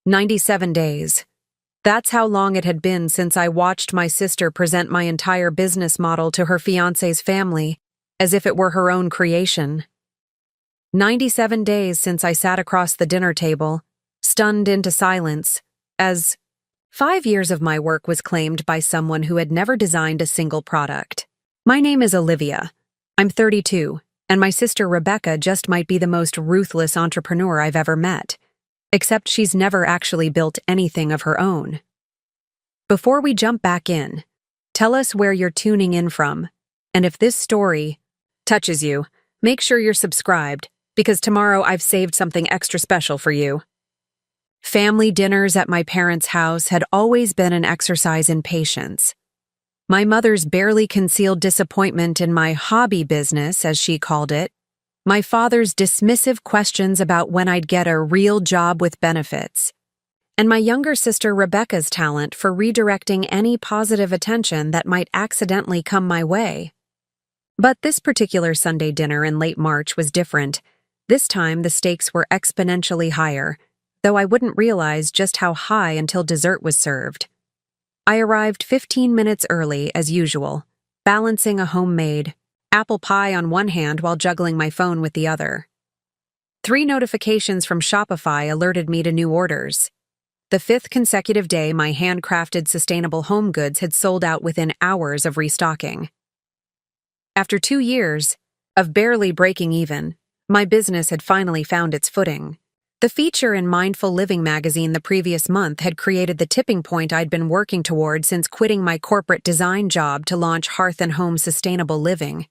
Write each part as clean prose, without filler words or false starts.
97 days. That's how long it had been since I watched my sister present my entire business model to her fiancé's family, as if it were her own creation. 97 days since I sat across the dinner table, stunned into silence, as 5 years of my work was claimed by someone who had never designed a single product. My name is Olivia. I'm 32, and my sister Rebecca just might be the most ruthless entrepreneur I've ever met. Except she's never actually built anything of her own. Before we jump back in, tell us where you're tuning in from, and if this story touches you, make sure you're subscribed, because tomorrow I've saved something extra special for you. Family dinners at my parents' house had always been an exercise in patience. My mother's barely concealed disappointment in my hobby business, as she called it, my father's dismissive questions about when I'd get a real job with benefits, and my younger sister Rebecca's talent for redirecting any positive attention that might accidentally come my way. But this particular Sunday dinner in late March was different. This time the stakes were exponentially higher, though I wouldn't realize just how high until dessert was served. I arrived 15 minutes early, as usual, balancing a homemade apple pie on one hand while juggling my phone with the other. 3 notifications from Shopify alerted me to new orders. The 5th consecutive day my handcrafted sustainable home goods had sold out within hours of restocking. After 2 years of barely breaking even, my business had finally found its footing. The feature in Mindful Living magazine the previous month had created the tipping point I'd been working toward since quitting my corporate design job to launch Hearth and Home Sustainable Living.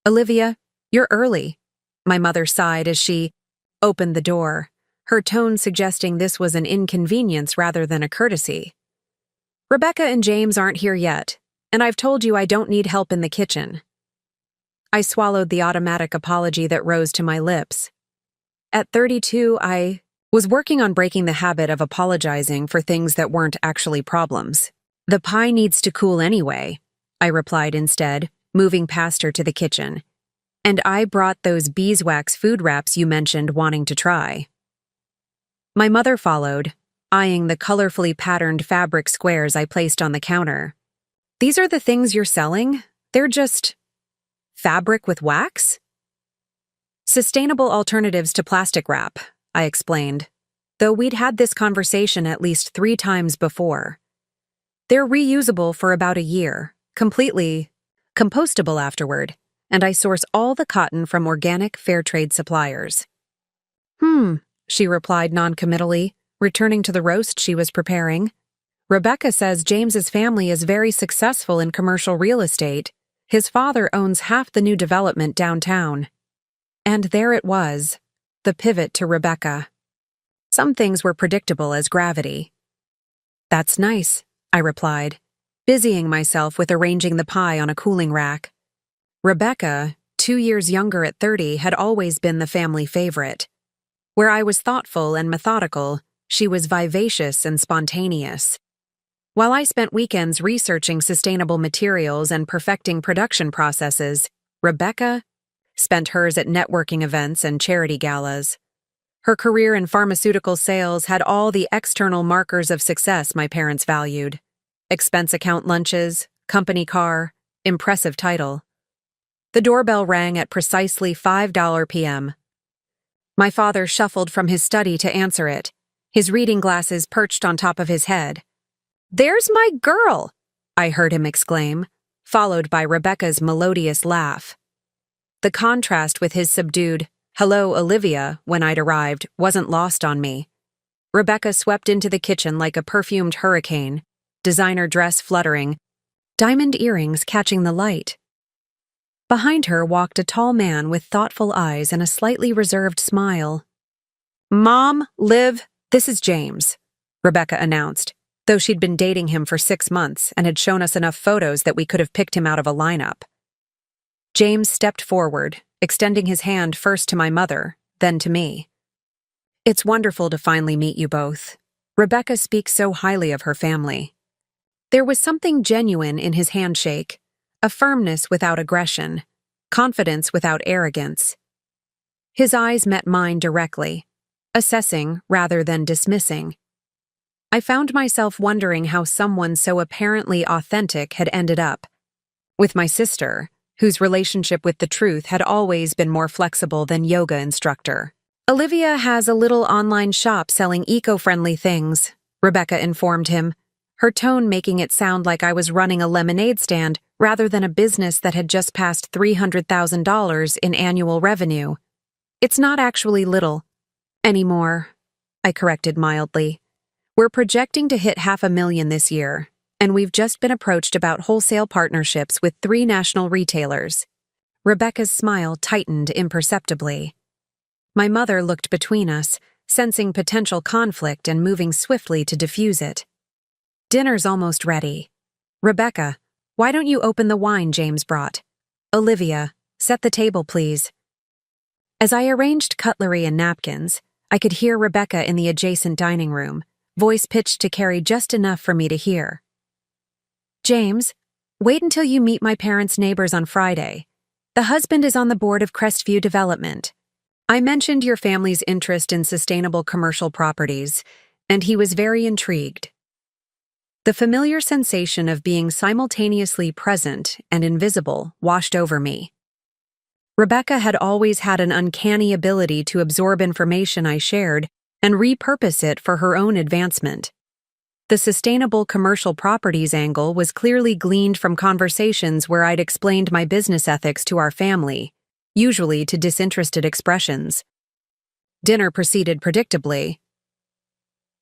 Olivia, you're early, my mother sighed as she opened the door, her tone suggesting this was an inconvenience rather than a courtesy. Rebecca and James aren't here yet, and I've told you I don't need help in the kitchen. I swallowed the automatic apology that rose to my lips. At 32, I was working on breaking the habit of apologizing for things that weren't actually problems. The pie needs to cool anyway, I replied instead, moving past her to the kitchen. And I brought those beeswax food wraps you mentioned wanting to try. My mother followed, eyeing the colorfully patterned fabric squares I placed on the counter. These are the things you're selling? They're just fabric with wax? Sustainable alternatives to plastic wrap, I explained, though we'd had this conversation at least 3 times before. They're reusable for about a year, completely compostable afterward, and I source all the cotton from organic fair trade suppliers. She replied noncommittally, returning to the roast she was preparing. Rebecca says James's family is very successful in commercial real estate. His father owns half the new development downtown. And there it was, the pivot to Rebecca. Some things were predictable as gravity. That's nice, I replied, busying myself with arranging the pie on a cooling rack. Rebecca, 2 years younger at 30, had always been the family favorite. Where I was thoughtful and methodical, she was vivacious and spontaneous. While I spent weekends researching sustainable materials and perfecting production processes, Rebecca spent hers at networking events and charity galas. Her career in pharmaceutical sales had all the external markers of success my parents valued. Expense account lunches, company car, impressive title. The doorbell rang at precisely $5 p.m. My father shuffled from his study to answer it, his reading glasses perched on top of his head. "There's my girl!" I heard him exclaim, followed by Rebecca's melodious laugh. The contrast with his subdued, "Hello, Olivia," when I'd arrived, wasn't lost on me. Rebecca swept into the kitchen like a perfumed hurricane, designer dress fluttering, diamond earrings catching the light. Behind her walked a tall man with thoughtful eyes and a slightly reserved smile. "Mom, Liv, this is James," Rebecca announced, though she'd been dating him for 6 months and had shown us enough photos that we could have picked him out of a lineup. James stepped forward, extending his hand first to my mother, then to me. "It's wonderful to finally meet you both. Rebecca speaks so highly of her family." There was something genuine in his handshake, a firmness without aggression, confidence without arrogance. His eyes met mine directly, assessing rather than dismissing, I found myself wondering how someone so apparently authentic had ended up with my sister, whose relationship with the truth had always been more flexible than yoga instructor. Olivia has a little online shop selling eco-friendly things, Rebecca informed him, her tone making it sound like I was running a lemonade stand rather than a business that had just passed $300,000 in annual revenue. It's not actually little anymore, I corrected mildly. We're projecting to hit $500,000 this year, and we've just been approached about wholesale partnerships with 3 national retailers. Rebecca's smile tightened imperceptibly. My mother looked between us, sensing potential conflict and moving swiftly to diffuse it. Dinner's almost ready. Rebecca, why don't you open the wine James brought? Olivia, set the table, please. As I arranged cutlery and napkins, I could hear Rebecca in the adjacent dining room, voice pitched to carry just enough for me to hear. James, wait until you meet my parents' neighbors on Friday. The husband is on the board of Crestview Development. I mentioned your family's interest in sustainable commercial properties, and he was very intrigued. The familiar sensation of being simultaneously present and invisible washed over me. Rebecca had always had an uncanny ability to absorb information I shared and repurpose it for her own advancement. The sustainable commercial properties angle was clearly gleaned from conversations where I'd explained my business ethics to our family, usually to disinterested expressions. Dinner proceeded predictably.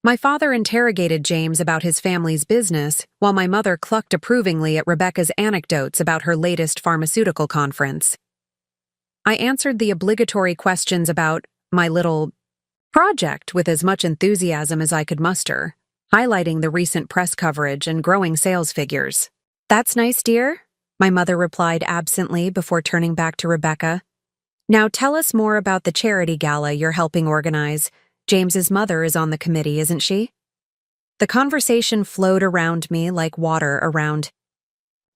My father interrogated James about his family's business, while my mother clucked approvingly at Rebecca's anecdotes about her latest pharmaceutical conference. I answered the obligatory questions about my little project with as much enthusiasm as I could muster, highlighting the recent press coverage and growing sales figures. That's nice, dear, my mother replied absently before turning back to Rebecca. Now tell us more about the charity gala you're helping organize. James's mother is on the committee, isn't she? The conversation flowed around me like water around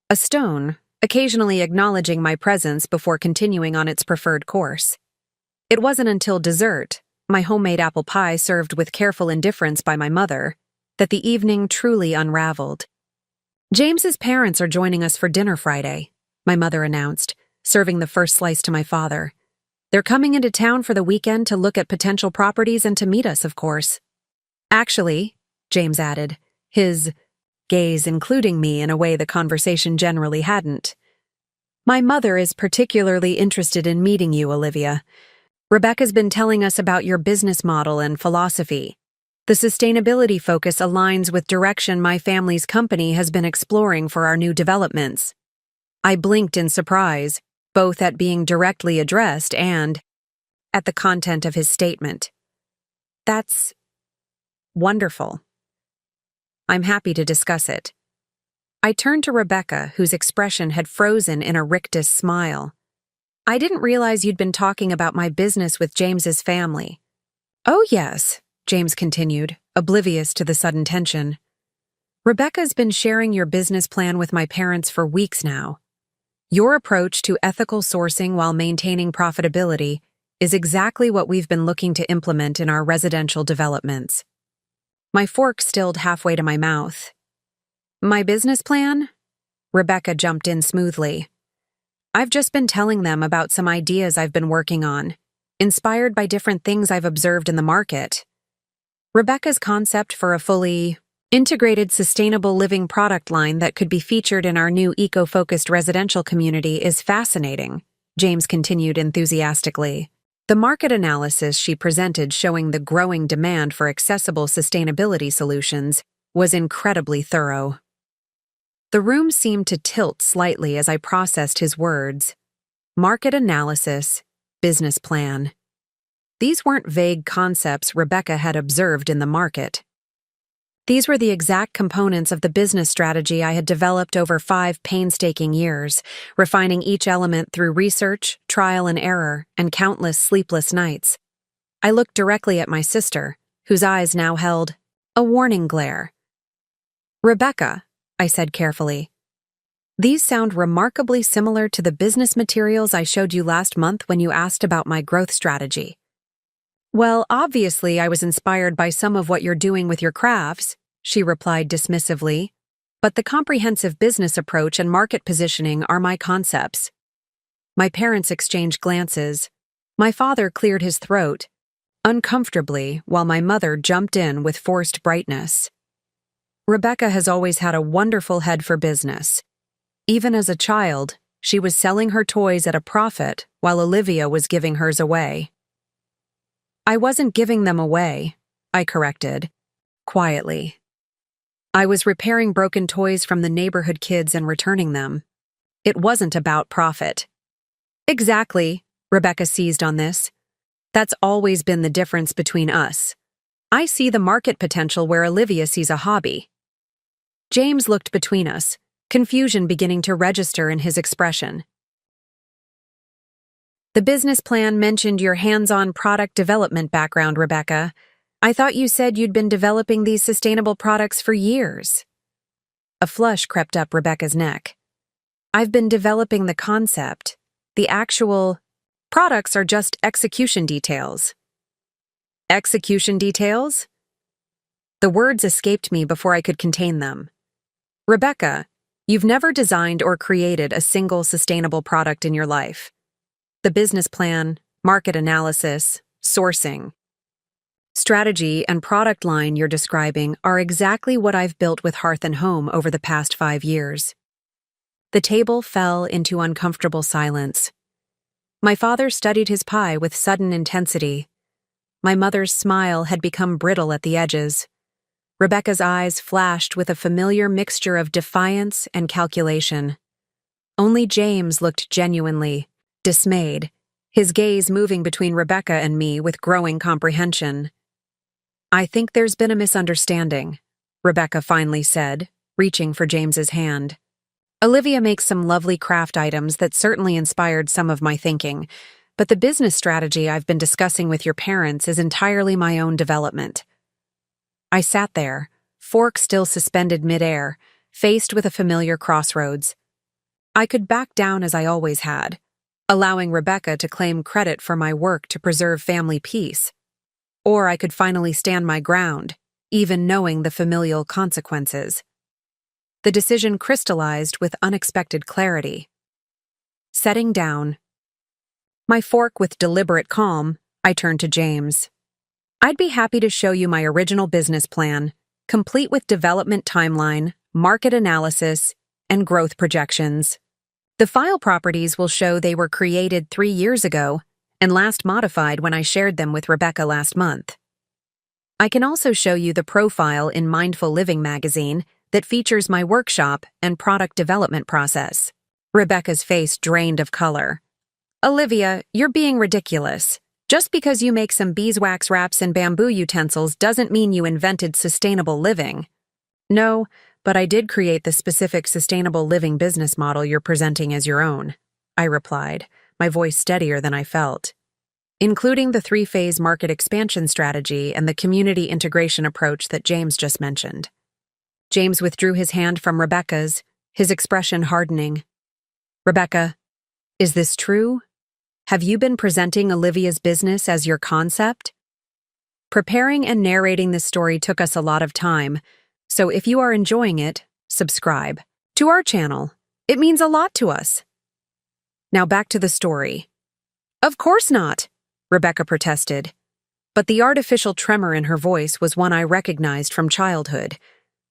a stone, occasionally acknowledging my presence before continuing on its preferred course. It wasn't until dessert, my homemade apple pie served with careful indifference by my mother, that the evening truly unraveled. James's parents are joining us for dinner Friday, my mother announced, serving the first slice to my father. They're coming into town for the weekend to look at potential properties and to meet us, of course. Actually, James added, his gaze including me in a way the conversation generally hadn't. My mother is particularly interested in meeting you, Olivia. Rebecca's been telling us about your business model and philosophy. The sustainability focus aligns with direction my family's company has been exploring for our new developments. I blinked in surprise, both at being directly addressed and at the content of his statement. That's wonderful. I'm happy to discuss it. I turned to Rebecca, whose expression had frozen in a rictus smile. I didn't realize you'd been talking about my business with James's family. Oh, yes, James continued, oblivious to the sudden tension. Rebecca's been sharing your business plan with my parents for weeks now. Your approach to ethical sourcing while maintaining profitability is exactly what we've been looking to implement in our residential developments. My fork stilled halfway to my mouth. My business plan? Rebecca jumped in smoothly. I've just been telling them about some ideas I've been working on, inspired by different things I've observed in the market. Rebecca's concept for a fully integrated sustainable living product line that could be featured in our new eco-focused residential community is fascinating, James continued enthusiastically. The market analysis she presented showing the growing demand for accessible sustainability solutions was incredibly thorough. The room seemed to tilt slightly as I processed his words. Market analysis, business plan. These weren't vague concepts Rebecca had observed in the market. These were the exact components of the business strategy I had developed over 5 painstaking years, refining each element through research, trial and error, and countless sleepless nights. I looked directly at my sister, whose eyes now held a warning glare. Rebecca, I said carefully, these sound remarkably similar to the business materials I showed you last month when you asked about my growth strategy. Well, obviously, I was inspired by some of what you're doing with your crafts, she replied dismissively. But the comprehensive business approach and market positioning are my concepts. My parents exchanged glances. My father cleared his throat, uncomfortably, while my mother jumped in with forced brightness. Rebecca has always had a wonderful head for business. Even as a child, she was selling her toys at a profit while Olivia was giving hers away. I wasn't giving them away, I corrected, quietly. I was repairing broken toys from the neighborhood kids and returning them. It wasn't about profit. Exactly, Rebecca seized on this. That's always been the difference between us. I see the market potential where Olivia sees a hobby. James looked between us, confusion beginning to register in his expression. The business plan mentioned your hands-on product development background, Rebecca. I thought you said you'd been developing these sustainable products for years. A flush crept up Rebecca's neck. I've been developing the concept. The actual products are just execution details. Execution details? The words escaped me before I could contain them. Rebecca, you've never designed or created a single sustainable product in your life. The business plan, market analysis, sourcing, strategy, and product line you're describing are exactly what I've built with Hearth and Home over the past 5 years. The table fell into uncomfortable silence. My father studied his pie with sudden intensity. My mother's smile had become brittle at the edges. Rebecca's eyes flashed with a familiar mixture of defiance and calculation. Only James looked genuinely dismayed, his gaze moving between Rebecca and me with growing comprehension. I think there's been a misunderstanding, Rebecca finally said, reaching for James's hand. Olivia makes some lovely craft items that certainly inspired some of my thinking, but the business strategy I've been discussing with your parents is entirely my own development. I sat there, fork still suspended midair, faced with a familiar crossroads. I could back down as I always had, allowing Rebecca to claim credit for my work to preserve family peace. Or I could finally stand my ground, even knowing the familial consequences. The decision crystallized with unexpected clarity. Setting down my fork with deliberate calm, I turned to James. I'd be happy to show you my original business plan, complete with development timeline, market analysis, and growth projections. The file properties will show they were created 3 years ago and last modified when I shared them with Rebecca last month. I can also show you the profile in Mindful Living magazine that features my workshop and product development process. Rebecca's face drained of color. Olivia, you're being ridiculous. Just because you make some beeswax wraps and bamboo utensils doesn't mean you invented sustainable living. No, but I did create the specific sustainable living business model you're presenting as your own, I replied, my voice steadier than I felt. Including the 3-phase market expansion strategy and the community integration approach that James just mentioned. James withdrew his hand from Rebecca's, his expression hardening. Rebecca, is this true? Have you been presenting Olivia's business as your concept? Preparing and narrating this story took us a lot of time, so if you are enjoying it, subscribe to our channel. It means a lot to us. Now back to the story. Of course not, Rebecca protested. But the artificial tremor in her voice was one I recognized from childhood.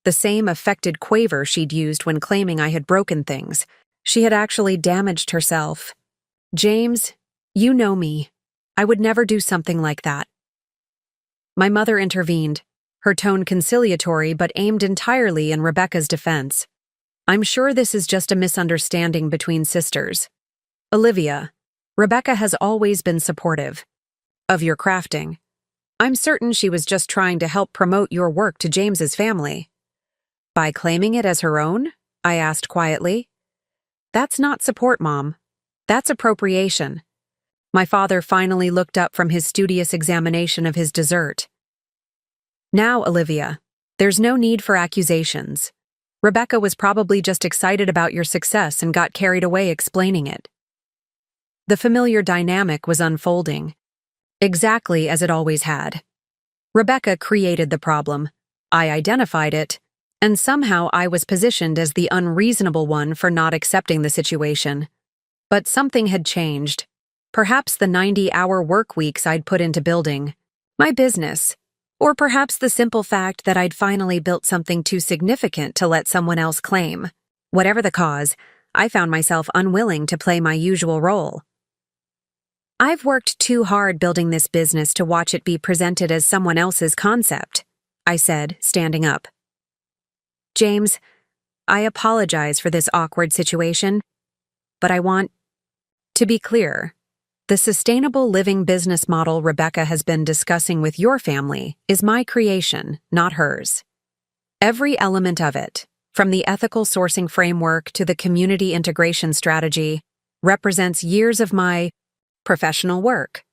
The same affected quaver she'd used when claiming I had broken things. She had actually damaged herself. James, you know me. I would never do something like that. My mother intervened, her tone conciliatory but aimed entirely in Rebecca's defense. I'm sure this is just a misunderstanding between sisters. Olivia, Rebecca has always been supportive of your crafting. I'm certain she was just trying to help promote your work to James's family. By claiming it as her own? I asked quietly. That's not support, Mom. That's appropriation. My father finally looked up from his studious examination of his dessert. Now, Olivia, there's no need for accusations. Rebecca was probably just excited about your success and got carried away explaining it. The familiar dynamic was unfolding. exactly as it always had. Rebecca created the problem. I identified it, and somehow I was positioned as the unreasonable one for not accepting the situation. But something had changed. Perhaps the 90-hour work weeks I'd put into building my business, or perhaps the simple fact that I'd finally built something too significant to let someone else claim. Whatever the cause, I found myself unwilling to play my usual role. I've worked too hard building this business to watch it be presented as someone else's concept, I said, standing up. James, I apologize for this awkward situation, but I want to be clear. The sustainable living business model Rebecca has been discussing with your family is my creation, not hers. Every element of it, from the ethical sourcing framework to the community integration strategy, represents years of my professional work.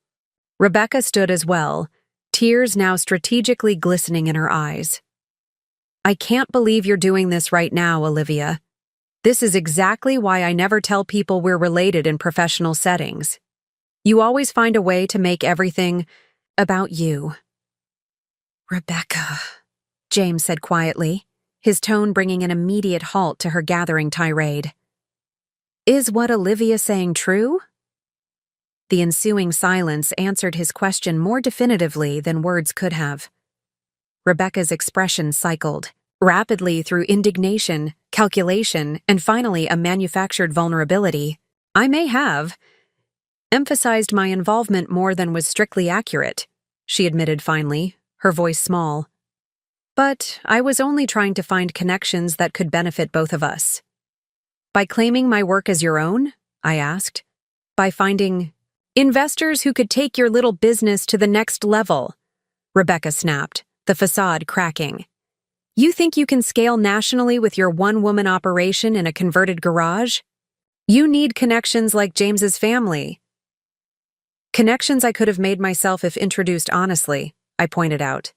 Rebecca stood as well, tears now strategically glistening in her eyes. I can't believe you're doing this right now, Olivia. This is exactly why I never tell people we're related in professional settings. You always find a way to make everything about you. Rebecca, James said quietly, his tone bringing an immediate halt to her gathering tirade. Is what Olivia's saying true? The ensuing silence answered his question more definitively than words could have. Rebecca's expression cycled, rapidly through indignation, calculation, and finally a manufactured vulnerability. I may have emphasized my involvement more than was strictly accurate, she admitted finally, her voice small. But I was only trying to find connections that could benefit both of us. By claiming my work as your own? I asked. By finding investors who could take your little business to the next level, Rebecca snapped, the facade cracking. You think you can scale nationally with your one-woman operation in a converted garage? You need connections like James's family. Connections I could have made myself if introduced honestly, I pointed out.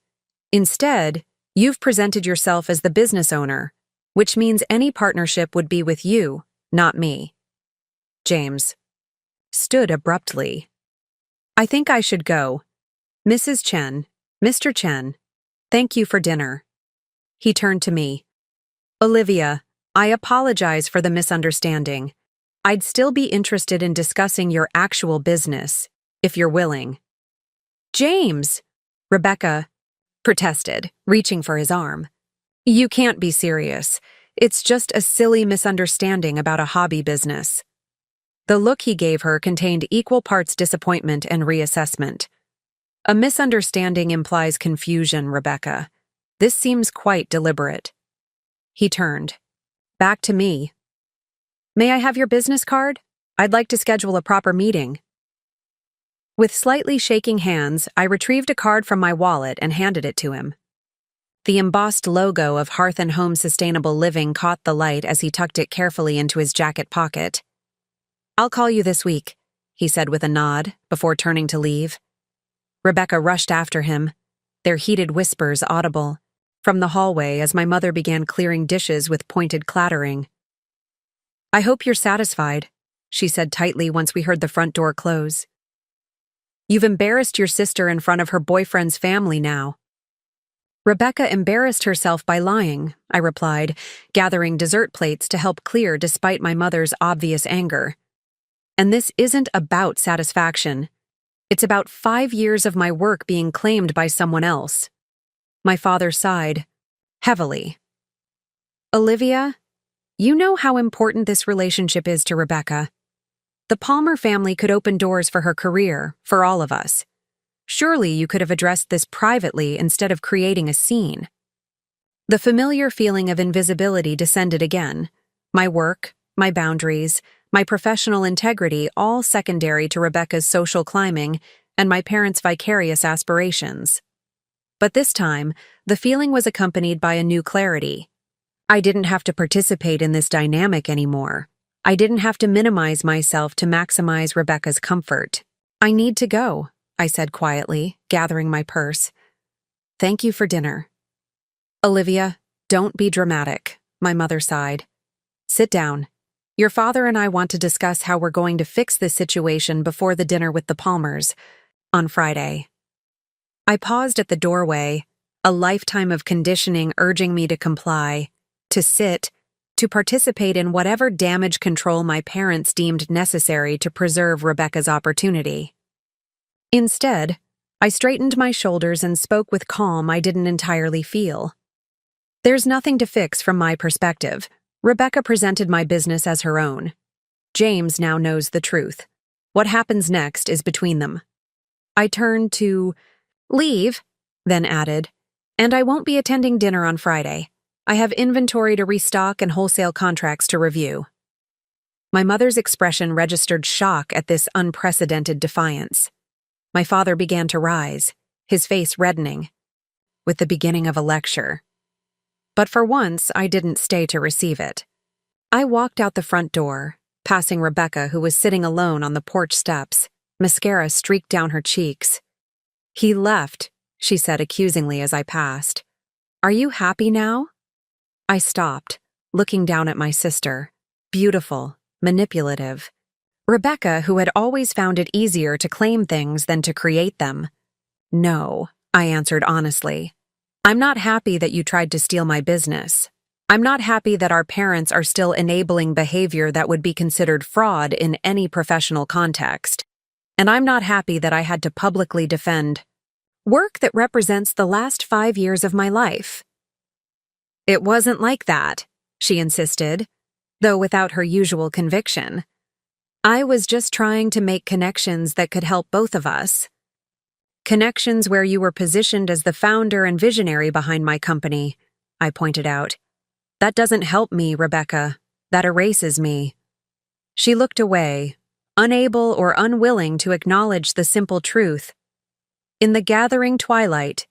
Instead, you've presented yourself as the business owner, which means any partnership would be with you, not me. James stood abruptly. I think I should go. Mrs. Chen, Mr. Chen, thank you for dinner. He turned to me. Olivia, I apologize for the misunderstanding. I'd still be interested in discussing your actual business, if you're willing. James, Rebecca protested, reaching for his arm. You can't be serious. It's just a silly misunderstanding about a hobby business. The look he gave her contained equal parts disappointment and reassessment. A misunderstanding implies confusion, Rebecca. This seems quite deliberate. He turned. Back to me. May I have your business card? I'd like to schedule a proper meeting. With slightly shaking hands, I retrieved a card from my wallet and handed it to him. The embossed logo of Hearth and Home Sustainable Living caught the light as he tucked it carefully into his jacket pocket. I'll call you this week, he said with a nod, before turning to leave. Rebecca rushed after him, their heated whispers audible, from the hallway as my mother began clearing dishes with pointed clattering. I hope you're satisfied, she said tightly once we heard the front door close. You've embarrassed your sister in front of her boyfriend's family now. Rebecca embarrassed herself by lying, I replied, gathering dessert plates to help clear despite my mother's obvious anger. And this isn't about satisfaction. It's about 5 years of my work being claimed by someone else. My father sighed, heavily. Olivia, you know how important this relationship is to Rebecca. The Palmer family could open doors for her career, for all of us. Surely you could have addressed this privately instead of creating a scene. The familiar feeling of invisibility descended again. My work, my boundaries, my professional integrity all secondary to Rebecca's social climbing and my parents' vicarious aspirations. But this time, the feeling was accompanied by a new clarity. I didn't have to participate in this dynamic anymore. I didn't have to minimize myself to maximize Rebecca's comfort. I need to go, I said quietly, gathering my purse. Thank you for dinner. Olivia, don't be dramatic, my mother sighed. Sit down. Your father and I want to discuss how we're going to fix this situation before the dinner with the Palmers. on Friday. I paused at the doorway, a lifetime of conditioning urging me to comply, to sit, to participate in whatever damage control my parents deemed necessary to preserve Rebecca's opportunity. Instead, I straightened my shoulders and spoke with calm I didn't entirely feel. There's nothing to fix from my perspective. Rebecca presented my business as her own. James now knows the truth. What happens next is between them. I turned to leave, then added, and I won't be attending dinner on Friday. I have inventory to restock and wholesale contracts to review. My mother's expression registered shock at this unprecedented defiance. My father began to rise, his face reddening, with the beginning of a lecture. But for once, I didn't stay to receive it. I walked out the front door, passing Rebecca, who was sitting alone on the porch steps, mascara streaked down her cheeks. "He left," she said accusingly as I passed. "Are you happy now?" I stopped, looking down at my sister, beautiful, manipulative. Rebecca, who had always found it easier to claim things than to create them. "No," I answered honestly. "I'm not happy that you tried to steal my business. I'm not happy that our parents are still enabling behavior that would be considered fraud in any professional context. And I'm not happy that I had to publicly defend work that represents the last 5 years of my life." "It wasn't like that," she insisted, though without her usual conviction. "I was just trying to make connections that could help both of us. Connections where you were positioned as the founder and visionary behind my company," I pointed out. "That doesn't help me, Rebecca. That erases me." She looked away, unable or unwilling to acknowledge the simple truth. In the gathering twilight,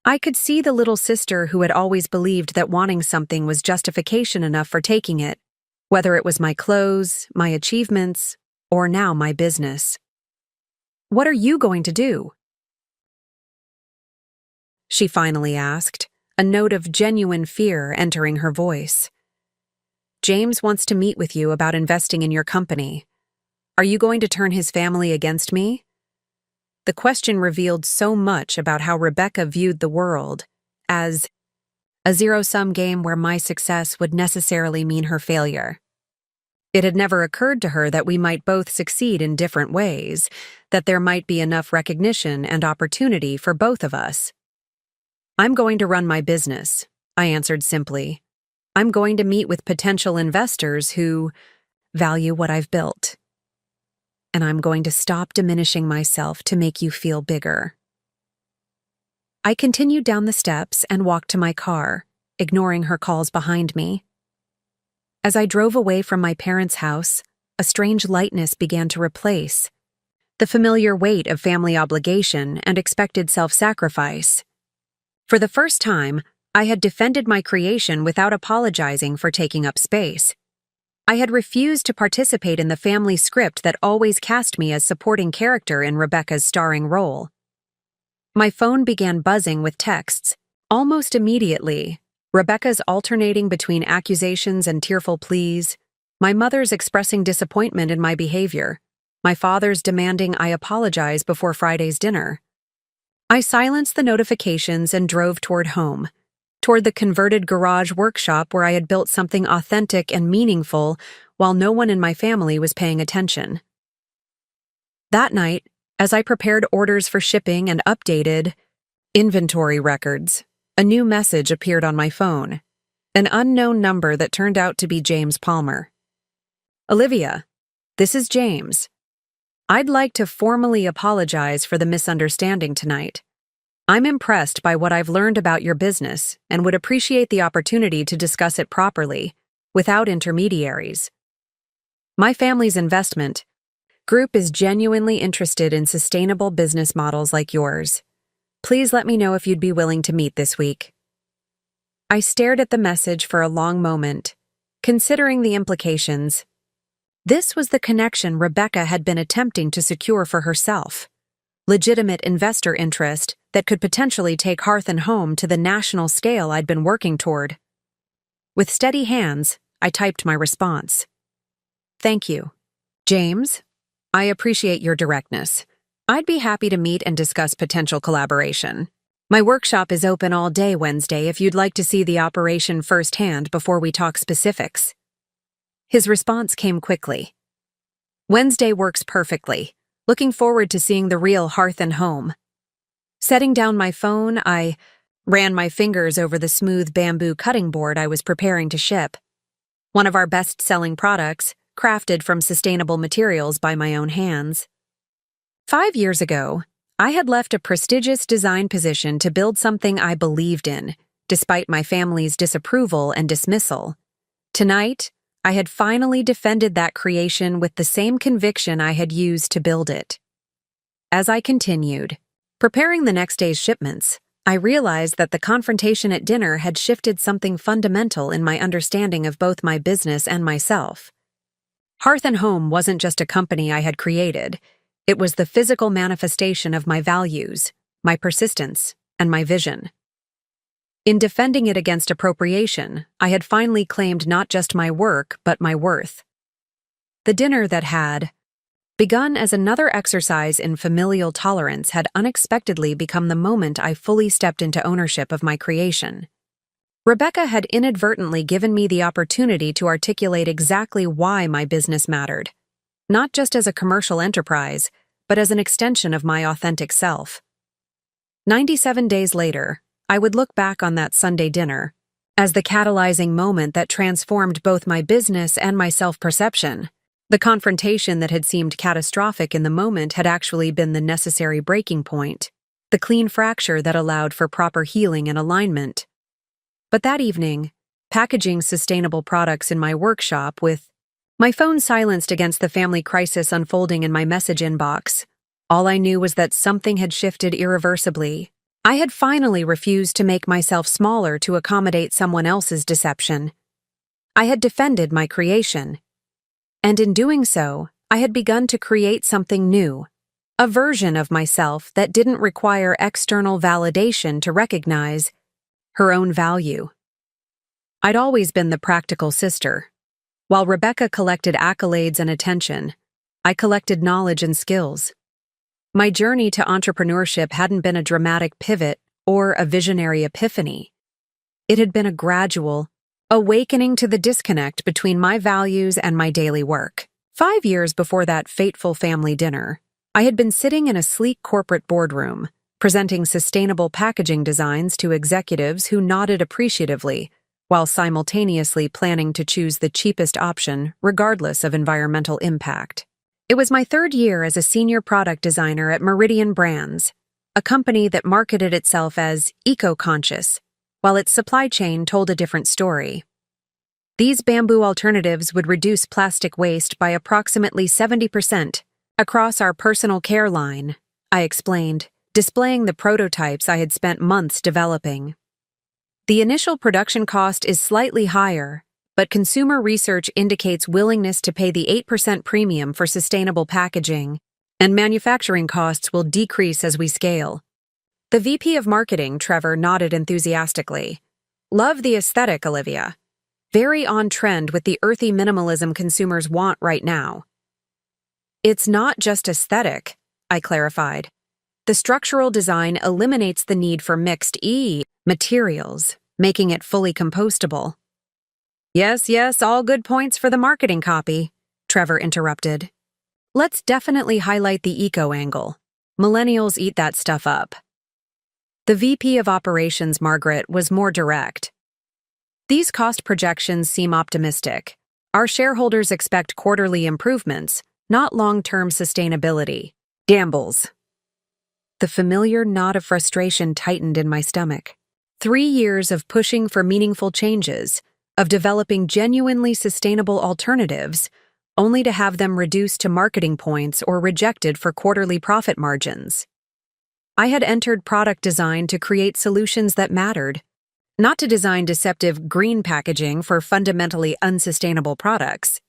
I could see the little sister who had always believed that wanting something was justification enough for taking it, whether it was my clothes, my achievements, or now my business. "What are you going to do?" she finally asked, a note of genuine fear entering her voice. "James wants to meet with you about investing in your company. Are you going to turn his family against me?" The question revealed so much about how Rebecca viewed the world, as a zero-sum game where my success would necessarily mean her failure. It had never occurred to her that we might both succeed in different ways, that there might be enough recognition and opportunity for both of us. "I'm going to run my business," I answered simply. "I'm going to meet with potential investors who value what I've built. And I'm going to stop diminishing myself to make you feel bigger." I continued down the steps and walked to my car, ignoring her calls behind me. As I drove away from my parents' house, a strange lightness began to replace the familiar weight of family obligation and expected self-sacrifice. For the first time, I had defended my creation without apologizing for taking up space. I had refused to participate in the family script that always cast me as supporting character in Rebecca's starring role. My phone began buzzing with texts. Almost immediately, Rebecca's alternating between accusations and tearful pleas, my mother's expressing disappointment in my behavior, my father's demanding I apologize before Friday's dinner. I silenced the notifications and drove toward home, toward the converted garage workshop where I had built something authentic and meaningful while no one in my family was paying attention. That night, as I prepared orders for shipping and updated inventory records, a new message appeared on my phone, an unknown number that turned out to be James Palmer. "Olivia, this is James. I'd like to formally apologize for the misunderstanding tonight. I'm impressed by what I've learned about your business and would appreciate the opportunity to discuss it properly, without intermediaries. My family's investment group is genuinely interested in sustainable business models like yours. Please let me know if you'd be willing to meet this week." I stared at the message for a long moment, considering the implications. This was the connection Rebecca had been attempting to secure for herself. Legitimate investor interest that could potentially take Hearth and Home to the national scale I'd been working toward. With steady hands, I typed my response. "Thank you. James, I appreciate your directness. I'd be happy to meet and discuss potential collaboration. My workshop is open all day Wednesday if you'd like to see the operation firsthand before we talk specifics. His response came quickly. Wednesday works perfectly. Looking forward to seeing the real Hearth and Home. Setting down my phone, I ran my fingers over the smooth bamboo cutting board I was preparing to ship. One of our best-selling products, crafted from sustainable materials by my own hands. 5 years ago, I had left a prestigious design position to build something I believed in, despite my family's disapproval and dismissal. Tonight, I had finally defended that creation with the same conviction I had used to build it. As I continued, preparing the next day's shipments, I realized that the confrontation at dinner had shifted something fundamental in my understanding of both my business and myself. Hearth and Home wasn't just a company I had created. It was the physical manifestation of my values, my persistence, and my vision. In defending it against appropriation, I had finally claimed not just my work, but my worth. The dinner that had begun as another exercise in familial tolerance had unexpectedly become the moment I fully stepped into ownership of my creation. Rebecca had inadvertently given me the opportunity to articulate exactly why my business mattered, not just as a commercial enterprise, but as an extension of my authentic self. 97 days later, I would look back on that Sunday dinner as the catalyzing moment that transformed both my business and my self-perception. The confrontation that had seemed catastrophic in the moment had actually been the necessary breaking point, the clean fracture that allowed for proper healing and alignment. But that evening, packaging sustainable products in my workshop with my phone silenced against the family crisis unfolding in my message inbox, all I knew was that something had shifted irreversibly. I had finally refused to make myself smaller to accommodate someone else's deception. I had defended my creation. And in doing so, I had begun to create something new, a version of myself that didn't require external validation to recognize her own value. I'd always been the practical sister. While Rebecca collected accolades and attention, I collected knowledge and skills. My journey to entrepreneurship hadn't been a dramatic pivot or a visionary epiphany. It had been a gradual, awakening to the disconnect between my values and my daily work. 5 years before that fateful family dinner, I had been sitting in a sleek corporate boardroom, presenting sustainable packaging designs to executives who nodded appreciatively, while simultaneously planning to choose the cheapest option regardless of environmental impact. It was my 3rd year as a senior product designer at Meridian Brands, a company that marketed itself as eco-conscious, while its supply chain told a different story. These bamboo alternatives would reduce plastic waste by approximately 70% across our personal care line, I explained, displaying the prototypes I had spent months developing. The initial production cost is slightly higher, but consumer research indicates willingness to pay the 8% premium for sustainable packaging, and manufacturing costs will decrease as we scale. The VP of Marketing, Trevor, nodded enthusiastically. Love the aesthetic, Olivia. Very on trend with the earthy minimalism consumers want right now. It's not just aesthetic, I clarified. The structural design eliminates the need for mixed materials, making it fully compostable. Yes, all good points for the marketing copy, Trevor interrupted. Let's definitely highlight the eco angle. Millennials eat that stuff up. The VP of Operations, Margaret, was more direct. These cost projections seem optimistic. Our shareholders expect quarterly improvements, not long-term sustainability. Gambles. The familiar knot of frustration tightened in my stomach. 3 years of pushing for meaningful changes, of developing genuinely sustainable alternatives, only to have them reduced to marketing points or rejected for quarterly profit margins. I had entered product design to create solutions that mattered, not to design deceptive green packaging for fundamentally unsustainable products.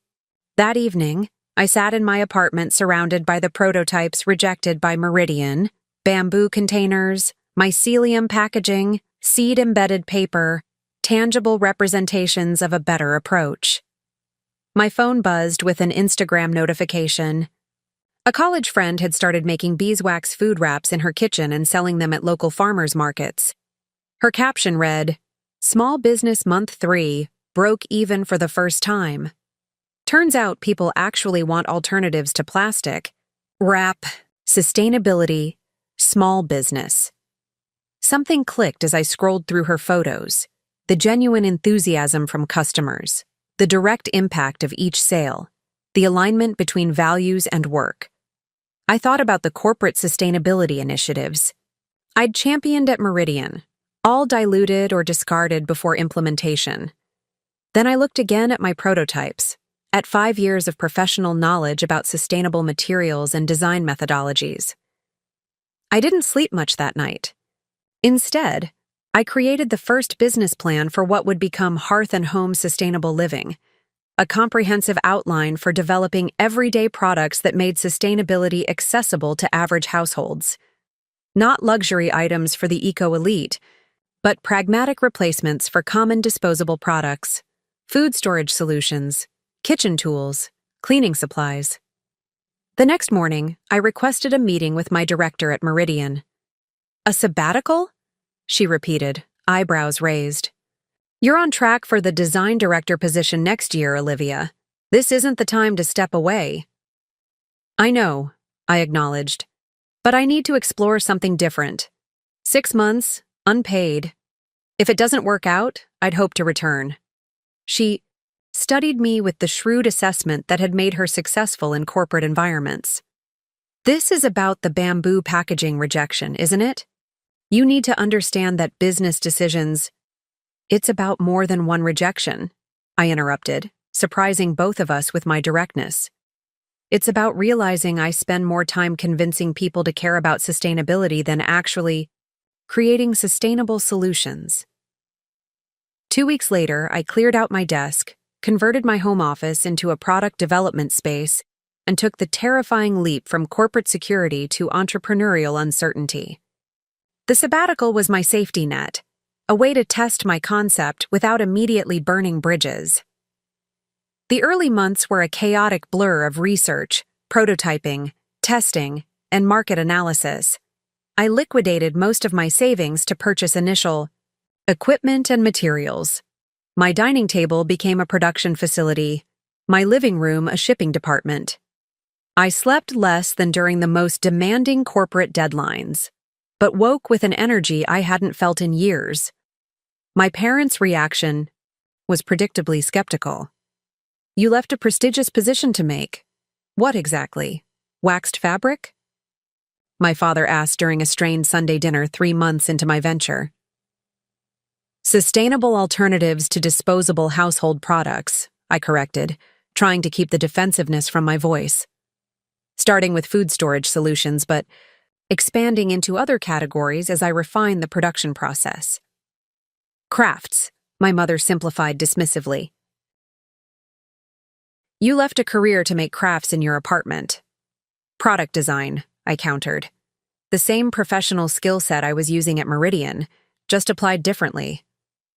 That evening, I sat in my apartment surrounded by the prototypes rejected by Meridian, bamboo containers, mycelium packaging, seed-embedded paper, tangible representations of a better approach. My phone buzzed with an Instagram notification. A college friend had started making beeswax food wraps in her kitchen and selling them at local farmers markets. Her caption read, "Small Business Month 3, broke even for the first time." Turns out people actually want alternatives to plastic. Wrap, sustainability, small business. Something clicked as I scrolled through her photos. The genuine enthusiasm from customers, the direct impact of each sale, the alignment between values and work. I thought about the corporate sustainability initiatives I'd championed at Meridian, all diluted or discarded before implementation. Then I looked again at my prototypes, at 5 years of professional knowledge about sustainable materials and design methodologies. I didn't sleep much that night. Instead, I created the first business plan for what would become Hearth and Home Sustainable Living, a comprehensive outline for developing everyday products that made sustainability accessible to average households. Not luxury items for the eco-elite, but pragmatic replacements for common disposable products, food storage solutions, kitchen tools, cleaning supplies. The next morning, I requested a meeting with my director at Meridian. "A sabbatical?" she repeated, eyebrows raised. "You're on track for the design director position next year, Olivia. This isn't the time to step away." "I know," I acknowledged, "but I need to explore something different. 6 months, unpaid. If it doesn't work out, I'd hope to return." She studied me with the shrewd assessment that had made her successful in corporate environments. "This is about the bamboo packaging rejection, isn't it? You need to understand that business decisions—" "It's about more than one rejection," I interrupted, surprising both of us with my directness. "It's about realizing I spend more time convincing people to care about sustainability than actually creating sustainable solutions." 2 weeks later, I cleared out my desk, converted my home office into a product development space, and took the terrifying leap from corporate security to entrepreneurial uncertainty. The sabbatical was my safety net, a way to test my concept without immediately burning bridges. The early months were a chaotic blur of research, prototyping, testing, and market analysis. I liquidated most of my savings to purchase initial equipment and materials. My dining table became a production facility, my living room a shipping department. I slept less than during the most demanding corporate deadlines, but woke with an energy I hadn't felt in years. My parents' reaction was predictably skeptical. "You left a prestigious position to make. What exactly? Waxed fabric?" my father asked during a strained Sunday dinner 3 months into my venture. "Sustainable alternatives to disposable household products," I corrected, trying to keep the defensiveness from my voice. Starting with food storage solutions, but expanding into other categories as I refined the production process. "Crafts," my mother simplified dismissively. "You left a career to make crafts in your apartment." "Product design," I countered. The same professional skill set I was using at Meridian, just applied differently.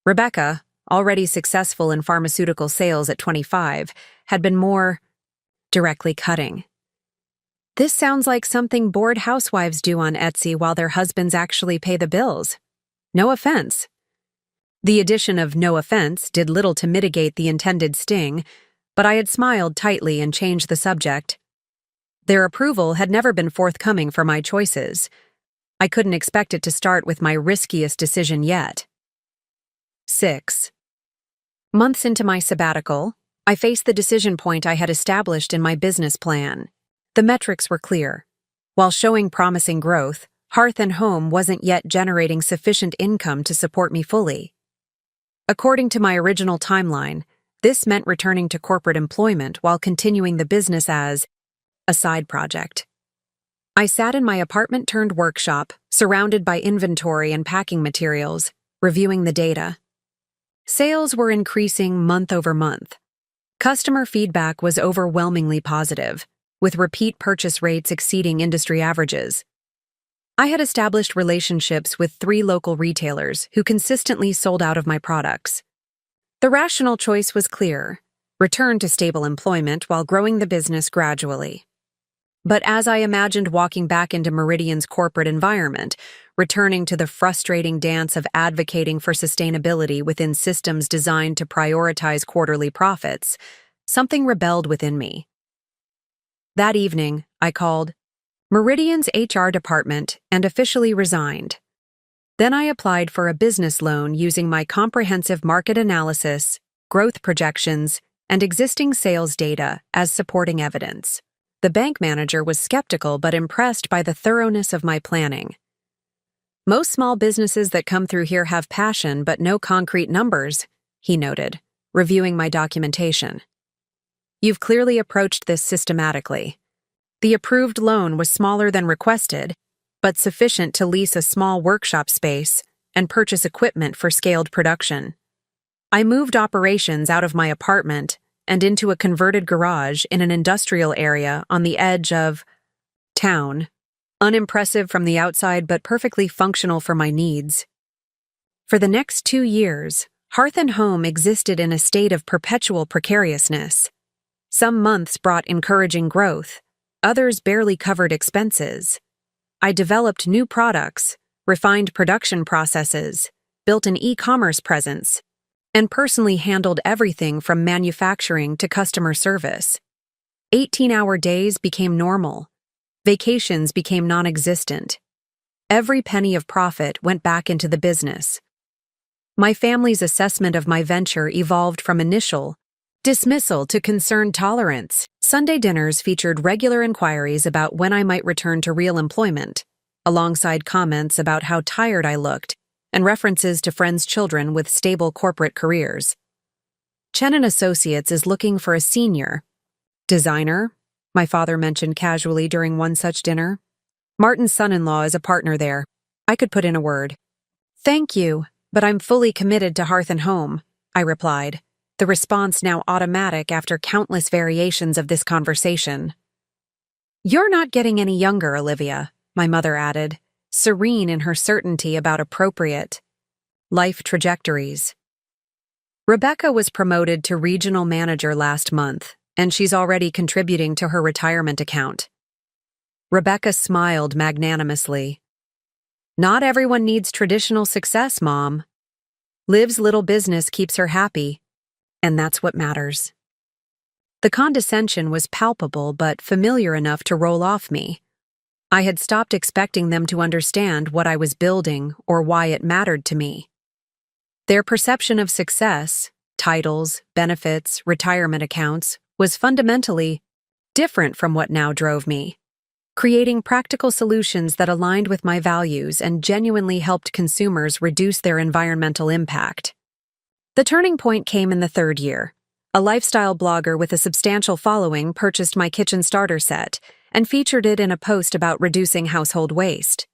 Rebecca, already successful in pharmaceutical sales at 25, had been more directly cutting. "This sounds like something bored housewives do on Etsy while their husbands actually pay the bills. No offense." The addition of "no offense" did little to mitigate the intended sting, but I had smiled tightly and changed the subject. Their approval had never been forthcoming for my choices. I couldn't expect it to start with my riskiest decision yet. 6 months into my sabbatical, I faced the decision point I had established in my business plan. The metrics were clear. While showing promising growth, Hearth and Home wasn't yet generating sufficient income to support me fully. According to my original timeline, this meant returning to corporate employment while continuing the business as a side project. I sat in my apartment-turned-workshop, surrounded by inventory and packing materials, reviewing the data. Sales were increasing month over month. Customer feedback was overwhelmingly positive, with repeat purchase rates exceeding industry averages. I had established relationships with 3 local retailers who consistently sold out of my products. The rational choice was clear: return to stable employment while growing the business gradually. But as I imagined walking back into Meridian's corporate environment, returning to the frustrating dance of advocating for sustainability within systems designed to prioritize quarterly profits, something rebelled within me. That evening, I called Meridian's HR department and officially resigned. Then I applied for a business loan using my comprehensive market analysis, growth projections, and existing sales data as supporting evidence. The bank manager was skeptical but impressed by the thoroughness of my planning. Most small businesses that come through here have passion but no concrete numbers, he noted, reviewing my documentation. You've clearly approached this systematically. The approved loan was smaller than requested, but sufficient to lease a small workshop space and purchase equipment for scaled production. I moved operations out of my apartment and into a converted garage in an industrial area on the edge of town, unimpressive from the outside but perfectly functional for my needs. For the next 2 years, Hearth and Home existed in a state of perpetual precariousness. Some months brought encouraging growth, others barely covered expenses. I developed new products, refined production processes, built an e-commerce presence, and personally handled everything from manufacturing to customer service. 18-hour days became normal. Vacations became non-existent. Every penny of profit went back into the business. My family's assessment of my venture evolved from initial dismissal to concerned tolerance. Sunday dinners featured regular inquiries about when I might return to real employment, alongside comments about how tired I looked and references to friends' children with stable corporate careers. Chen & Associates is looking for a senior designer, my father mentioned casually during one such dinner. Martin's son-in-law is a partner there. I could put in a word. Thank you, but I'm fully committed to Hearth and Home, I replied, the response now automatic after countless variations of this conversation. You're not getting any younger, Olivia, my mother added, serene in her certainty about appropriate life trajectories. Rebecca was promoted to regional manager last month, and she's already contributing to her retirement account. Rebecca smiled magnanimously. Not everyone needs traditional success, Mom. Liv's little business keeps her happy, and that's what matters. The condescension was palpable but familiar enough to roll off me. I had stopped expecting them to understand what I was building or why it mattered to me. Their perception of success, titles, benefits, retirement accounts, was fundamentally different from what now drove me. Creating practical solutions that aligned with my values and genuinely helped consumers reduce their environmental impact. The turning point came in the 3rd year. A lifestyle blogger with a substantial following purchased my kitchen starter set and featured it in a post about reducing household waste.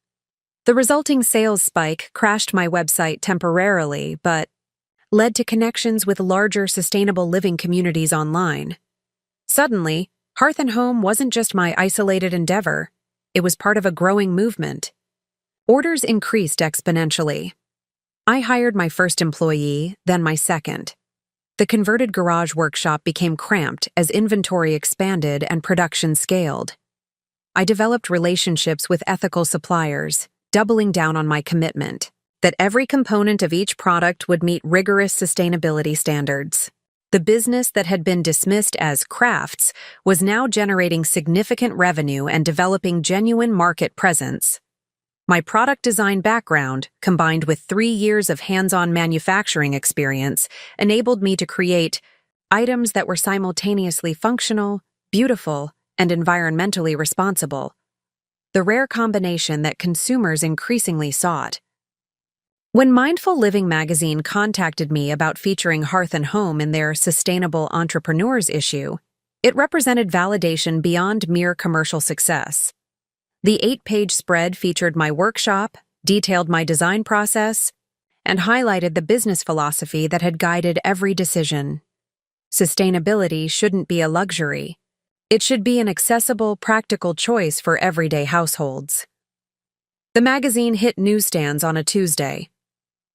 The resulting sales spike crashed my website temporarily, but led to connections with larger sustainable living communities online. Suddenly, Hearth and Home wasn't just my isolated endeavor, it was part of a growing movement. Orders increased exponentially. I hired my first employee, then my second. The converted garage workshop became cramped as inventory expanded and production scaled. I developed relationships with ethical suppliers, doubling down on my commitment that every component of each product would meet rigorous sustainability standards. The business that had been dismissed as crafts was now generating significant revenue and developing genuine market presence. My product design background, combined with 3 years of hands-on manufacturing experience, enabled me to create items that were simultaneously functional, beautiful, and environmentally responsible. The rare combination that consumers increasingly sought. When Mindful Living magazine contacted me about featuring Hearth and Home in their Sustainable Entrepreneurs issue, it represented validation beyond mere commercial success. The 8-page spread featured my workshop, detailed my design process, and highlighted the business philosophy that had guided every decision. Sustainability shouldn't be a luxury. It should be an accessible, practical choice for everyday households. The magazine hit newsstands on a Tuesday.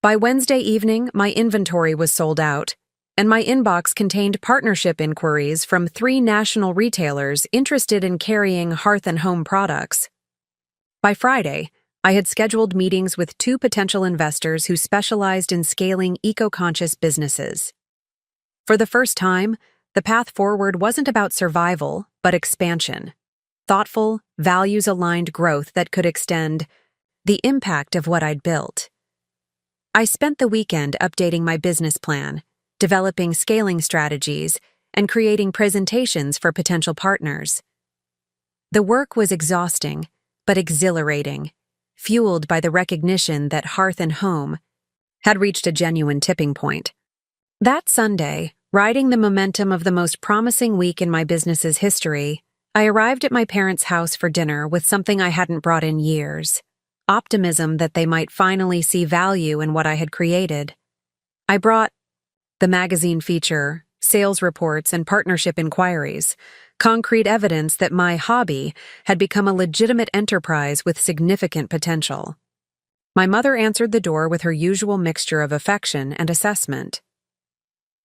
By Wednesday evening, my inventory was sold out, and my inbox contained partnership inquiries from 3 national retailers interested in carrying hearth and home products. By Friday, I had scheduled meetings with 2 potential investors who specialized in scaling eco-conscious businesses. For the first time, the path forward wasn't about survival, but expansion. Thoughtful, values-aligned growth that could extend the impact of what I'd built. I spent the weekend updating my business plan, developing scaling strategies, and creating presentations for potential partners. The work was exhausting, but exhilarating, fueled by the recognition that Hearth and Home had reached a genuine tipping point. That Sunday, riding the momentum of the most promising week in my business's history, I arrived at my parents' house for dinner with something I hadn't brought in years: optimism that they might finally see value in what I had created. I brought the magazine feature, sales reports, and partnership inquiries, concrete evidence that my hobby had become a legitimate enterprise with significant potential. My mother answered the door with her usual mixture of affection and assessment.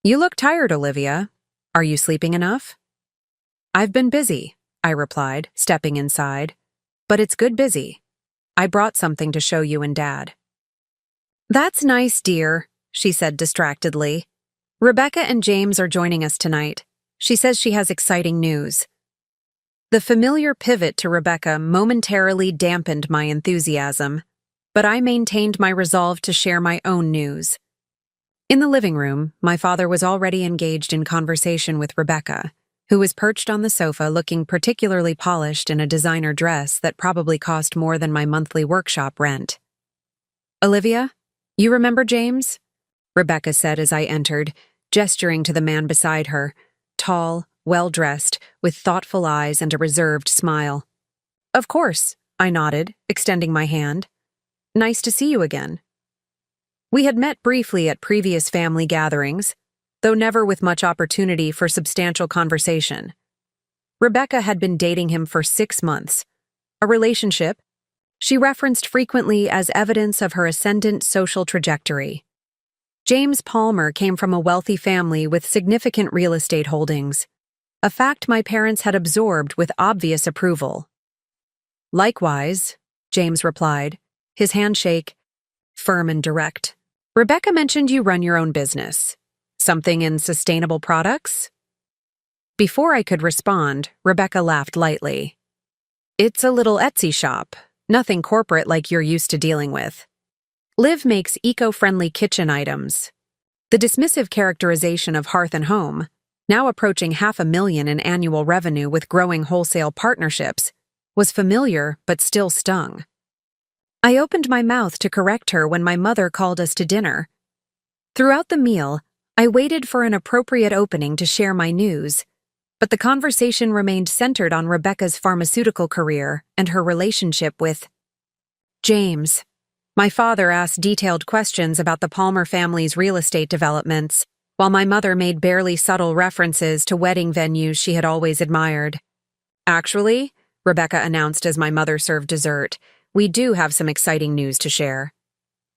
"You look tired, Olivia. Are you sleeping enough?" "I've been busy," I replied, stepping inside. "But it's good busy. I brought something to show you and Dad." "That's nice, dear," she said distractedly. "Rebecca and James are joining us tonight. She says she has exciting news." The familiar pivot to Rebecca momentarily dampened my enthusiasm, but I maintained my resolve to share my own news. In the living room, my father was already engaged in conversation with Rebecca, who was perched on the sofa looking particularly polished in a designer dress that probably cost more than my monthly workshop rent. "Olivia, you remember James?" Rebecca said as I entered, gesturing to the man beside her, tall, well-dressed, with thoughtful eyes and a reserved smile. "Of course," I nodded, extending my hand. "Nice to see you again." We had met briefly at previous family gatherings, though never with much opportunity for substantial conversation. Rebecca had been dating him for 6 months, a relationship she referenced frequently as evidence of her ascendant social trajectory. James Palmer came from a wealthy family with significant real estate holdings, a fact my parents had absorbed with obvious approval. "Likewise," James replied, his handshake firm and direct. "Rebecca mentioned you run your own business. Something in sustainable products?" Before I could respond, Rebecca laughed lightly. "It's a little Etsy shop, nothing corporate like you're used to dealing with. Liv makes eco-friendly kitchen items." The dismissive characterization of Hearth and Home, now approaching $500,000 in annual revenue with growing wholesale partnerships, was familiar but still stung. I opened my mouth to correct her when my mother called us to dinner. Throughout the meal, I waited for an appropriate opening to share my news, but the conversation remained centered on Rebecca's pharmaceutical career and her relationship with James. My father asked detailed questions about the Palmer family's real estate developments, while my mother made barely subtle references to wedding venues she had always admired. "Actually," Rebecca announced as my mother served dessert, "we do have some exciting news to share."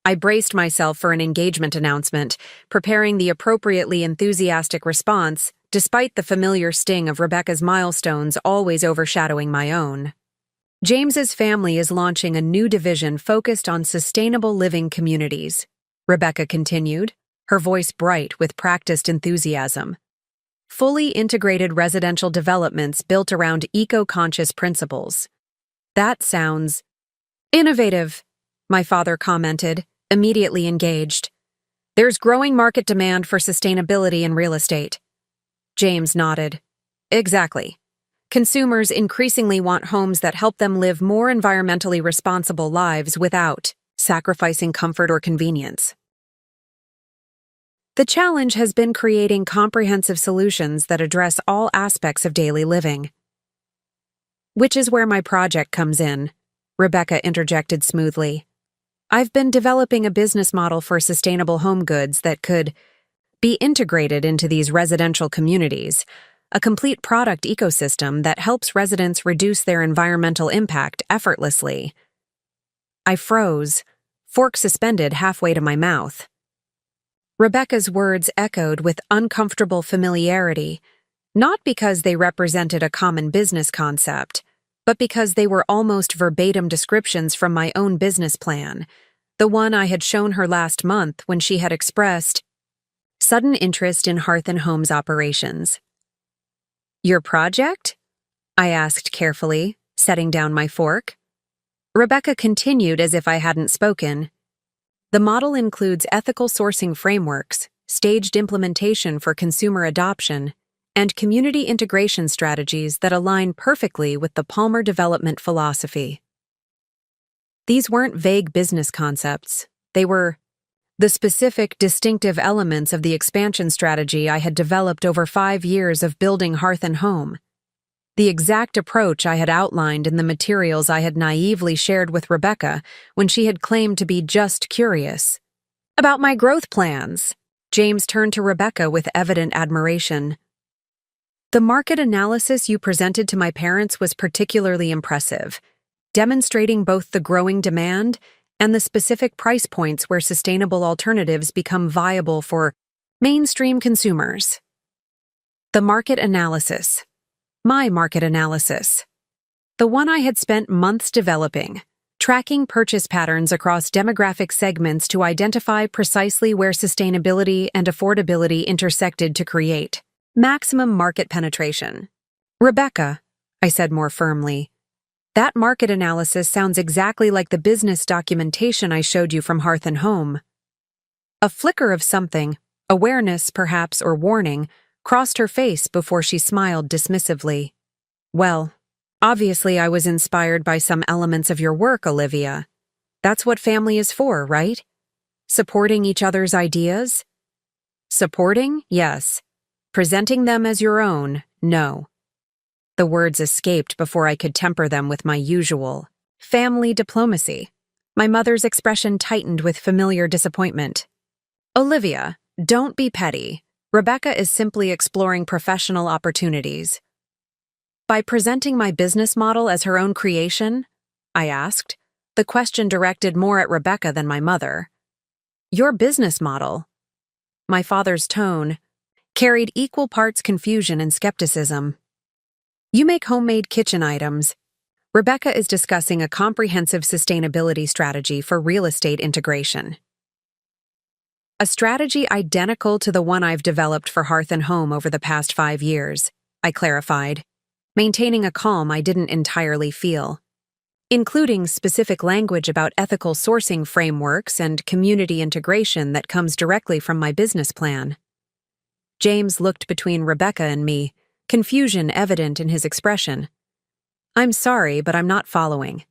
I braced myself for an engagement announcement, preparing the appropriately enthusiastic response, despite the familiar sting of Rebecca's milestones always overshadowing my own. "James's family is launching a new division focused on sustainable living communities," Rebecca continued, her voice bright with practiced enthusiasm. "Fully integrated residential developments built around eco-conscious principles." "That sounds innovative," my father commented, immediately engaged. "There's growing market demand for sustainability in real estate." James nodded. "Exactly. Consumers increasingly want homes that help them live more environmentally responsible lives without sacrificing comfort or convenience. The challenge has been creating comprehensive solutions that address all aspects of daily living. Which is where my project comes in," Rebecca interjected smoothly. "I've been developing a business model for sustainable home goods that could be integrated into these residential communities, a complete product ecosystem that helps residents reduce their environmental impact effortlessly." I froze, fork suspended halfway to my mouth. Rebecca's words echoed with uncomfortable familiarity, not because they represented a common business concept, but because they were almost verbatim descriptions from my own business plan, the one I had shown her last month when she had expressed sudden interest in Hearth and Home's operations. "Your project?" I asked carefully, setting down my fork. Rebecca continued as if I hadn't spoken. "The model includes ethical sourcing frameworks, staged implementation for consumer adoption, and community integration strategies that align perfectly with the Palmer development philosophy." These weren't vague business concepts. They were the specific, distinctive elements of the expansion strategy I had developed over 5 years of building Hearth and Home. The exact approach I had outlined in the materials I had naively shared with Rebecca when she had claimed to be just curious. "About my growth plans," James turned to Rebecca with evident admiration. "The market analysis you presented to my parents was particularly impressive, demonstrating both the growing demand and the specific price points where sustainable alternatives become viable for mainstream consumers." The market analysis. My market analysis. The one I had spent months developing, tracking purchase patterns across demographic segments to identify precisely where sustainability and affordability intersected to create maximum market penetration. "Rebecca," I said more firmly, "that market analysis sounds exactly like the business documentation I showed you from Hearth and Home." A flicker of something, awareness perhaps or warning, crossed her face before she smiled dismissively. "Well, obviously I was inspired by some elements of your work, Olivia. That's what family is for, right? Supporting each other's ideas?" "Supporting, yes. Presenting them as your own, no." The words escaped before I could temper them with my usual family diplomacy. My mother's expression tightened with familiar disappointment. "Olivia, don't be petty. Rebecca is simply exploring professional opportunities." "By presenting my business model as her own creation?" I asked, the question directed more at Rebecca than my mother. "Your business model?" My father's tone carried equal parts confusion and skepticism. "You make homemade kitchen items. Rebecca is discussing a comprehensive sustainability strategy for real estate integration." "A strategy identical to the one I've developed for Hearth and Home over the past 5 years, I clarified, maintaining a calm I didn't entirely feel, "including specific language about ethical sourcing frameworks and community integration that comes directly from my business plan." James looked between Rebecca and me, confusion evident in his expression. "I'm sorry, but I'm not following.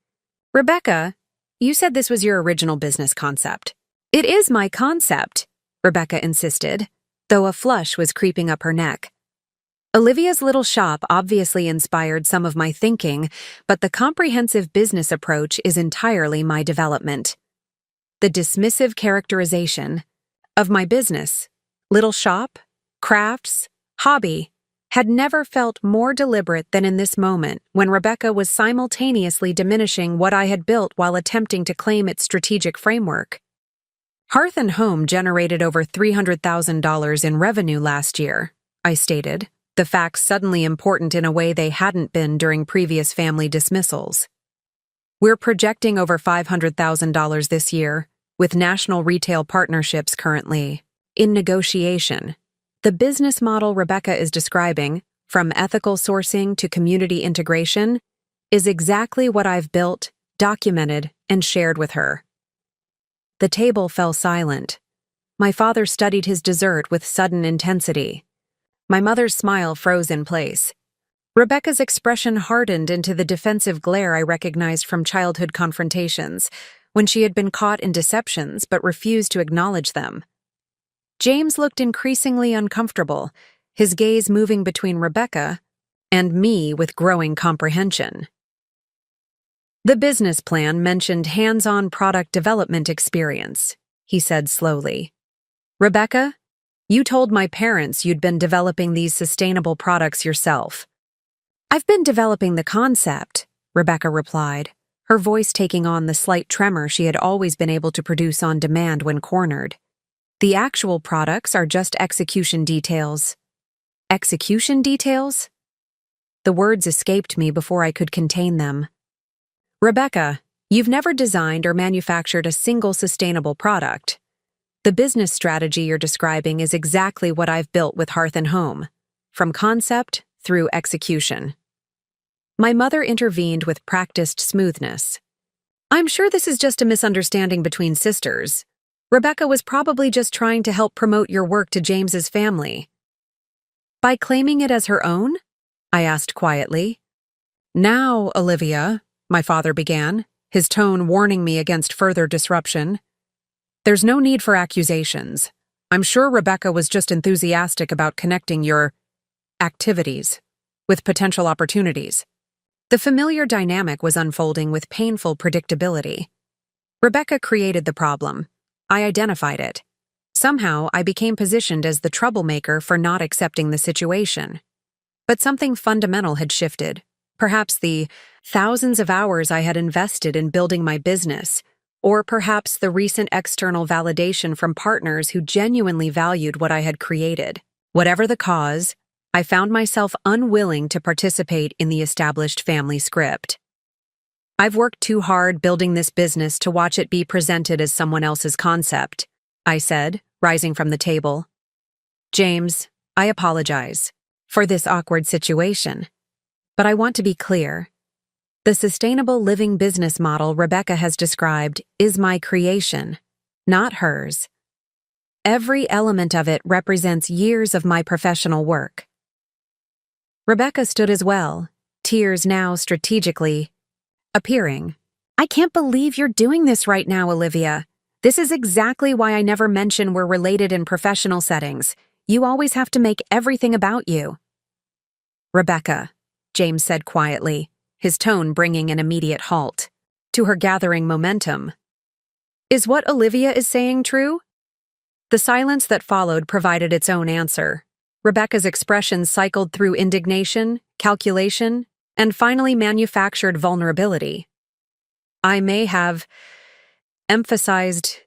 Rebecca, you said this was your original business concept." "It is my concept," Rebecca insisted, though a flush was creeping up her neck. "Olivia's little shop obviously inspired some of my thinking, but the comprehensive business approach is entirely my development." The dismissive characterization of my business, little shop, crafts, hobby, had never felt more deliberate than in this moment when Rebecca was simultaneously diminishing what I had built while attempting to claim its strategic framework. "Hearth and Home generated over $300,000 in revenue last year," I stated, the facts suddenly important in a way they hadn't been during previous family dismissals. "We're projecting over $500,000 this year, with national retail partnerships currently in negotiation." The business model Rebecca is describing, from ethical sourcing to community integration, is exactly what I've built, documented, and shared with her. The table fell silent. My father studied his dessert with sudden intensity. My mother's smile froze in place. Rebecca's expression hardened into the defensive glare I recognized from childhood confrontations, when she had been caught in deceptions but refused to acknowledge them. James looked increasingly uncomfortable, his gaze moving between Rebecca and me with growing comprehension. "The business plan mentioned hands-on product development experience," he said slowly. "Rebecca, you told my parents you'd been developing these sustainable products yourself." "I've been developing the concept," Rebecca replied, her voice taking on the slight tremor she had always been able to produce on demand when cornered. The actual products are just execution details. Execution details? The words escaped me before I could contain them. Rebecca, you've never designed or manufactured a single sustainable product. The business strategy you're describing is exactly what I've built with Hearth and Home, from concept through execution. My mother intervened with practiced smoothness. I'm sure this is just a misunderstanding between sisters. Rebecca was probably just trying to help promote your work to James's family. By claiming it as her own? I asked quietly. Now, Olivia, my father began, his tone warning me against further disruption. There's no need for accusations. I'm sure Rebecca was just enthusiastic about connecting your activities with potential opportunities. The familiar dynamic was unfolding with painful predictability. Rebecca created the problem. I identified it. Somehow, I became positioned as the troublemaker for not accepting the situation. But something fundamental had shifted. Perhaps the thousands of hours I had invested in building my business, or perhaps the recent external validation from partners who genuinely valued what I had created. Whatever the cause, I found myself unwilling to participate in the established family script. I've worked too hard building this business to watch it be presented as someone else's concept, I said, rising from the table. James, I apologize for this awkward situation. But I want to be clear. The sustainable living business model Rebecca has described is my creation, not hers. Every element of it represents years of my professional work. Rebecca stood as well, tears now strategically appearing. I can't believe you're doing this right now, Olivia. This is exactly why I never mention we're related in professional settings. You always have to make everything about you. Rebecca, James said quietly, his tone bringing an immediate halt to her gathering momentum. Is what Olivia is saying true? The silence that followed provided its own answer. Rebecca's expression cycled through indignation, calculation, and finally manufactured vulnerability. I may have emphasized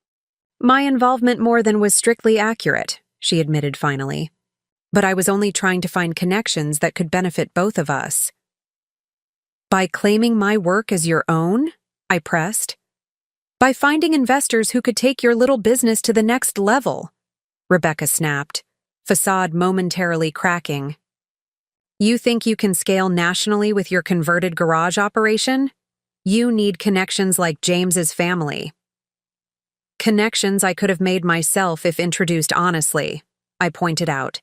my involvement more than was strictly accurate, she admitted finally. But I was only trying to find connections that could benefit both of us. By claiming my work as your own? I pressed. By finding investors who could take your little business to the next level, Rebecca snapped, facade momentarily cracking. You think you can scale nationally with your converted garage operation? You need connections like James's family. Connections I could have made myself if introduced honestly, I pointed out.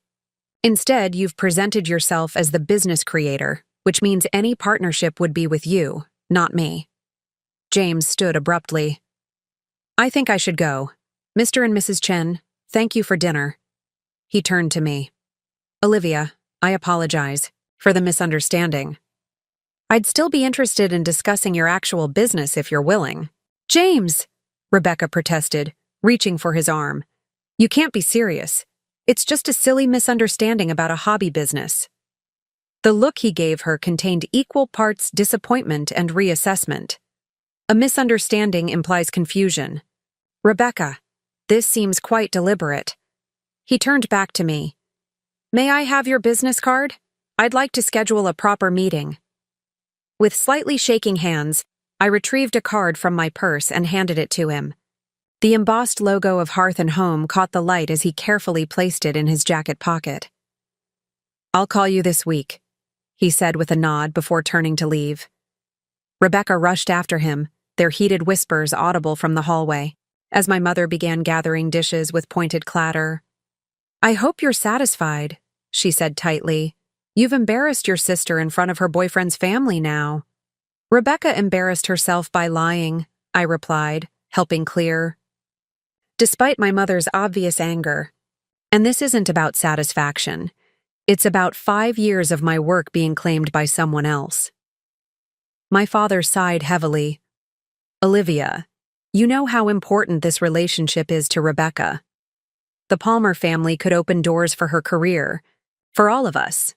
Instead, you've presented yourself as the business creator, which means any partnership would be with you, not me. James stood abruptly. I think I should go. Mr. and Mrs. Chen, thank you for dinner. He turned to me. Olivia, I apologize for the misunderstanding. I'd still be interested in discussing your actual business if you're willing. James, Rebecca protested, reaching for his arm. You can't be serious. It's just a silly misunderstanding about a hobby business. The look he gave her contained equal parts disappointment and reassessment. A misunderstanding implies confusion. Rebecca, this seems quite deliberate. He turned back to me. May I have your business card? I'd like to schedule a proper meeting. With slightly shaking hands, I retrieved a card from my purse and handed it to him. The embossed logo of Hearth and Home caught the light as he carefully placed it in his jacket pocket. I'll call you this week, he said with a nod before turning to leave. Rebecca rushed after him, their heated whispers audible from the hallway, as my mother began gathering dishes with pointed clatter. I hope you're satisfied, she said tightly. You've embarrassed your sister in front of her boyfriend's family now. Rebecca embarrassed herself by lying, I replied, helping clear. Despite my mother's obvious anger, and this isn't about satisfaction, it's about 5 years of my work being claimed by someone else. My father sighed heavily. Olivia, you know how important this relationship is to Rebecca. The Palmer family could open doors for her career, for all of us.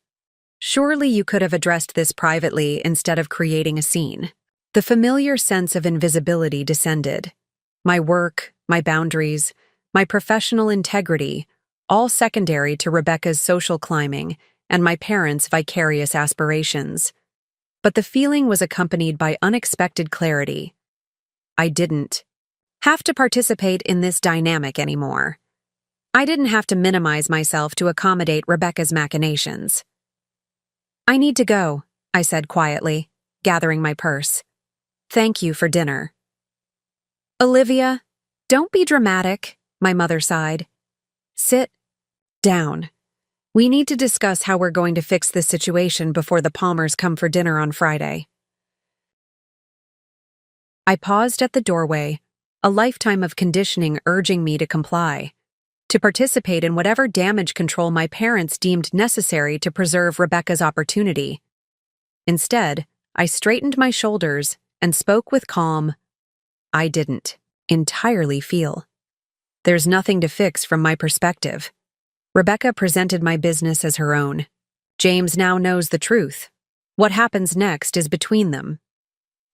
Surely you could have addressed this privately instead of creating a scene. The familiar sense of invisibility descended. My work, my boundaries, my professional integrity, all secondary to Rebecca's social climbing and my parents' vicarious aspirations. But the feeling was accompanied by unexpected clarity. I didn't have to participate in this dynamic anymore. I didn't have to minimize myself to accommodate Rebecca's machinations. "I need to go," I said quietly, gathering my purse. "Thank you for dinner." "Olivia, don't be dramatic," my mother sighed. "Sit down. We need to discuss how we're going to fix this situation before the Palmers come for dinner on Friday." I paused at the doorway, a lifetime of conditioning urging me to comply, to participate in whatever damage control my parents deemed necessary to preserve Rebecca's opportunity. Instead, I straightened my shoulders and spoke with calm. I didn't entirely feel. There's nothing to fix from my perspective. Rebecca presented my business as her own. James now knows the truth. What happens next is between them.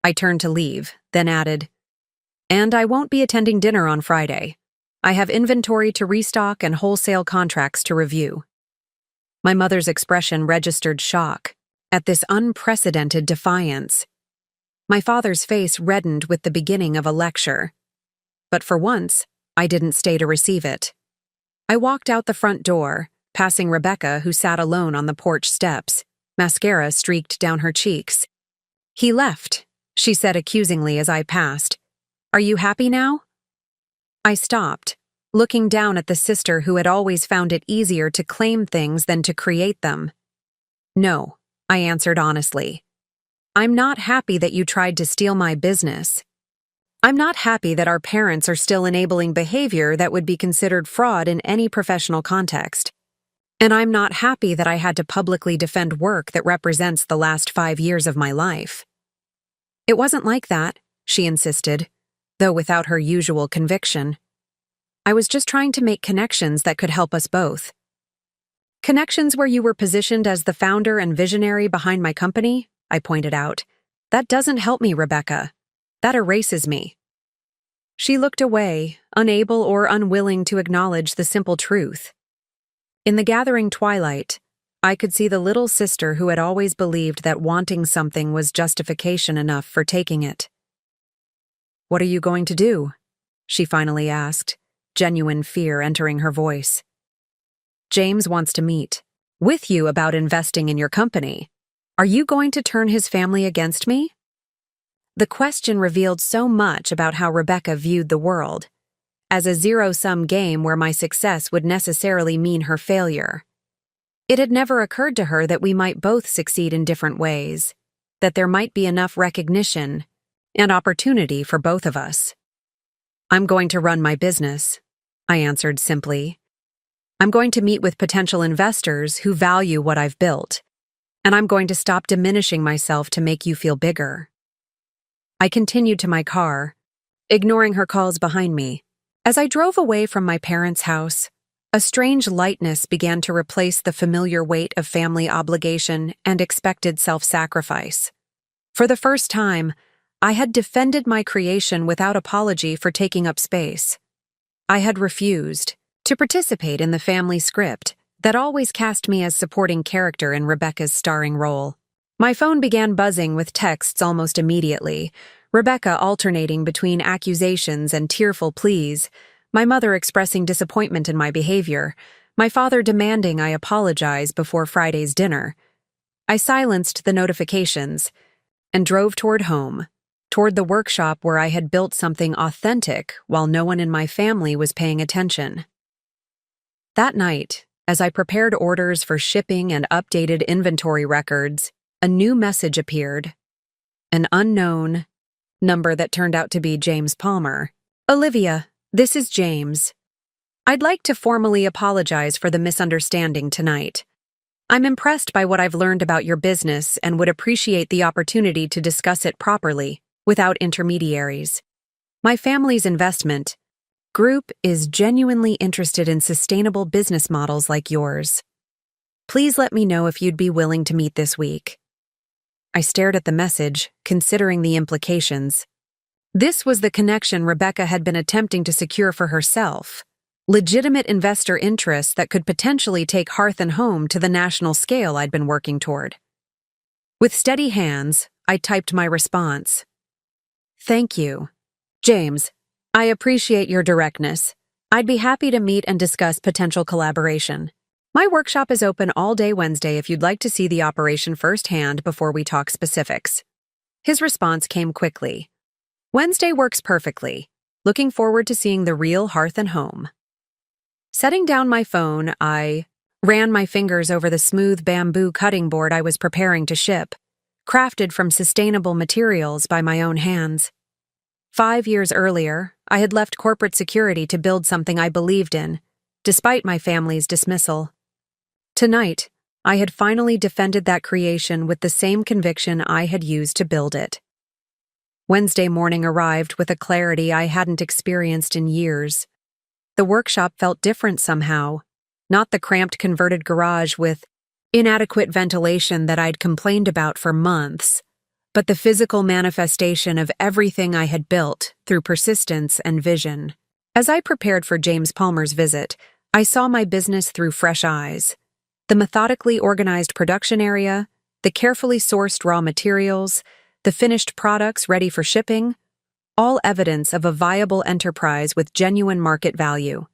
I turned to leave, then added, "And I won't be attending dinner on Friday. I have inventory to restock and wholesale contracts to review." My mother's expression registered shock at this unprecedented defiance. My father's face reddened with the beginning of a lecture. But for once, I didn't stay to receive it. I walked out the front door, passing Rebecca, who sat alone on the porch steps, mascara streaked down her cheeks. "He left," she said accusingly as I passed. "Are you happy now?" I stopped, looking down at the sister who had always found it easier to claim things than to create them. "No," I answered honestly. "I'm not happy that you tried to steal my business. I'm not happy that our parents are still enabling behavior that would be considered fraud in any professional context. And I'm not happy that I had to publicly defend work that represents the last 5 years of my life." "It wasn't like that," she insisted, though without her usual conviction. "I was just trying to make connections that could help us both." "Connections where you were positioned as the founder and visionary behind my company?" I pointed out. "That doesn't help me, Rebecca. That erases me." She looked away, unable or unwilling to acknowledge the simple truth. In the gathering twilight, I could see the little sister who had always believed that wanting something was justification enough for taking it. "What are you going to do?" she finally asked, genuine fear entering her voice. "James wants to meet with you about investing in your company. Are you going to turn his family against me?" The question revealed so much about how Rebecca viewed the world, as a zero-sum game where my success would necessarily mean her failure. It had never occurred to her that we might both succeed in different ways, that there might be enough recognition and opportunity for both of us. "I'm going to run my business," I answered simply. "I'm going to meet with potential investors who value what I've built, and I'm going to stop diminishing myself to make you feel bigger." I continued to my car, ignoring her calls behind me. As I drove away from my parents' house, a strange lightness began to replace the familiar weight of family obligation and expected self-sacrifice. For the first time, I had defended my creation without apology for taking up space. I had refused to participate in the family script that always cast me as supporting character in Rebecca's starring role. My phone began buzzing with texts almost immediately, Rebecca alternating between accusations and tearful pleas, my mother expressing disappointment in my behavior, my father demanding I apologize before Friday's dinner. I silenced the notifications and drove toward home, toward the workshop where I had built something authentic while no one in my family was paying attention. That night, as I prepared orders for shipping and updated inventory records, a new message appeared. An unknown number that turned out to be James Palmer. "Olivia, this is James. I'd like to formally apologize for the misunderstanding tonight. I'm impressed by what I've learned about your business and would appreciate the opportunity to discuss it properly, without intermediaries. My family's investment group is genuinely interested in sustainable business models like yours. Please let me know if you'd be willing to meet this week." I stared at the message, considering the implications. This was the connection Rebecca had been attempting to secure for herself, legitimate investor interests that could potentially take Hearth and Home to the national scale I'd been working toward. With steady hands, I typed my response. Thank you. James, I appreciate your directness. I'd be happy to meet and discuss potential collaboration. My workshop is open all day Wednesday if you'd like to see the operation firsthand before we talk specifics. His response came quickly. Wednesday works perfectly. Looking forward to seeing the real Hearth and Home. Setting down my phone, I ran my fingers over the smooth bamboo cutting board I was preparing to ship, crafted from sustainable materials by my own hands. 5 years earlier, I had left corporate security to build something I believed in, despite my family's dismissal. Tonight, I had finally defended that creation with the same conviction I had used to build it. Wednesday morning arrived with a clarity I hadn't experienced in years. The workshop felt different somehow, not the cramped converted garage with inadequate ventilation that I'd complained about for months, but the physical manifestation of everything I had built through persistence and vision. As I prepared for James Palmer's visit, I saw my business through fresh eyes. The methodically organized production area, the carefully sourced raw materials, the finished products ready for shipping, all evidence of a viable enterprise with genuine market value.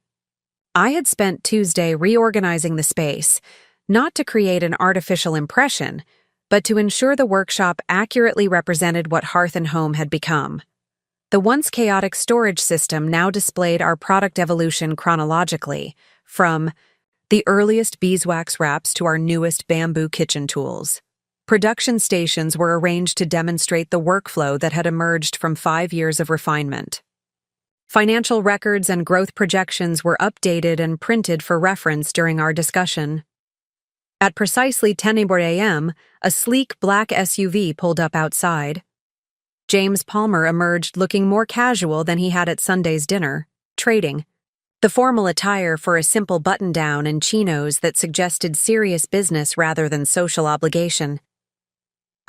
I had spent Tuesday reorganizing the space, not to create an artificial impression, but to ensure the workshop accurately represented what Hearth and Home had become. The once chaotic storage system now displayed our product evolution chronologically, from the earliest beeswax wraps to our newest bamboo kitchen tools. Production stations were arranged to demonstrate the workflow that had emerged from 5 years of refinement. Financial records and growth projections were updated and printed for reference during our discussion. At precisely 10 a.m., a sleek black SUV pulled up outside. James Palmer emerged looking more casual than he had at Sunday's dinner, trading. The formal attire for a simple button-down and chinos that suggested serious business rather than social obligation.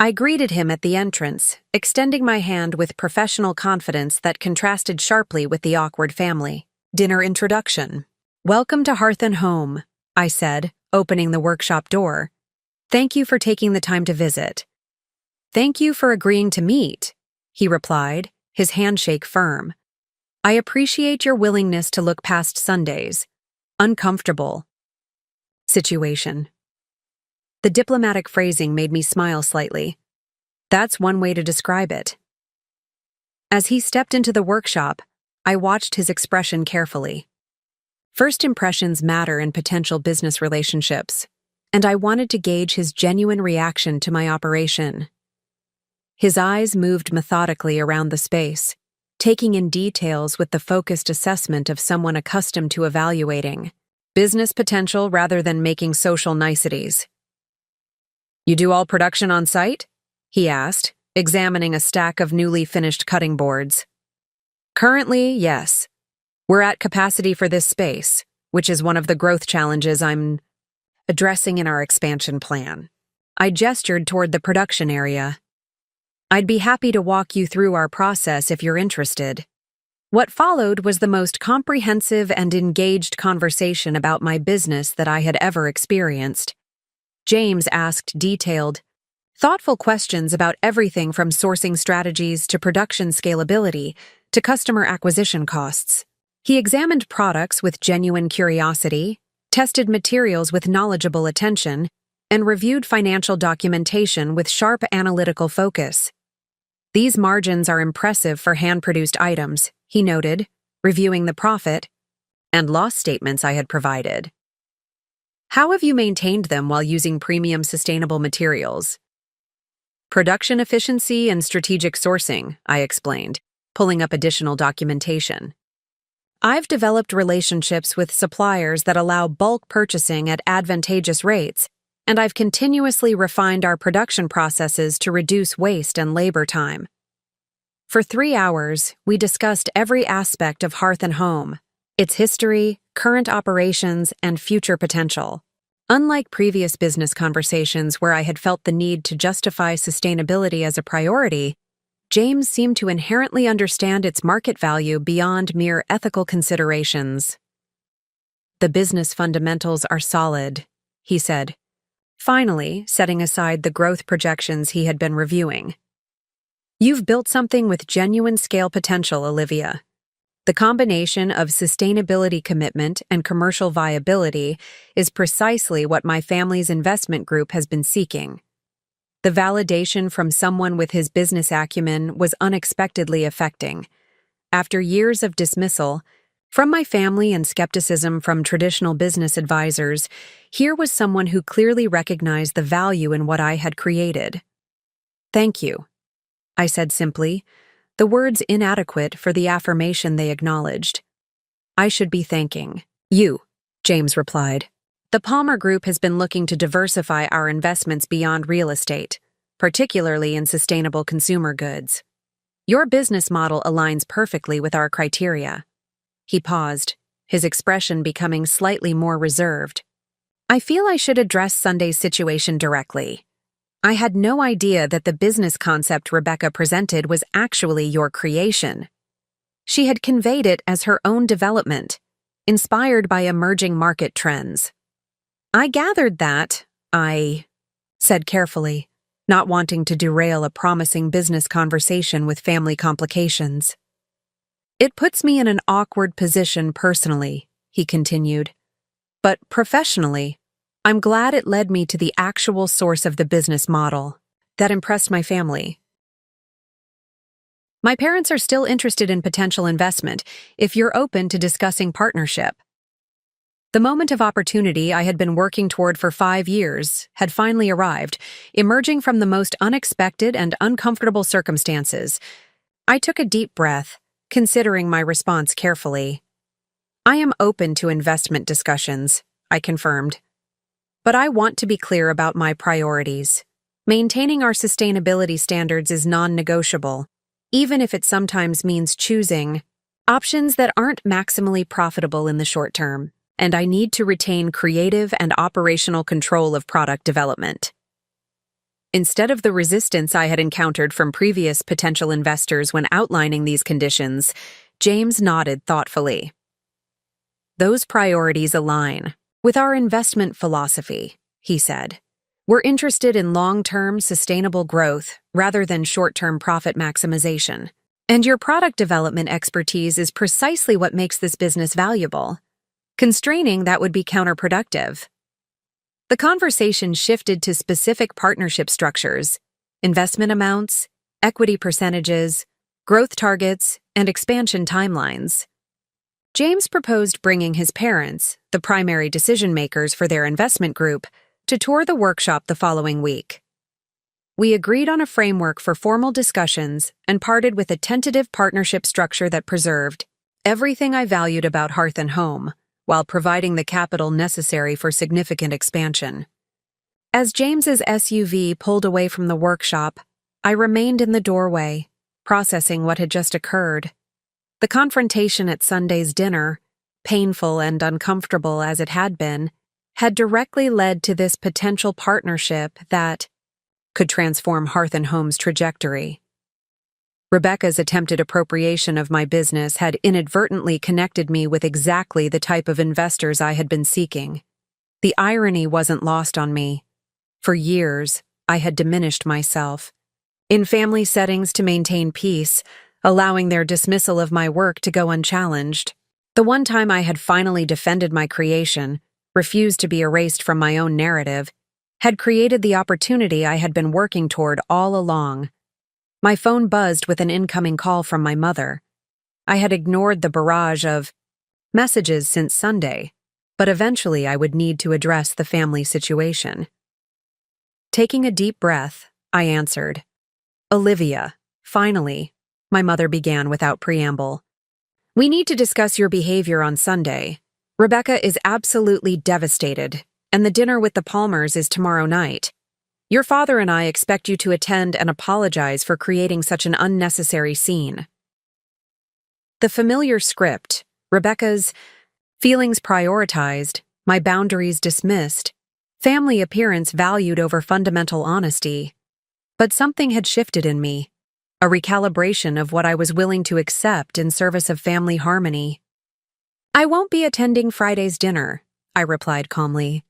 I greeted him at the entrance, extending my hand with professional confidence that contrasted sharply with the awkward family. Dinner introduction. Welcome to Hearth and Home, I said, opening the workshop door. Thank you for taking the time to visit. Thank you for agreeing to meet, he replied, his handshake firm. I appreciate your willingness to look past Sunday's uncomfortable situation. The diplomatic phrasing made me smile slightly. That's one way to describe it. As he stepped into the workshop, I watched his expression carefully. First impressions matter in potential business relationships, and I wanted to gauge his genuine reaction to my operation. His eyes moved methodically around the space, taking in details with the focused assessment of someone accustomed to evaluating business potential rather than making social niceties. You do all production on site? He asked, examining a stack of newly finished cutting boards. Currently, yes. We're at capacity for this space, which is one of the growth challenges I'm addressing in our expansion plan. I gestured toward the production area. I'd be happy to walk you through our process if you're interested. What followed was the most comprehensive and engaged conversation about my business that I had ever experienced. James asked detailed, thoughtful questions about everything from sourcing strategies to production scalability to customer acquisition costs. He examined products with genuine curiosity, tested materials with knowledgeable attention, and reviewed financial documentation with sharp analytical focus. These margins are impressive for hand-produced items, he noted, reviewing the profit and loss statements I had provided. How have you maintained them while using premium sustainable materials? Production efficiency and strategic sourcing, I explained, pulling up additional documentation. I've developed relationships with suppliers that allow bulk purchasing at advantageous rates, and I've continuously refined our production processes to reduce waste and labor time. For 3 hours, we discussed every aspect of Hearth and Home, its history, current operations, and future potential. Unlike previous business conversations where I had felt the need to justify sustainability as a priority, James seemed to inherently understand its market value beyond mere ethical considerations. The business fundamentals are solid, he said, finally setting aside the growth projections he had been reviewing. You've built something with genuine scale potential, Olivia. The combination of sustainability commitment and commercial viability is precisely what my family's investment group has been seeking. The validation from someone with his business acumen was unexpectedly affecting. After years of dismissal from my family and skepticism from traditional business advisors, here was someone who clearly recognized the value in what I had created. Thank you, I said simply, the words inadequate for the affirmation they acknowledged. I should be thanking you, James replied. The Palmer Group has been looking to diversify our investments beyond real estate, particularly in sustainable consumer goods. Your business model aligns perfectly with our criteria. He paused, his expression becoming slightly more reserved. I feel I should address Sunday's situation directly. I had no idea that the business concept Rebecca presented was actually your creation. She had conveyed it as her own development, inspired by emerging market trends. I gathered that, I said carefully, not wanting to derail a promising business conversation with family complications. It puts me in an awkward position personally, he continued. But professionally, I'm glad it led me to the actual source of the business model. That impressed my family. My parents are still interested in potential investment if you're open to discussing partnership. The moment of opportunity I had been working toward for 5 years had finally arrived, emerging from the most unexpected and uncomfortable circumstances. I took a deep breath, considering my response carefully. I am open to investment discussions, I confirmed. But I want to be clear about my priorities. Maintaining our sustainability standards is non-negotiable, even if it sometimes means choosing options that aren't maximally profitable in the short term, and I need to retain creative and operational control of product development. Instead of the resistance I had encountered from previous potential investors when outlining these conditions, James nodded thoughtfully. Those priorities align with our investment philosophy, he said. We're interested in long-term sustainable growth rather than short-term profit maximization. And your product development expertise is precisely what makes this business valuable. Constraining that would be counterproductive. The conversation shifted to specific partnership structures, investment amounts, equity percentages, growth targets, and expansion timelines. James proposed bringing his parents, the primary decision-makers for their investment group, to tour the workshop the following week. We agreed on a framework for formal discussions and parted with a tentative partnership structure that preserved everything I valued about Hearth and Home, while providing the capital necessary for significant expansion. As James's SUV pulled away from the workshop, I remained in the doorway, processing what had just occurred. The confrontation at Sunday's dinner, painful and uncomfortable as it had been, had directly led to this potential partnership that could transform Hearth and Home's trajectory. Rebecca's attempted appropriation of my business had inadvertently connected me with exactly the type of investors I had been seeking. The irony wasn't lost on me. For years, I had diminished myself. In family settings to maintain peace, allowing their dismissal of my work to go unchallenged. The one time I had finally defended my creation, refused to be erased from my own narrative, had created the opportunity I had been working toward all along. My phone buzzed with an incoming call from my mother. I had ignored the barrage of messages since Sunday, but eventually I would need to address the family situation. Taking a deep breath, I answered. Olivia, finally, my mother began without preamble. We need to discuss your behavior on Sunday. Rebecca is absolutely devastated, and the dinner with the Palmers is tomorrow night. Your father and I expect you to attend and apologize for creating such an unnecessary scene. The familiar script, Rebecca's feelings prioritized, my boundaries dismissed, family appearance valued over fundamental honesty. But something had shifted in me, a recalibration of what I was willing to accept in service of family harmony. I won't be attending Friday's dinner, I replied calmly.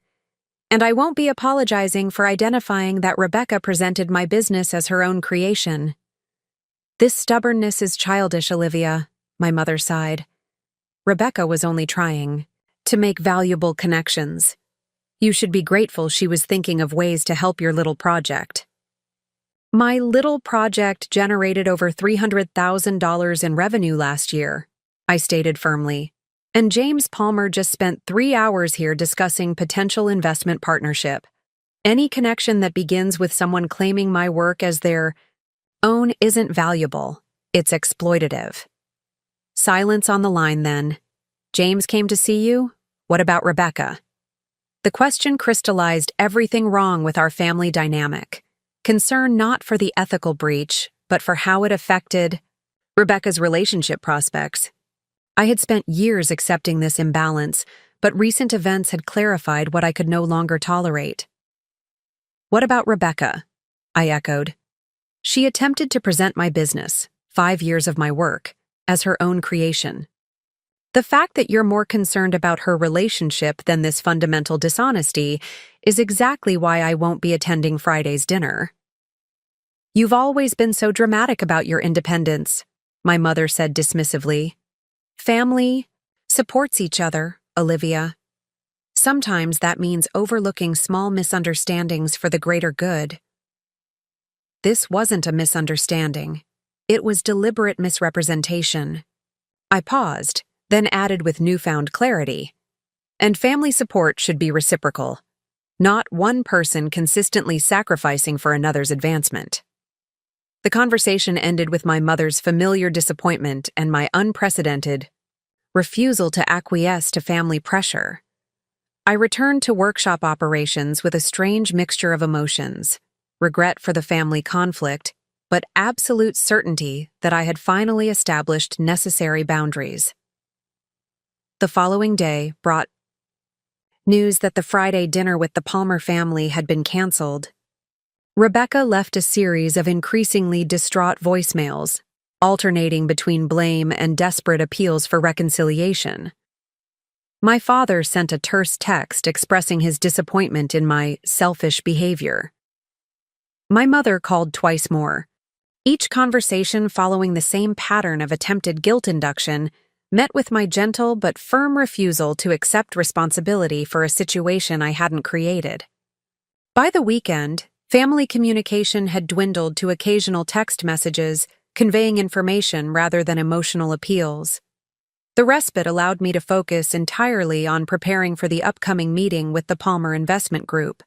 And I won't be apologizing for identifying that Rebecca presented my business as her own creation. This stubbornness is childish, Olivia, my mother sighed. Rebecca was only trying to make valuable connections. You should be grateful she was thinking of ways to help your little project. My little project generated over $300,000 in revenue last year, I stated firmly. And James Palmer just spent 3 hours here discussing potential investment partnership. Any connection that begins with someone claiming my work as their own isn't valuable. It's exploitative. Silence on the line then. James came to see you? What about Rebecca? The question crystallized everything wrong with our family dynamic. Concern not for the ethical breach, but for how it affected Rebecca's relationship prospects. I had spent years accepting this imbalance, but recent events had clarified what I could no longer tolerate. What about Rebecca? I echoed. She attempted to present my business, 5 years of my work, as her own creation. The fact that you're more concerned about her relationship than this fundamental dishonesty is exactly why I won't be attending Friday's dinner. You've always been so dramatic about your independence, my mother said dismissively. Family supports each other, Olivia. Sometimes that means overlooking small misunderstandings for the greater good. This wasn't a misunderstanding. It was deliberate misrepresentation. I paused, then added with newfound clarity. And family support should be reciprocal, not one person consistently sacrificing for another's advancement. The conversation ended with my mother's familiar disappointment and my unprecedented refusal to acquiesce to family pressure. I returned to workshop operations with a strange mixture of emotions, regret for the family conflict, but absolute certainty that I had finally established necessary boundaries. The following day brought news that the Friday dinner with the Palmer family had been canceled. Rebecca left a series of increasingly distraught voicemails, alternating between blame and desperate appeals for reconciliation. My father sent a terse text expressing his disappointment in my selfish behavior. My mother called twice more. Each conversation following the same pattern of attempted guilt induction, met with my gentle but firm refusal to accept responsibility for a situation I hadn't created. By the weekend, family communication had dwindled to occasional text messages, conveying information rather than emotional appeals. The respite allowed me to focus entirely on preparing for the upcoming meeting with the Palmer Investment Group.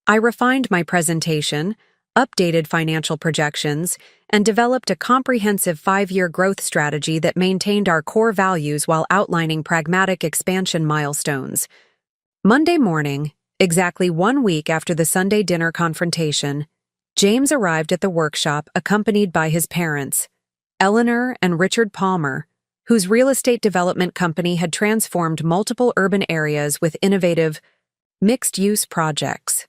I refined my presentation, updated financial projections, and developed a comprehensive 5-year growth strategy that maintained our core values while outlining pragmatic expansion milestones. Monday morning, exactly 1 week after the Sunday dinner confrontation, James arrived at the workshop accompanied by his parents, Eleanor and Richard Palmer, whose real estate development company had transformed multiple urban areas with innovative, mixed-use projects.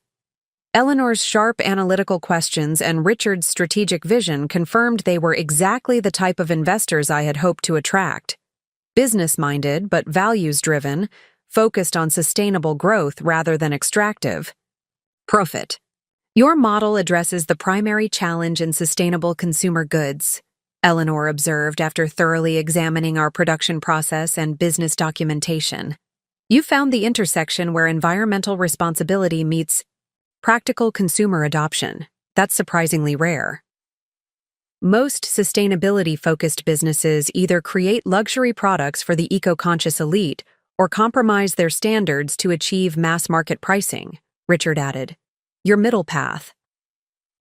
Eleanor's sharp analytical questions and Richard's strategic vision confirmed they were exactly the type of investors I had hoped to attract. Business-minded but values-driven, focused on sustainable growth rather than extractive. Profit. Your model addresses the primary challenge in sustainable consumer goods, Eleanor observed after thoroughly examining our production process and business documentation. You found the intersection where environmental responsibility meets practical consumer adoption. That's surprisingly rare. Most sustainability-focused businesses either create luxury products for the eco-conscious elite or compromise their standards to achieve mass-market pricing, Richard added. Your middle path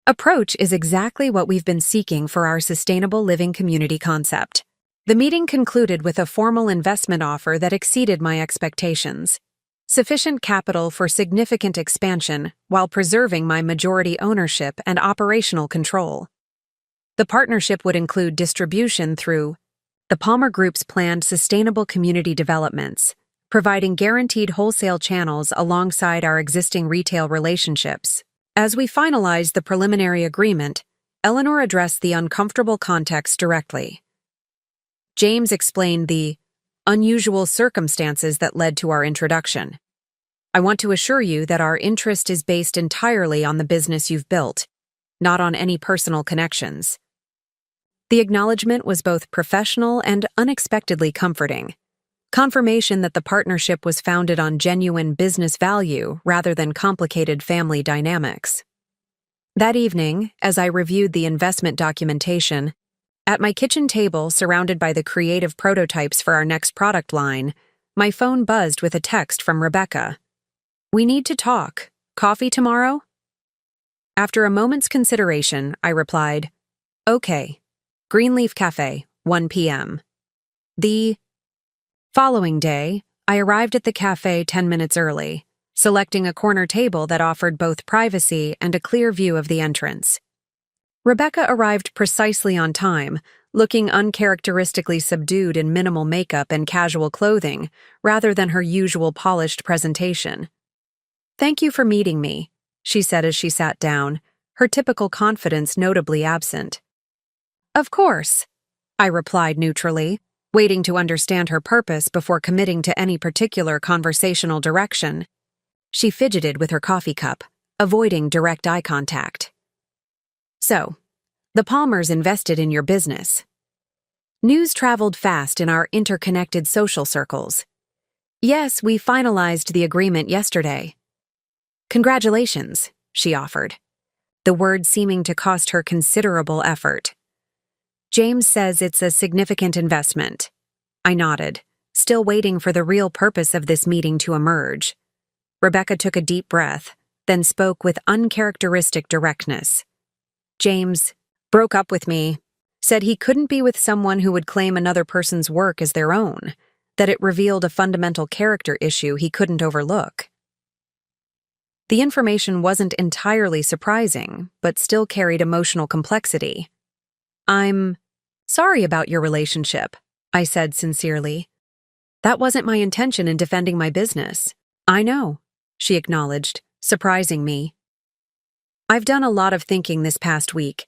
approach is exactly what we've been seeking for our sustainable living community concept. The meeting concluded with a formal investment offer that exceeded my expectations. Sufficient capital for significant expansion while preserving my majority ownership and operational control. The partnership would include distribution through the Palmer Group's planned sustainable community developments, providing guaranteed wholesale channels alongside our existing retail relationships. As we finalized the preliminary agreement, Eleanor addressed the uncomfortable context directly. James explained the unusual circumstances that led to our introduction. I want to assure you that our interest is based entirely on the business you've built, not on any personal connections." The acknowledgement was both professional and unexpectedly comforting. Confirmation that the partnership was founded on genuine business value rather than complicated family dynamics. That evening, as I reviewed the investment documentation, at my kitchen table surrounded by the creative prototypes for our next product line, my phone buzzed with a text from Rebecca. "We need to talk. Coffee tomorrow?" After a moment's consideration, I replied, "Okay. Greenleaf Cafe, 1 p.m. The following day, I arrived at the cafe 10 minutes early, selecting a corner table that offered both privacy and a clear view of the entrance. Rebecca arrived precisely on time, looking uncharacteristically subdued in minimal makeup and casual clothing, rather than her usual polished presentation. "Thank you for meeting me," she said as she sat down, her typical confidence notably absent. "Of course," I replied neutrally, waiting to understand her purpose before committing to any particular conversational direction. She fidgeted with her coffee cup, avoiding direct eye contact. "So, the Palmers invested in your business." News traveled fast in our interconnected social circles. "Yes, we finalized the agreement yesterday." "Congratulations," she offered, the word seeming to cost her considerable effort. "James says it's a significant investment." I nodded, still waiting for the real purpose of this meeting to emerge. Rebecca took a deep breath, then spoke with uncharacteristic directness. "James broke up with me, said he couldn't be with someone who would claim another person's work as their own, that it revealed a fundamental character issue he couldn't overlook." The information wasn't entirely surprising, but still carried emotional complexity. "I'm sorry about your relationship," I said sincerely. "That wasn't my intention in defending my business." "I know," she acknowledged, surprising me. "I've done a lot of thinking this past week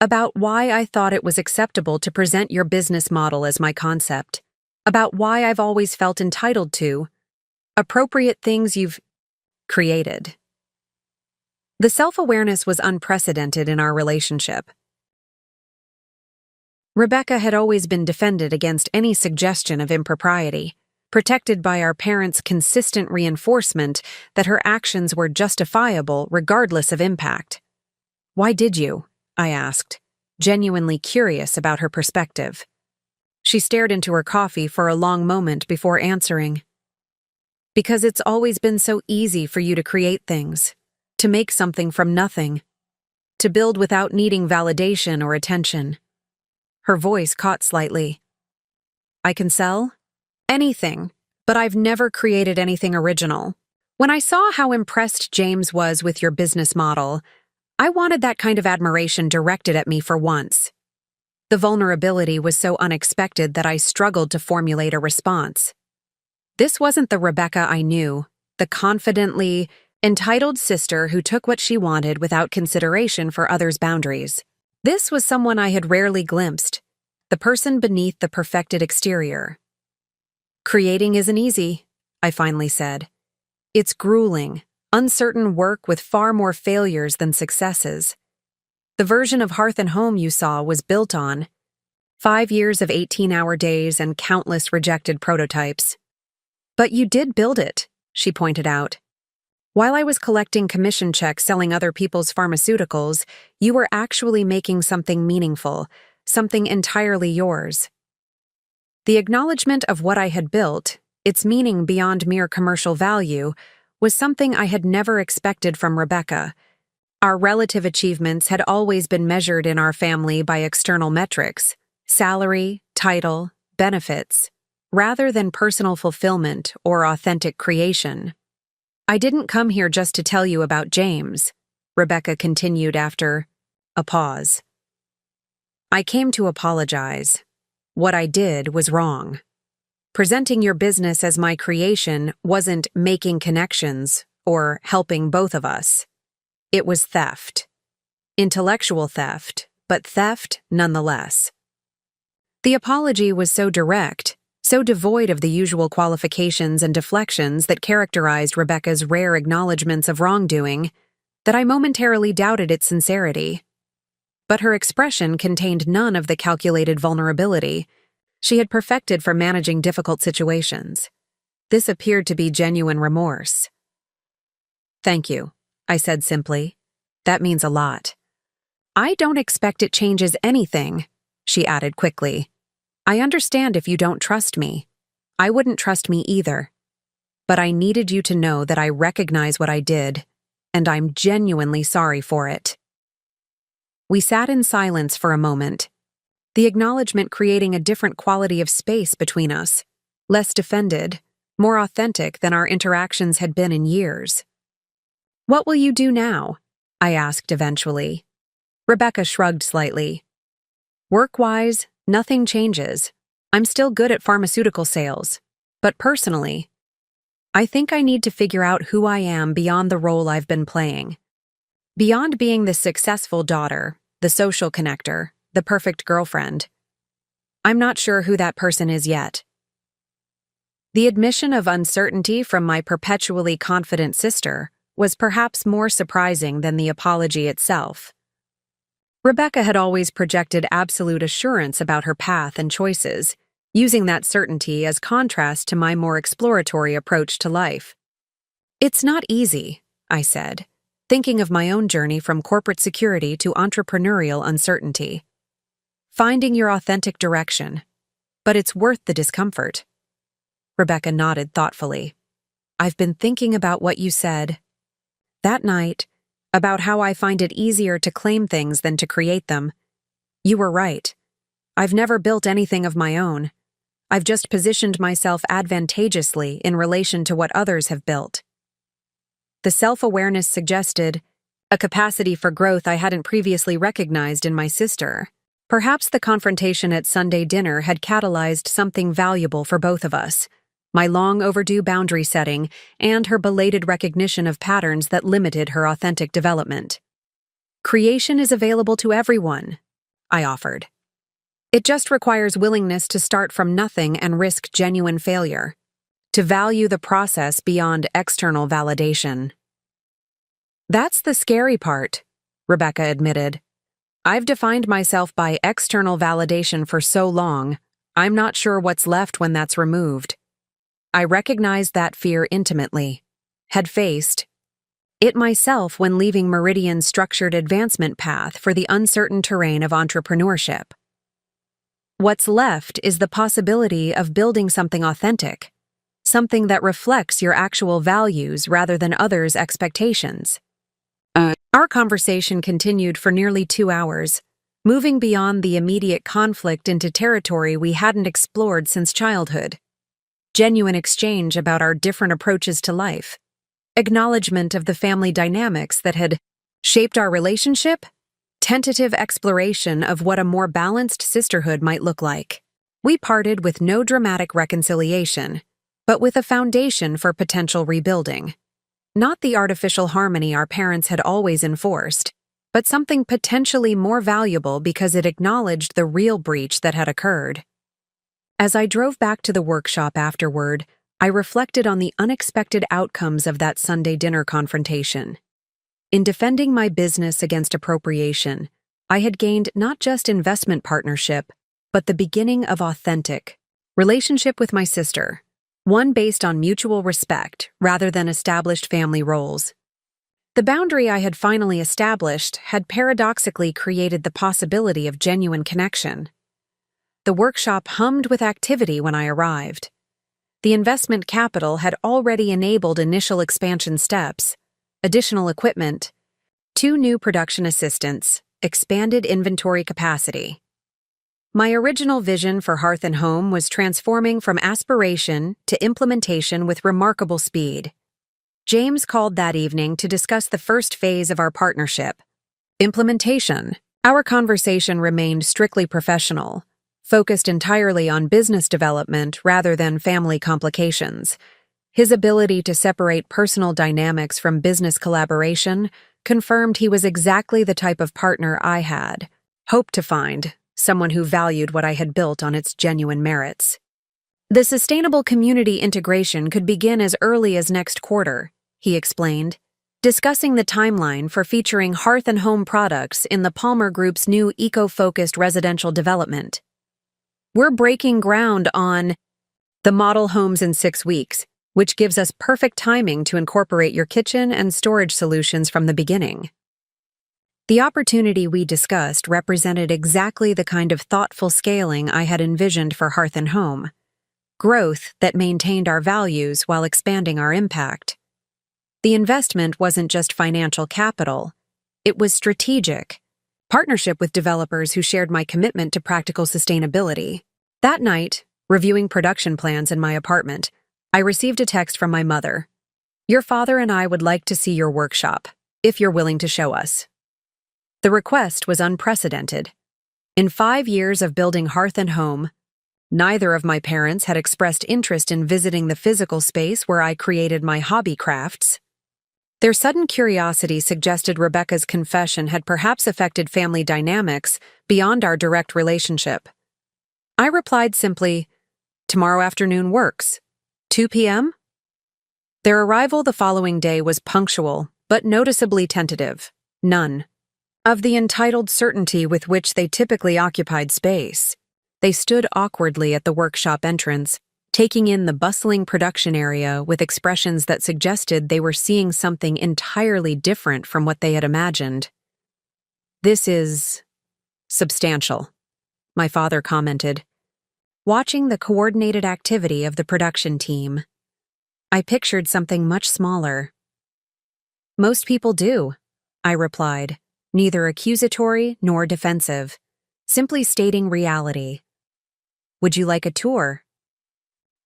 about why I thought it was acceptable to present your business model as my concept, about why I've always felt entitled to appropriate things you've created." The self-awareness was unprecedented in our relationship. Rebecca had always been defended against any suggestion of impropriety, protected by our parents' consistent reinforcement that her actions were justifiable regardless of impact. "Why did you?" I asked, genuinely curious about her perspective. She stared into her coffee for a long moment before answering. "Because it's always been so easy for you to create things, to make something from nothing, to build without needing validation or attention." Her voice caught slightly. "I can sell anything, but I've never created anything original. When I saw how impressed James was with your business model, I wanted that kind of admiration directed at me for once." The vulnerability was so unexpected that I struggled to formulate a response. This wasn't the Rebecca I knew, the confidently entitled sister who took what she wanted without consideration for others' boundaries. This was someone I had rarely glimpsed, the person beneath the perfected exterior. "Creating isn't easy," I finally said. "It's grueling, uncertain work with far more failures than successes. The version of Hearth and Home you saw was built on 5 years of 18-hour days and countless rejected prototypes." "But you did build it," she pointed out. "While I was collecting commission checks selling other people's pharmaceuticals, you were actually making something meaningful, something entirely yours." The acknowledgement of what I had built, its meaning beyond mere commercial value, was something I had never expected from Rebecca. Our relative achievements had always been measured in our family by external metrics, salary, title, benefits, rather than personal fulfillment or authentic creation. "I didn't come here just to tell you about James," Rebecca continued after a pause. "I came to apologize. What I did was wrong. Presenting your business as my creation wasn't making connections or helping both of us. It was theft. Intellectual theft, but theft nonetheless." The apology was so direct, so devoid of the usual qualifications and deflections that characterized Rebecca's rare acknowledgments of wrongdoing, that I momentarily doubted its sincerity. But her expression contained none of the calculated vulnerability she had perfected for managing difficult situations. This appeared to be genuine remorse. "Thank you," I said simply. "That means a lot." "I don't expect it changes anything," she added quickly. "I understand if you don't trust me. I wouldn't trust me either. But I needed you to know that I recognize what I did, and I'm genuinely sorry for it." We sat in silence for a moment, the acknowledgement creating a different quality of space between us, less defended, more authentic than our interactions had been in years. "What will you do now?" I asked eventually. Rebecca shrugged slightly. "Work-wise, nothing changes. I'm still good at pharmaceutical sales. But personally, I think I need to figure out who I am beyond the role I've been playing. Beyond being the successful daughter, the social connector, the perfect girlfriend. I'm not sure who that person is yet." The admission of uncertainty from my perpetually confident sister was perhaps more surprising than the apology itself. Rebecca had always projected absolute assurance about her path and choices, using that certainty as contrast to my more exploratory approach to life. "It's not easy," I said, thinking of my own journey from corporate security to entrepreneurial uncertainty. "Finding your authentic direction. But it's worth the discomfort." Rebecca nodded thoughtfully. "I've been thinking about what you said that night, about how I find it easier to claim things than to create them. You were right. I've never built anything of my own. I've just positioned myself advantageously in relation to what others have built." The self-awareness suggested a capacity for growth I hadn't previously recognized in my sister. Perhaps the confrontation at Sunday dinner had catalyzed something valuable for both of us, my long-overdue boundary setting and her belated recognition of patterns that limited her authentic development. "Creation is available to everyone," I offered. "It just requires willingness to start from nothing and risk genuine failure, to value the process beyond external validation." "That's the scary part," Rebecca admitted. "I've defined myself by external validation for so long, I'm not sure what's left when that's removed." I recognized that fear intimately, had faced it myself when leaving Meridian's structured advancement path for the uncertain terrain of entrepreneurship. What's left is the possibility of building something authentic, something that reflects your actual values rather than others' expectations. Our conversation continued for nearly 2 hours, moving beyond the immediate conflict into territory we hadn't explored since childhood. Genuine exchange about our different approaches to life. Acknowledgement of the family dynamics that had shaped our relationship. Tentative exploration of what a more balanced sisterhood might look like. We parted with no dramatic reconciliation, but with a foundation for potential rebuilding. Not the artificial harmony our parents had always enforced, but something potentially more valuable because it acknowledged the real breach that had occurred. As I drove back to the workshop afterward, I reflected on the unexpected outcomes of that Sunday dinner confrontation. In defending my business against appropriation, I had gained not just investment partnership, but the beginning of authentic relationship with my sister, one based on mutual respect rather than established family roles. The boundary I had finally established had paradoxically created the possibility of genuine connection. The workshop hummed with activity when I arrived. The investment capital had already enabled initial expansion steps, additional equipment, 2 new production assistants, expanded inventory capacity. My original vision for Hearth and Home was transforming from aspiration to implementation with remarkable speed. James called that evening to discuss the first phase of our partnership, implementation. Our conversation remained strictly professional, focused entirely on business development rather than family complications. His ability to separate personal dynamics from business collaboration confirmed he was exactly the type of partner I had hoped to find, someone who valued what I had built on its genuine merits. The sustainable community integration could begin as early as next quarter, he explained, discussing the timeline for featuring hearth and home products in the Palmer Group's new eco-focused residential development. We're breaking ground on the model homes in 6 weeks, which gives us perfect timing to incorporate your kitchen and storage solutions from the beginning. The opportunity we discussed represented exactly the kind of thoughtful scaling I had envisioned for Hearth and Home. Growth that maintained our values while expanding our impact. The investment wasn't just financial capital, it was strategic. Partnership with developers who shared my commitment to practical sustainability. That night, reviewing production plans in my apartment, I received a text from my mother. Your father and I would like to see your workshop, if you're willing to show us. The request was unprecedented. In 5 years of building Hearth and Home, neither of my parents had expressed interest in visiting the physical space where I created my hobby crafts. Their sudden curiosity suggested Rebecca's confession had perhaps affected family dynamics beyond our direct relationship. I replied simply, "Tomorrow afternoon works. 2 p.m.?" Their arrival the following day was punctual, but noticeably tentative. None of the entitled certainty with which they typically occupied space. They stood awkwardly at the workshop entrance, taking in the bustling production area with expressions that suggested they were seeing something entirely different from what they had imagined. "This is substantial," my father commented, watching the coordinated activity of the production team. I pictured something much smaller. "Most people do," I replied, neither accusatory nor defensive, simply stating reality. "Would you like a tour?"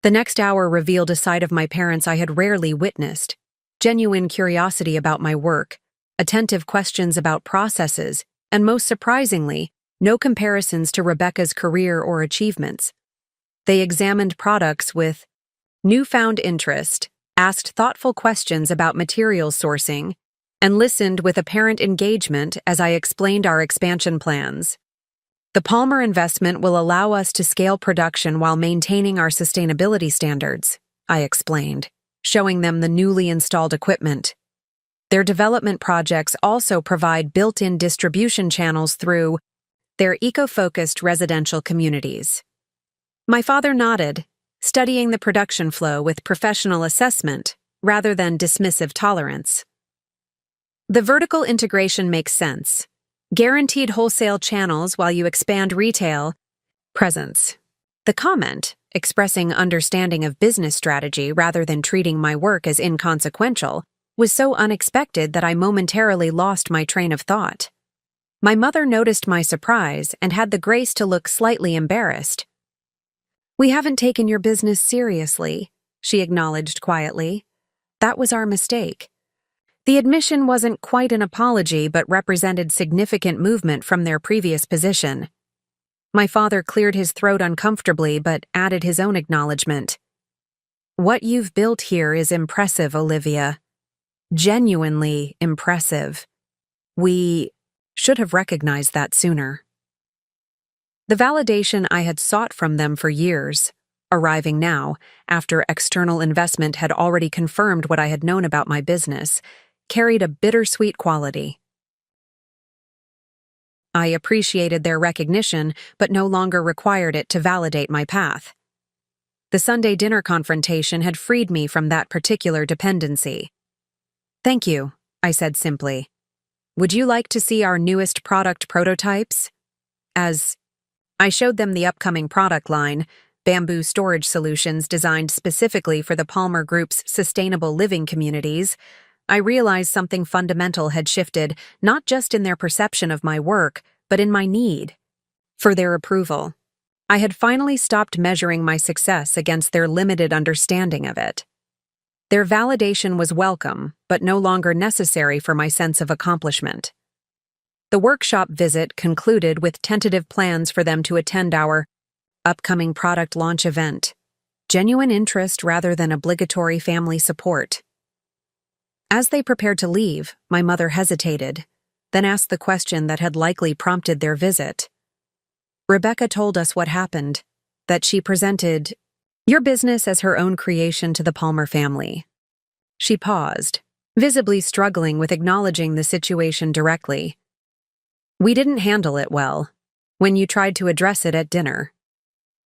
The next hour revealed a side of my parents I had rarely witnessed: genuine curiosity about my work, attentive questions about processes, and most surprisingly, no comparisons to Rebecca's career or achievements. They examined products with newfound interest, asked thoughtful questions about material sourcing, and listened with apparent engagement as I explained our expansion plans. The Palmer investment will allow us to scale production while maintaining our sustainability standards, I explained, showing them the newly installed equipment. Their development projects also provide built-in distribution channels through their eco-focused residential communities. My father nodded, studying the production flow with professional assessment rather than dismissive tolerance. The vertical integration makes sense. Guaranteed wholesale channels while you expand retail presence. The comment, expressing understanding of business strategy rather than treating my work as inconsequential, was so unexpected that I momentarily lost my train of thought. My mother noticed my surprise and had the grace to look slightly embarrassed. "We haven't taken your business seriously," she acknowledged quietly. "That was our mistake." The admission wasn't quite an apology but represented significant movement from their previous position. My father cleared his throat uncomfortably but added his own acknowledgement. "What you've built here is impressive, Olivia. Genuinely impressive. We should have recognized that sooner." The validation I had sought from them for years, arriving now, after external investment had already confirmed what I had known about my business, carried a bittersweet quality. I appreciated their recognition, but no longer required it to validate my path. The Sunday dinner confrontation had freed me from that particular dependency. "Thank you," I said simply. "Would you like to see our newest product prototypes?" As I showed them the upcoming product line, bamboo storage solutions designed specifically for the Palmer Group's sustainable living communities, I realized something fundamental had shifted, not just in their perception of my work, but in my need for their approval. I had finally stopped measuring my success against their limited understanding of it. Their validation was welcome, but no longer necessary for my sense of accomplishment. The workshop visit concluded with tentative plans for them to attend our upcoming product launch event. Genuine interest rather than obligatory family support. As they prepared to leave, my mother hesitated, then asked the question that had likely prompted their visit. "Rebecca told us what happened, that she presented Your business as her own creation to the Palmer family. She paused, visibly struggling with acknowledging the situation directly. We didn't handle it well when you tried to address it at dinner.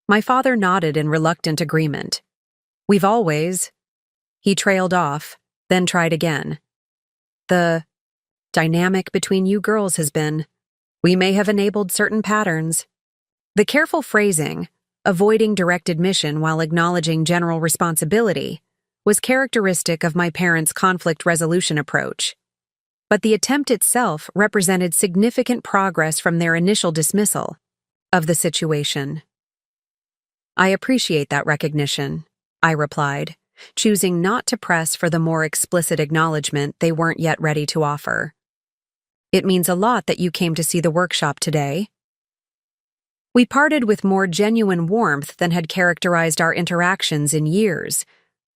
My father nodded in reluctant agreement. We've always... He trailed off, then tried again. The dynamic between you girls has been, we may have enabled certain patterns. The careful phrasing, avoiding direct admission while acknowledging general responsibility, was characteristic of my parents' conflict resolution approach. But the attempt itself represented significant progress from their initial dismissal of the situation. I appreciate that recognition, I replied, choosing not to press for the more explicit acknowledgement they weren't yet ready to offer. It means a lot that you came to see the workshop today. We parted with more genuine warmth than had characterized our interactions in years.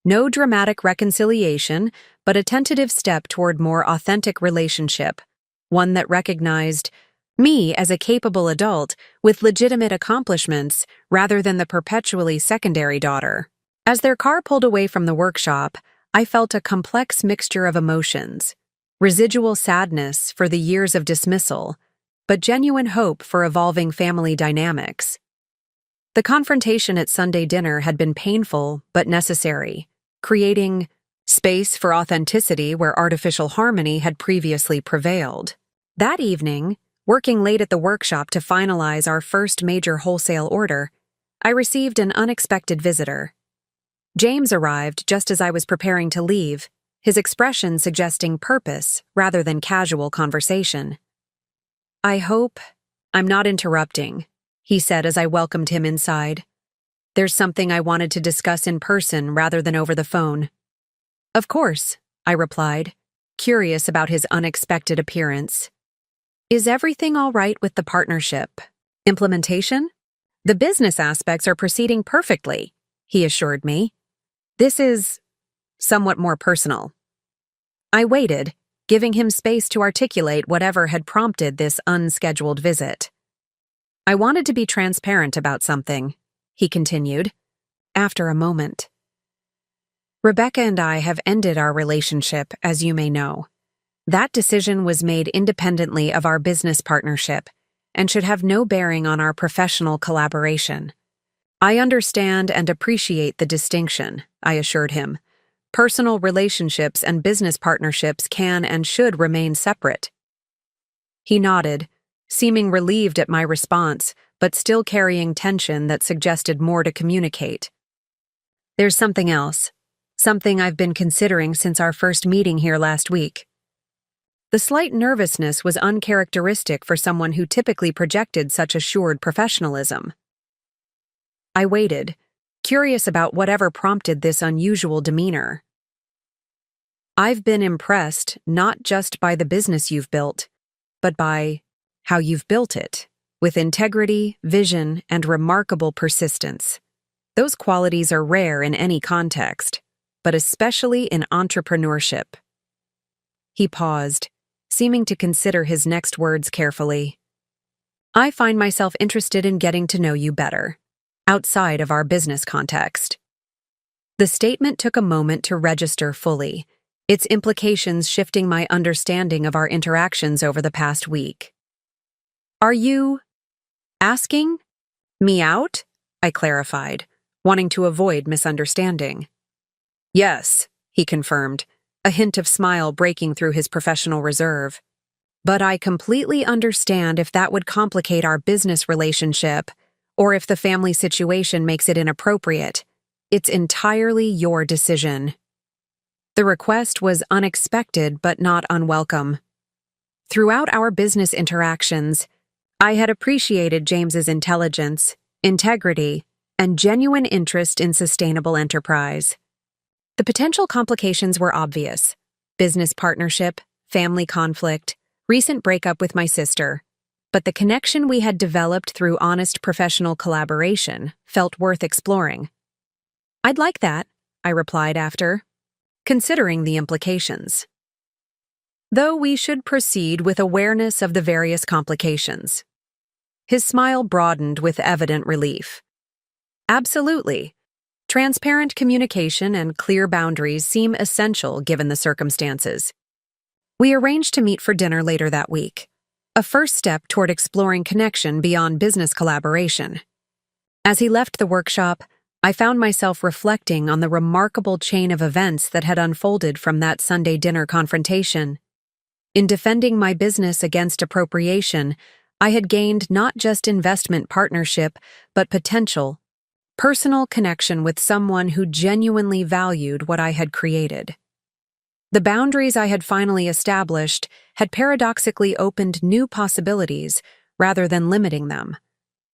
No dramatic reconciliation, but a tentative step toward more authentic relationship, one that recognized me as a capable adult with legitimate accomplishments rather than the perpetually secondary daughter. As their car pulled away from the workshop, I felt a complex mixture of emotions, residual sadness for the years of dismissal, but genuine hope for evolving family dynamics. The confrontation at Sunday dinner had been painful but necessary, creating space for authenticity where artificial harmony had previously prevailed. That evening, working late at the workshop to finalize our first major wholesale order, I received an unexpected visitor. James arrived just as I was preparing to leave, his expression suggesting purpose rather than casual conversation. I hope I'm not interrupting, he said as I welcomed him inside. There's something I wanted to discuss in person rather than over the phone. Of course, I replied, curious about his unexpected appearance. Is everything all right with the partnership? Implementation? The business aspects are proceeding perfectly, he assured me. This is somewhat more personal. I waited, giving him space to articulate whatever had prompted this unscheduled visit. I wanted to be transparent about something, he continued, after a moment. Rebecca and I have ended our relationship, as you may know. That decision was made independently of our business partnership and should have no bearing on our professional collaboration. I understand and appreciate the distinction, I assured him. Personal relationships and business partnerships can and should remain separate. He nodded, seeming relieved at my response, but still carrying tension that suggested more to communicate. There's something else, something I've been considering since our first meeting here last week. The slight nervousness was uncharacteristic for someone who typically projected such assured professionalism. I waited, curious about whatever prompted this unusual demeanor. I've been impressed not just by the business you've built, but by how you've built it, with integrity, vision, and remarkable persistence. Those qualities are rare in any context, but especially in entrepreneurship. He paused, seeming to consider his next words carefully. I find myself interested in getting to know you better, outside of our business context. The statement took a moment to register fully, its implications shifting my understanding of our interactions over the past week. Are you asking me out? I clarified, wanting to avoid misunderstanding. Yes, he confirmed, a hint of smile breaking through his professional reserve. But I completely understand if that would complicate our business relationship, or if the family situation makes it inappropriate. It's entirely your decision. The request was unexpected but not unwelcome. Throughout our business interactions, I had appreciated James's intelligence, integrity, and genuine interest in sustainable enterprise. The potential complications were obvious: business partnership, family conflict, recent breakup with my sister. But the connection we had developed through honest professional collaboration felt worth exploring. I'd like that, I replied after, considering the implications. Though we should proceed with awareness of the various complications. His smile broadened with evident relief. Absolutely. Transparent communication and clear boundaries seem essential given the circumstances. We arranged to meet for dinner later that week, a first step toward exploring connection beyond business collaboration. As he left the workshop, I found myself reflecting on the remarkable chain of events that had unfolded from that Sunday dinner confrontation. In defending my business against appropriation, I had gained not just investment partnership, but potential, personal connection with someone who genuinely valued what I had created. The boundaries I had finally established had paradoxically opened new possibilities rather than limiting them.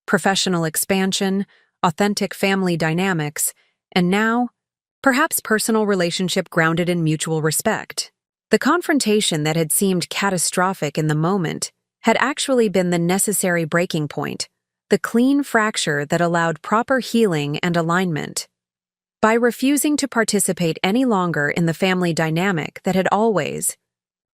Professional expansion, authentic family dynamics, and now, perhaps personal relationship grounded in mutual respect. The confrontation that had seemed catastrophic in the moment had actually been the necessary breaking point, the clean fracture that allowed proper healing and alignment. By refusing to participate any longer in the family dynamic that had always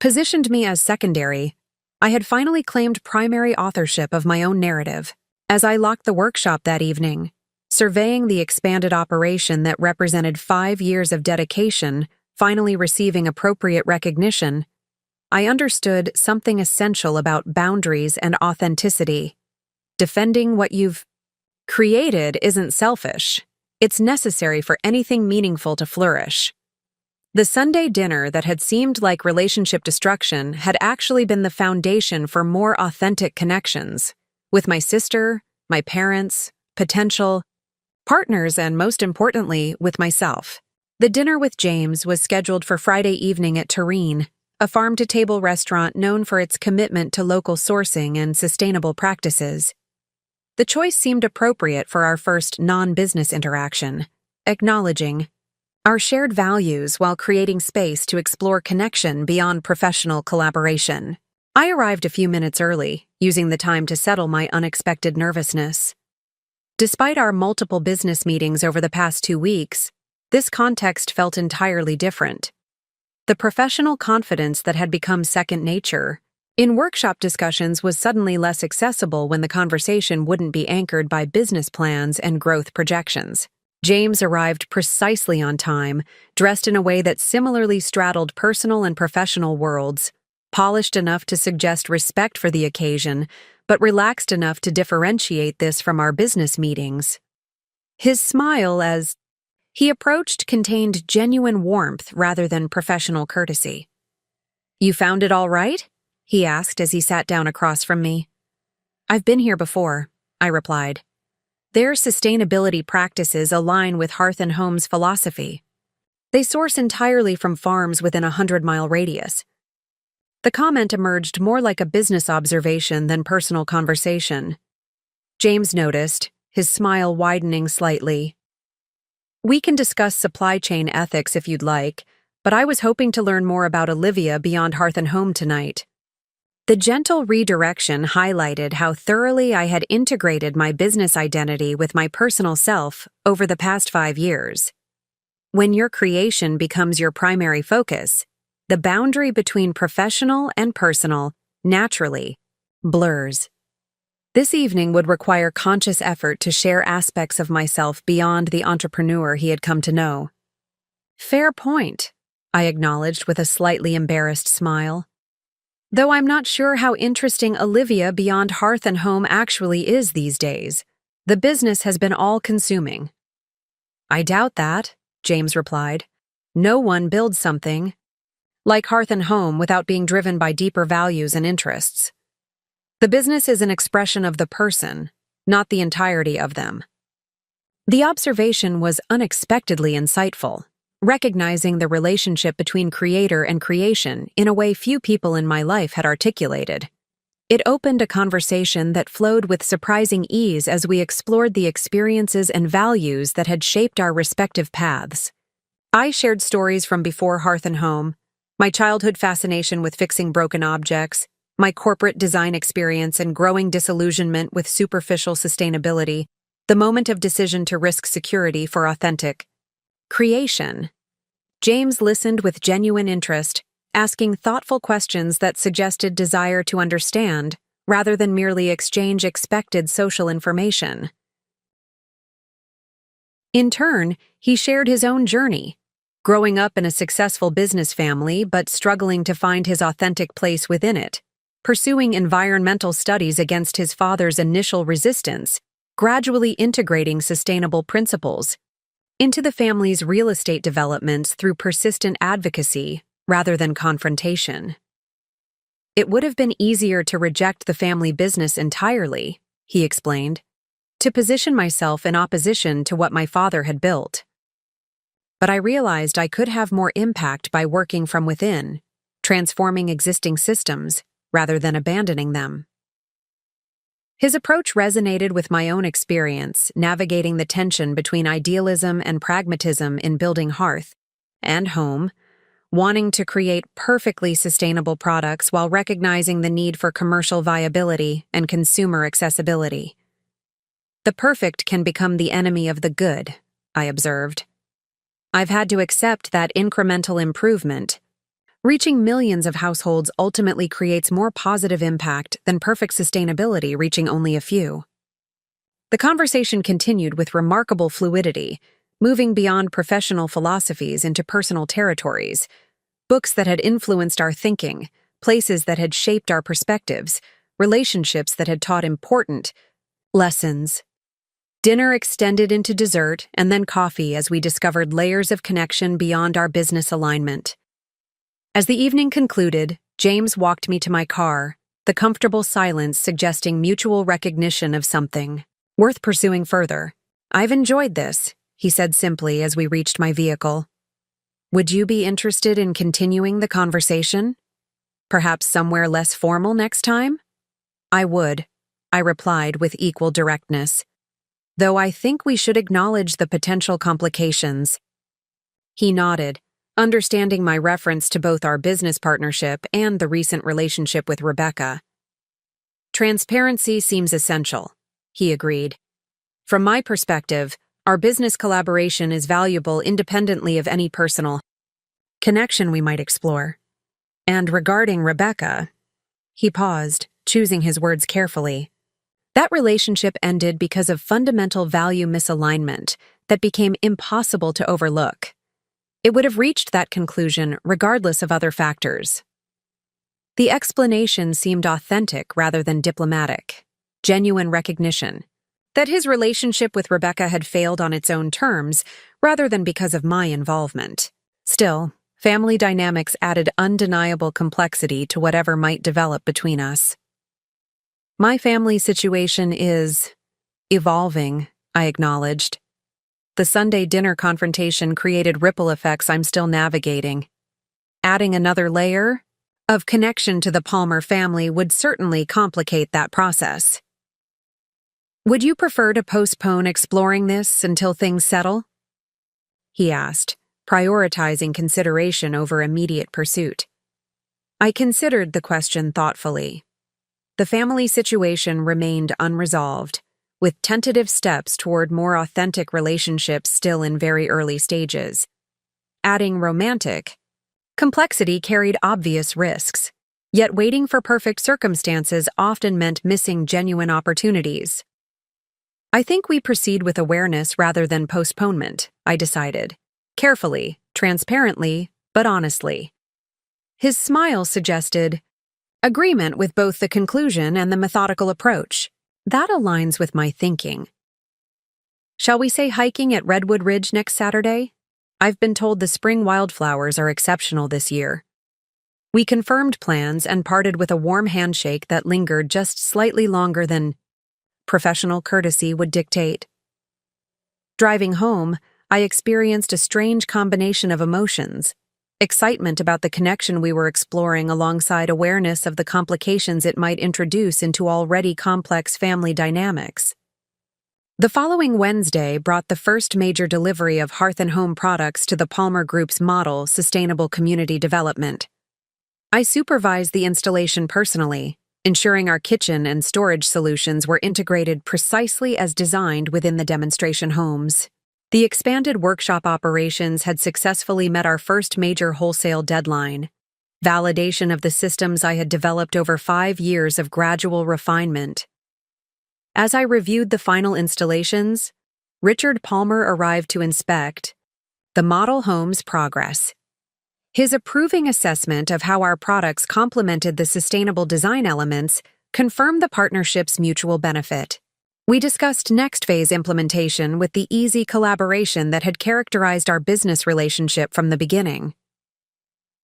positioned me as secondary, I had finally claimed primary authorship of my own narrative. As I locked the workshop that evening, surveying the expanded operation that represented 5 years of dedication finally receiving appropriate recognition, I understood something essential about boundaries and authenticity. Defending what you've created isn't selfish. It's necessary for anything meaningful to flourish. The Sunday dinner that had seemed like relationship destruction had actually been the foundation for more authentic connections with my sister, my parents, potential partners, and most importantly, with myself. The dinner with James was scheduled for Friday evening at Terrine, a farm-to-table restaurant known for its commitment to local sourcing and sustainable practices. The choice seemed appropriate for our first non-business interaction, acknowledging our shared values while creating space to explore connection beyond professional collaboration. I arrived a few minutes early, using the time to settle my unexpected nervousness. Despite our multiple business meetings over the past 2 weeks, this context felt entirely different. The professional confidence that had become second nature in workshop discussions was suddenly less accessible when the conversation wouldn't be anchored by business plans and growth projections. James arrived precisely on time, dressed in a way that similarly straddled personal and professional worlds, polished enough to suggest respect for the occasion, but relaxed enough to differentiate this from our business meetings. His smile as he approached contained genuine warmth rather than professional courtesy. "You found it all right?" he asked as he sat down across from me. "I've been here before," I replied. "Their sustainability practices align with Hearth and Home's philosophy. They source entirely from farms within a 100-mile radius." The comment emerged more like a business observation than personal conversation. James noticed, his smile widening slightly. "We can discuss supply chain ethics if you'd like, but I was hoping to learn more about Olivia beyond Hearth and Home tonight." The gentle redirection highlighted how thoroughly I had integrated my business identity with my personal self over the past 5 years. When your creation becomes your primary focus, the boundary between professional and personal naturally blurs. This evening would require conscious effort to share aspects of myself beyond the entrepreneur he had come to know. "Fair point," I acknowledged with a slightly embarrassed smile. "Though I'm not sure how interesting Olivia beyond Hearth and Home actually is these days. The business has been all-consuming." "I doubt that," James replied. "No one builds something like Hearth and Home without being driven by deeper values and interests. The business is an expression of the person, not the entirety of them." The observation was unexpectedly insightful, recognizing the relationship between creator and creation in a way few people in my life had articulated. It opened a conversation that flowed with surprising ease as we explored the experiences and values that had shaped our respective paths. I shared stories from before Hearth and Home, my childhood fascination with fixing broken objects, my corporate design experience and growing disillusionment with superficial sustainability, the moment of decision to risk security for authentic creation. James listened with genuine interest, asking thoughtful questions that suggested desire to understand, rather than merely exchange expected social information. In turn, he shared his own journey, growing up in a successful business family but struggling to find his authentic place within it, pursuing environmental studies against his father's initial resistance, gradually integrating sustainable principles into the family's real estate developments through persistent advocacy rather than confrontation. It would have been easier to reject the family business entirely, he explained, to position myself in opposition to what my father had built. But I realized I could have more impact by working from within, transforming existing systems rather than abandoning them. His approach resonated with my own experience, navigating the tension between idealism and pragmatism in building hearth and home, wanting to create perfectly sustainable products while recognizing the need for commercial viability and consumer accessibility. The perfect can become the enemy of the good, I observed. I've had to accept that incremental improvement, reaching millions of households, ultimately creates more positive impact than perfect sustainability reaching only a few. The conversation continued with remarkable fluidity, moving beyond professional philosophies into personal territories, books that had influenced our thinking, places that had shaped our perspectives, relationships that had taught important lessons. Dinner extended into dessert and then coffee as we discovered layers of connection beyond our business alignment. As the evening concluded, James walked me to my car, the comfortable silence suggesting mutual recognition of something worth pursuing further. "I've enjoyed this," he said simply as we reached my vehicle. "Would you be interested in continuing the conversation? Perhaps somewhere less formal next time?" "I would," I replied with equal directness, "though I think we should acknowledge the potential complications." He nodded, understanding my reference to both our business partnership and the recent relationship with Rebecca. "Transparency seems essential," he agreed. "From my perspective, our business collaboration is valuable independently of any personal connection we might explore. And regarding Rebecca," he paused, choosing his words carefully, "that relationship ended because of fundamental value misalignment that became impossible to overlook. It would have reached that conclusion regardless of other factors." The explanation seemed authentic rather than diplomatic, genuine recognition that his relationship with Rebecca had failed on its own terms rather than because of my involvement. Still, family dynamics added undeniable complexity to whatever might develop between us. "My family situation is evolving," I acknowledged. The Sunday dinner confrontation created ripple effects I'm still navigating. Adding another layer of connection to the Palmer family would certainly complicate that process. "Would you prefer to postpone exploring this until things settle?" he asked, prioritizing consideration over immediate pursuit. I considered the question thoughtfully. The family situation remained unresolved, with tentative steps toward more authentic relationships still in very early stages. Adding romantic complexity carried obvious risks, yet waiting for perfect circumstances often meant missing genuine opportunities. "I think we proceed with awareness rather than postponement," I decided, carefully, transparently, but honestly. His smile suggested agreement with both the conclusion and the methodical approach. That aligns with my thinking. "Shall we say hiking at Redwood Ridge next Saturday? I've been told the spring wildflowers are exceptional this year." We confirmed plans and parted with a warm handshake that lingered just slightly longer than professional courtesy would dictate. Driving home, I experienced a strange combination of emotions: excitement about the connection we were exploring alongside awareness of the complications it might introduce into already complex family dynamics. The following Wednesday brought the first major delivery of Hearth and Home products to the Palmer Group's model Sustainable Community Development. I supervised the installation personally, ensuring our kitchen and storage solutions were integrated precisely as designed within the demonstration homes. The expanded workshop operations had successfully met our first major wholesale deadline, validation of the systems I had developed over 5 years of gradual refinement. As I reviewed the final installations, Richard Palmer arrived to inspect the model home's progress. His approving assessment of how our products complemented the sustainable design elements confirmed the partnership's mutual benefit. We discussed next phase implementation with the easy collaboration that had characterized our business relationship from the beginning.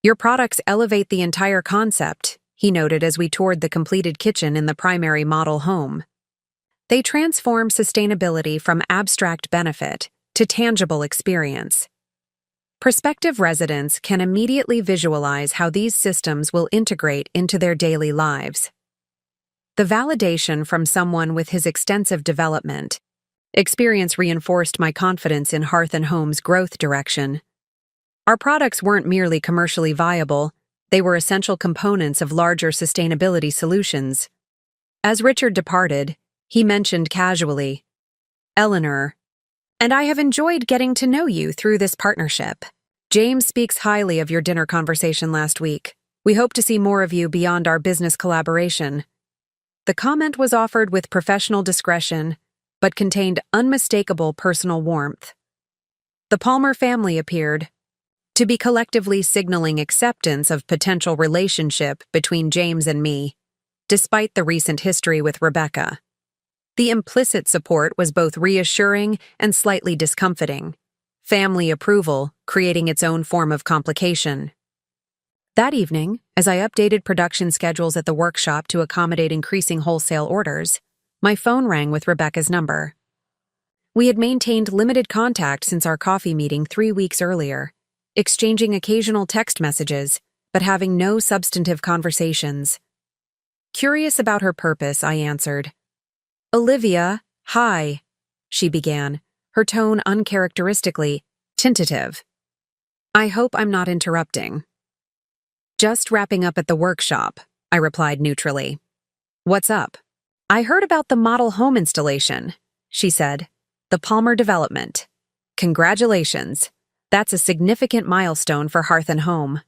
Your products elevate the entire concept, he noted as we toured the completed kitchen in the primary model home. They transform sustainability from abstract benefit to tangible experience. Prospective residents can immediately visualize how these systems will integrate into their daily lives. The validation from someone with his extensive development experience reinforced my confidence in Hearth & Home's growth direction. Our products weren't merely commercially viable, they were essential components of larger sustainability solutions. As Richard departed, he mentioned casually, "Eleanor, and I have enjoyed getting to know you through this partnership. James speaks highly of your dinner conversation last week. We hope to see more of you beyond our business collaboration." The comment was offered with professional discretion, but contained unmistakable personal warmth. The Palmer family appeared to be collectively signaling acceptance of potential relationship between James and me, despite the recent history with Rebecca. The implicit support was both reassuring and slightly discomfiting, family approval creating its own form of complication. That evening, as I updated production schedules at the workshop to accommodate increasing wholesale orders, my phone rang with Rebecca's number. We had maintained limited contact since our coffee meeting 3 weeks earlier, exchanging occasional text messages, but having no substantive conversations. Curious about her purpose, I answered. "Olivia, hi," she began, her tone uncharacteristically tentative. "I hope I'm not interrupting." "Just wrapping up at the workshop," I replied neutrally. "What's up?" "I heard about the model home installation," she said. "The Palmer development. Congratulations. That's a significant milestone for Hearth & Home."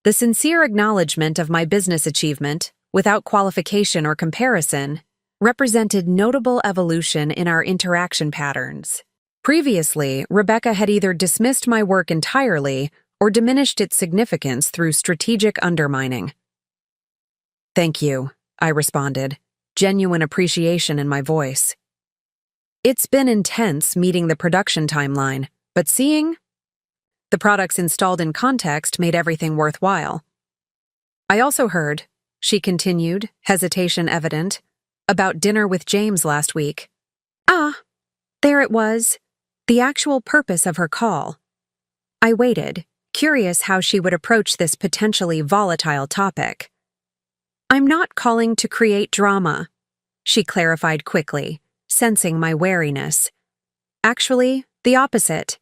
The sincere acknowledgement of my business achievement, without qualification or comparison, represented notable evolution in our interaction patterns. Previously, Rebecca had either dismissed my work entirely or diminished its significance through strategic undermining. "Thank you," I responded, genuine appreciation in my voice. "It's been intense meeting the production timeline, but seeing the products installed in context made everything worthwhile." "I also heard," she continued, hesitation evident, "about dinner with James last week." "Ah, there it was, the actual purpose of her call." I waited, curious how she would approach this potentially volatile topic. "I'm not calling to create drama," she clarified quickly, sensing my wariness. "Actually, the opposite.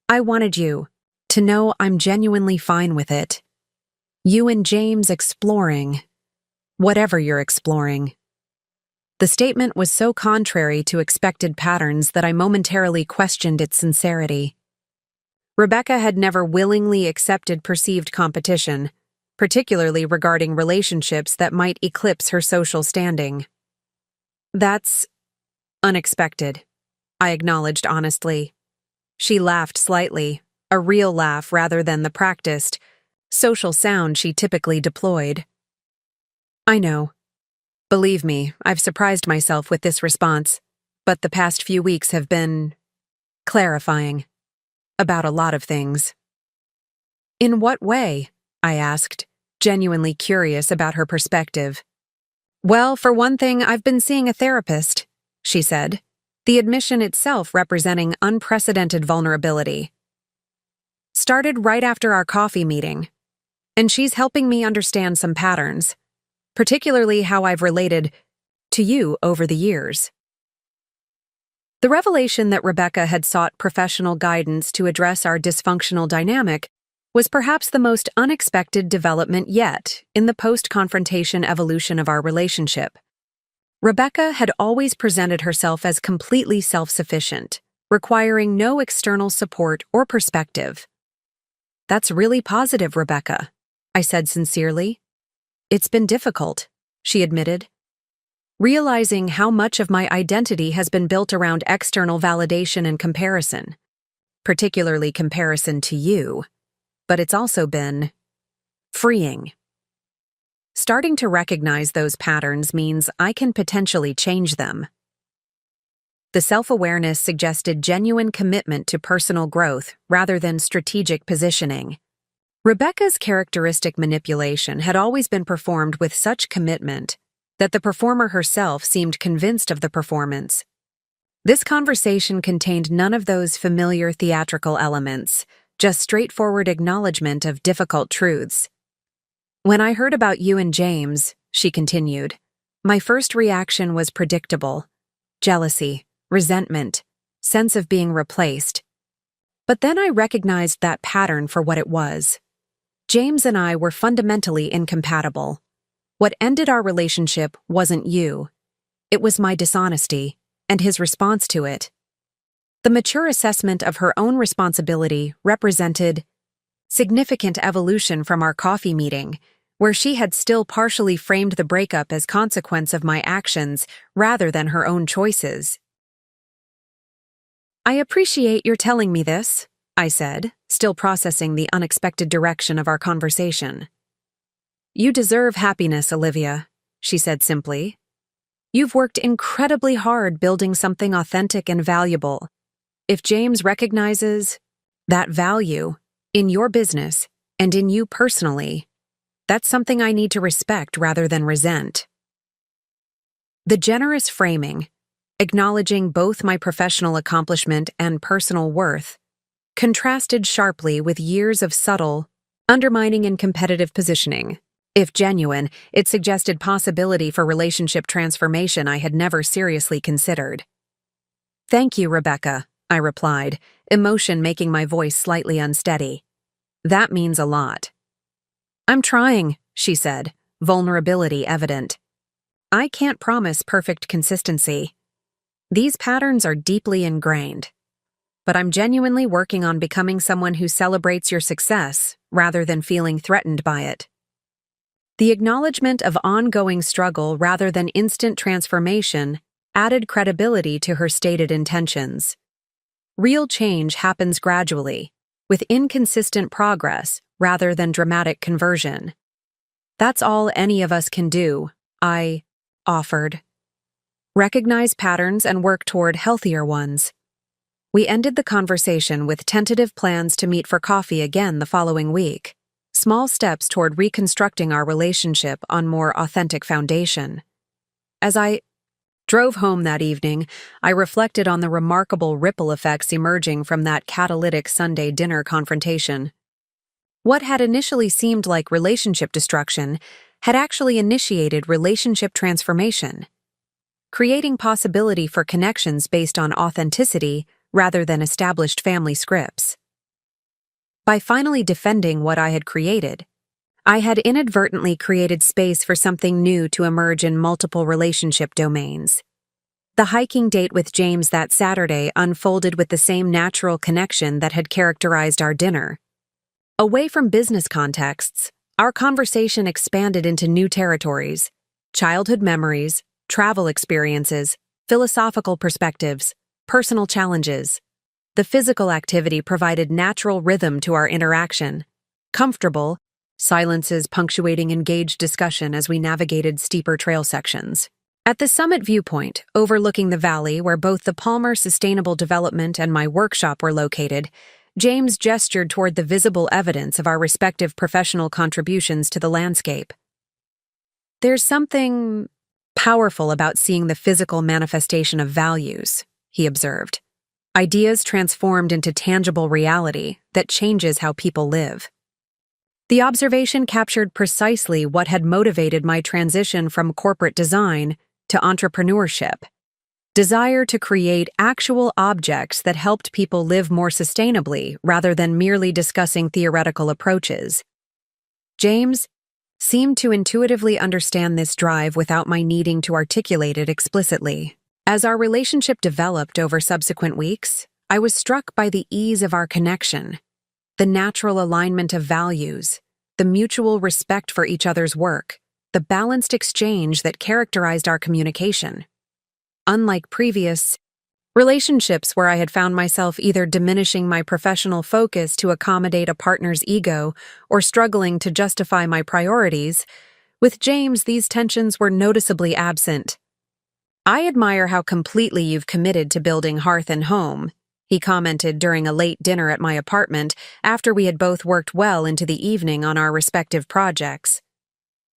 I wanted you to know I'm genuinely fine with it. You and James exploring, whatever you're exploring." The statement was so contrary to expected patterns that I momentarily questioned its sincerity. Rebecca had never willingly accepted perceived competition, particularly regarding relationships that might eclipse her social standing. "That's unexpected," I acknowledged honestly. She laughed slightly, a real laugh rather than the practiced, social sound she typically deployed. "I know. Believe me, I've surprised myself with this response, but the past few weeks have been clarifying about a lot of things." "In what way?" I asked, genuinely curious about her perspective. "Well, for one thing, I've been seeing a therapist," she said, the admission itself representing unprecedented vulnerability. "Started right after our coffee meeting, and she's helping me understand some patterns, particularly how I've related to you over the years." The revelation that Rebecca had sought professional guidance to address our dysfunctional dynamic was perhaps the most unexpected development yet in the post-confrontation evolution of our relationship. Rebecca had always presented herself as completely self-sufficient, requiring no external support or perspective. "That's really positive, Rebecca," I said sincerely. "It's been difficult," she admitted. realizing how much of my identity has been built around external validation and comparison, particularly comparison to you, but it's also been freeing. Starting to recognize those patterns means I can potentially change them. The self-awareness suggested genuine commitment to personal growth rather than strategic positioning. Rebecca's characteristic manipulation had always been performed with such commitment that the performer herself seemed convinced of the performance. This conversation contained none of those familiar theatrical elements, just straightforward acknowledgement of difficult truths. "When I heard about you and James," she continued, "my first reaction was predictable: jealousy, resentment, sense of being replaced. But then I recognized that pattern for what it was. James and I were fundamentally incompatible. What ended our relationship wasn't you. It was my dishonesty, and his response to it." The mature assessment of her own responsibility represented significant evolution from our coffee meeting, where she had still partially framed the breakup as consequence of my actions rather than her own choices. "I appreciate your telling me this," I said, still processing the unexpected direction of our conversation. "You deserve happiness, Olivia," she said simply. "You've worked incredibly hard building something authentic and valuable. If James recognizes that value in your business and in you personally, that's something I need to respect rather than resent." The generous framing, acknowledging both my professional accomplishment and personal worth, contrasted sharply with years of subtle, undermining and competitive positioning. If genuine, it suggested possibility for relationship transformation I had never seriously considered. "Thank you, Rebecca," I replied, emotion making my voice slightly unsteady. "That means a lot." "I'm trying," she said, vulnerability evident. "I can't promise perfect consistency. These patterns are deeply ingrained. But I'm genuinely working on becoming someone who celebrates your success rather than feeling threatened by it." The acknowledgement of ongoing struggle rather than instant transformation added credibility to her stated intentions. Real change happens gradually, with inconsistent progress rather than dramatic conversion. "That's all any of us can do," I offered. "Recognize patterns and work toward healthier ones." We ended the conversation with tentative plans to meet for coffee again the following week, small steps toward reconstructing our relationship on more authentic foundation. As I drove home that evening, I reflected on the remarkable ripple effects emerging from that catalytic Sunday dinner confrontation. What had initially seemed like relationship destruction had actually initiated relationship transformation, creating possibility for connections based on authenticity rather than established family scripts. By finally defending what I had created, I had inadvertently created space for something new to emerge in multiple relationship domains. The hiking date with James that Saturday unfolded with the same natural connection that had characterized our dinner. Away from business contexts, our conversation expanded into new territories: childhood memories, travel experiences, philosophical perspectives, personal challenges. The physical activity provided natural rhythm to our interaction, comfortable silences punctuating engaged discussion as we navigated steeper trail sections. At the summit viewpoint, overlooking the valley where both the Palmer Sustainable Development and my workshop were located, James gestured toward the visible evidence of our respective professional contributions to the landscape. "There's something powerful about seeing the physical manifestation of values," he observed. "Ideas transformed into tangible reality that changes how people live." The observation captured precisely what had motivated my transition from corporate design to entrepreneurship: desire to create actual objects that helped people live more sustainably rather than merely discussing theoretical approaches. James seemed to intuitively understand this drive without my needing to articulate it explicitly. As our relationship developed over subsequent weeks, I was struck by the ease of our connection, the natural alignment of values, the mutual respect for each other's work, the balanced exchange that characterized our communication. Unlike previous relationships where I had found myself either diminishing my professional focus to accommodate a partner's ego or struggling to justify my priorities, with James these tensions were noticeably absent. "I admire how completely you've committed to building Hearth and Home," he commented during a late dinner at my apartment after we had both worked well into the evening on our respective projects.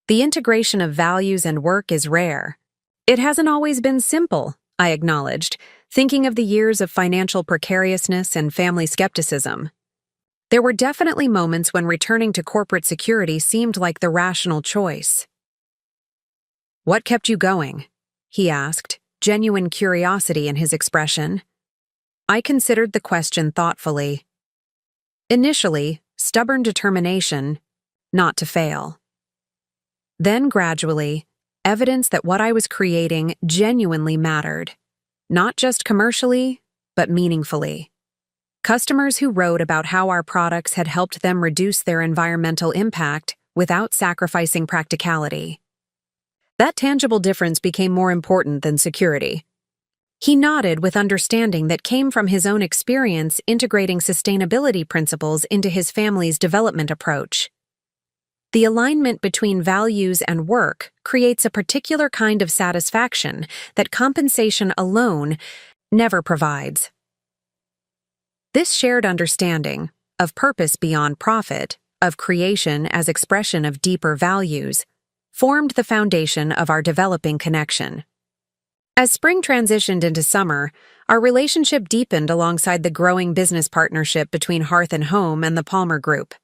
"The integration of values and work is rare." "It hasn't always been simple," I acknowledged, thinking of the years of financial precariousness and family skepticism. There were definitely moments when returning to corporate security seemed like the rational choice. "What kept you going?" he asked, genuine curiosity in his expression. I considered the question thoughtfully. Initially, stubborn determination, not to fail. Then gradually, evidence that what I was creating genuinely mattered, not just commercially, but meaningfully. Customers who wrote about how our products had helped them reduce their environmental impact without sacrificing practicality. That tangible difference became more important than security. He nodded with understanding that came from his own experience integrating sustainability principles into his family's development approach. The alignment between values and work creates a particular kind of satisfaction that compensation alone never provides. This shared understanding, of purpose beyond profit, of creation as expression of deeper values, formed the foundation of our developing connection. As spring transitioned into summer, our relationship deepened alongside the growing business partnership between Hearth and Home and the Palmer Group.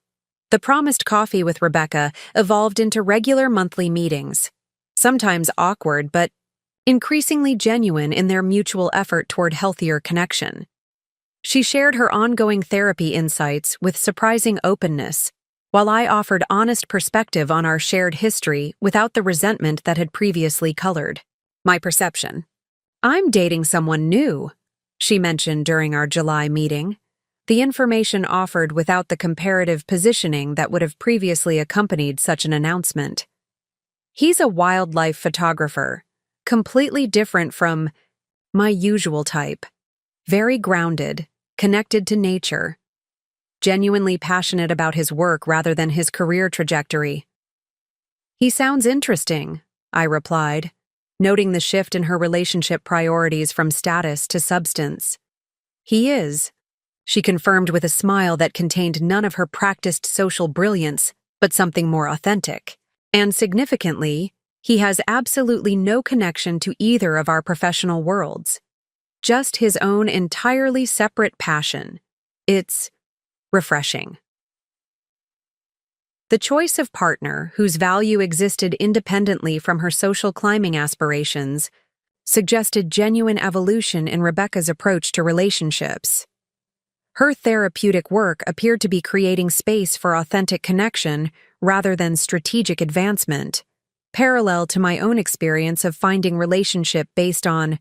The promised coffee with Rebecca evolved into regular monthly meetings, sometimes awkward but increasingly genuine in their mutual effort toward healthier connection. She shared her ongoing therapy insights with surprising openness, while I offered honest perspective on our shared history without the resentment that had previously colored my perception. "I'm dating someone new," she mentioned during our July meeting, the information offered without the comparative positioning that would have previously accompanied such an announcement. "He's a wildlife photographer, completely different from my usual type, very grounded, connected to nature, genuinely passionate about his work rather than his career trajectory." "He sounds interesting," I replied, noting the shift in her relationship priorities from status to substance. "He is," she confirmed with a smile that contained none of her practiced social brilliance, but something more authentic. "And significantly, he has absolutely no connection to either of our professional worlds. Just his own entirely separate passion. It's refreshing." The choice of partner, whose value existed independently from her social climbing aspirations, suggested genuine evolution in Rebecca's approach to relationships. Her therapeutic work appeared to be creating space for authentic connection rather than strategic advancement, parallel to my own experience of finding relationship based on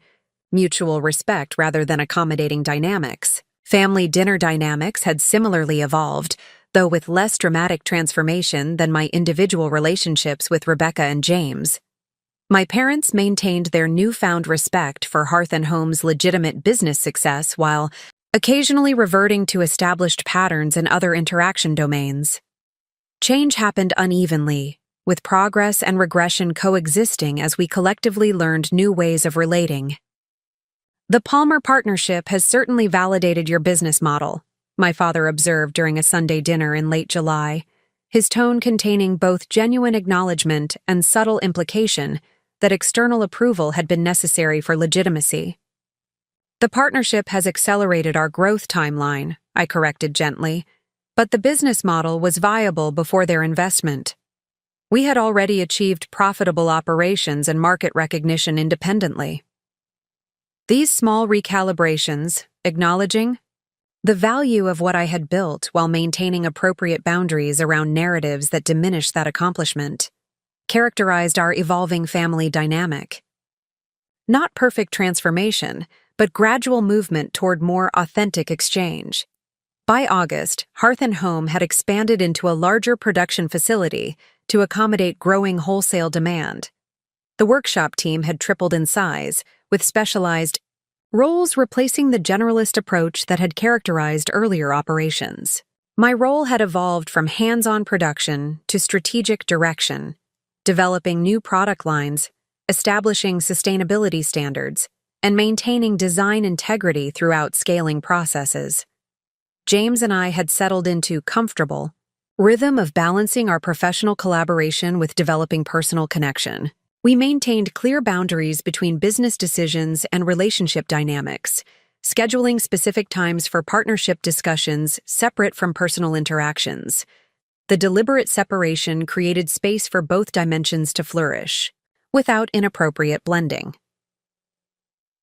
mutual respect rather than accommodating dynamics. Family dinner dynamics had similarly evolved, though with less dramatic transformation than my individual relationships with Rebecca and James. My parents maintained their newfound respect for Hearth and Home's legitimate business success while occasionally reverting to established patterns in other interaction domains. Change happened unevenly, with progress and regression coexisting as we collectively learned new ways of relating. "The Palmer partnership has certainly validated your business model," my father observed during a Sunday dinner in late July, his tone containing both genuine acknowledgement and subtle implication that external approval had been necessary for legitimacy. "The partnership has accelerated our growth timeline," I corrected gently, "but the business model was viable before their investment. We had already achieved profitable operations and market recognition independently." These small recalibrations, acknowledging the value of what I had built while maintaining appropriate boundaries around narratives that diminished that accomplishment, characterized our evolving family dynamic. Not perfect transformation, but gradual movement toward more authentic exchange. By August, Hearth and Home had expanded into a larger production facility, to accommodate growing wholesale demand. The workshop team had tripled in size, with specialized roles replacing the generalist approach that had characterized earlier operations. My role had evolved from hands-on production to strategic direction, developing new product lines, establishing sustainability standards, and maintaining design integrity throughout scaling processes. James and I had settled into comfortable rhythm of balancing our professional collaboration with developing personal connection. We maintained clear boundaries between business decisions and relationship dynamics, scheduling specific times for partnership discussions separate from personal interactions. The deliberate separation created space for both dimensions to flourish, without inappropriate blending.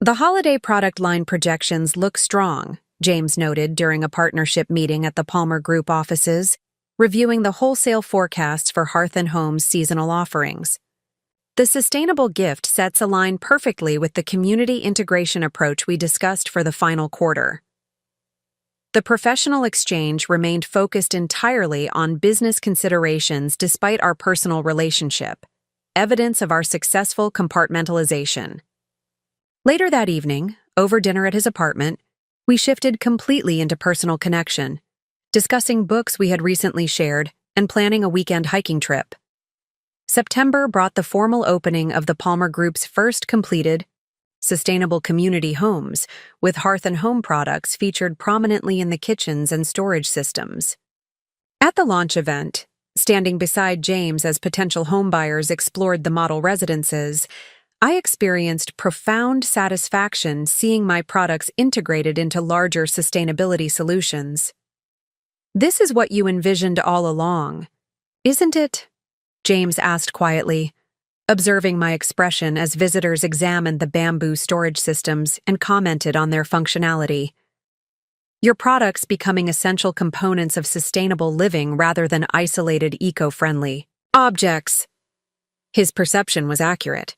The holiday product line projections look strong, James noted during a partnership meeting at the Palmer Group offices, reviewing the wholesale forecasts for Hearth & Home's seasonal offerings. The sustainable gift sets align perfectly with the community integration approach we discussed for the final quarter. The professional exchange remained focused entirely on business considerations despite our personal relationship, evidence of our successful compartmentalization. Later that evening, over dinner at his apartment, we shifted completely into personal connection, discussing books we had recently shared and planning a weekend hiking trip. September brought the formal opening of the Palmer Group's first completed, sustainable community homes, with Hearth & Home products featured prominently in the kitchens and storage systems. At the launch event, standing beside James as potential homebuyers explored the model residences, I experienced profound satisfaction seeing my products integrated into larger sustainability solutions. "This is what you envisioned all along, isn't it?" James asked quietly, observing my expression as visitors examined the bamboo storage systems and commented on their functionality. "Your products becoming essential components of sustainable living rather than isolated eco-friendly objects." His perception was accurate.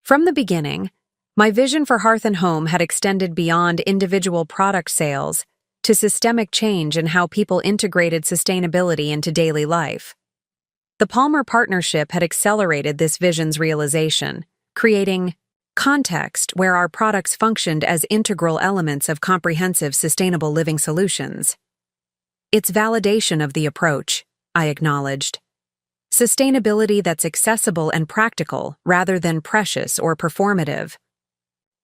From the beginning, my vision for Hearth & Home had extended beyond individual product sales to systemic change in how people integrated sustainability into daily life. The Palmer partnership had accelerated this vision's realization, creating context where our products functioned as integral elements of comprehensive sustainable living solutions. "It's validation of the approach," I acknowledged. "Sustainability that's accessible and practical rather than precious or performative."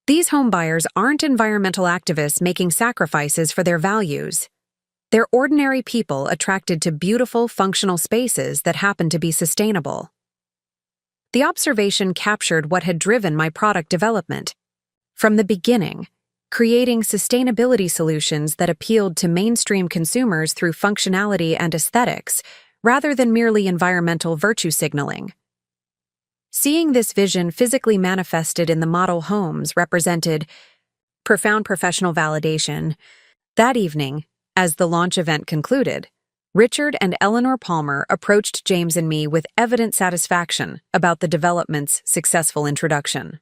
These homebuyers aren't environmental activists making sacrifices for their values. They're ordinary people attracted to beautiful, functional spaces that happen to be sustainable. The observation captured what had driven my product development. From the beginning, creating sustainability solutions that appealed to mainstream consumers through functionality and aesthetics, rather than merely environmental virtue signaling. Seeing this vision physically manifested in the model homes represented profound professional validation. That evening, as the launch event concluded, Richard and Eleanor Palmer approached James and me with evident satisfaction about the development's successful introduction.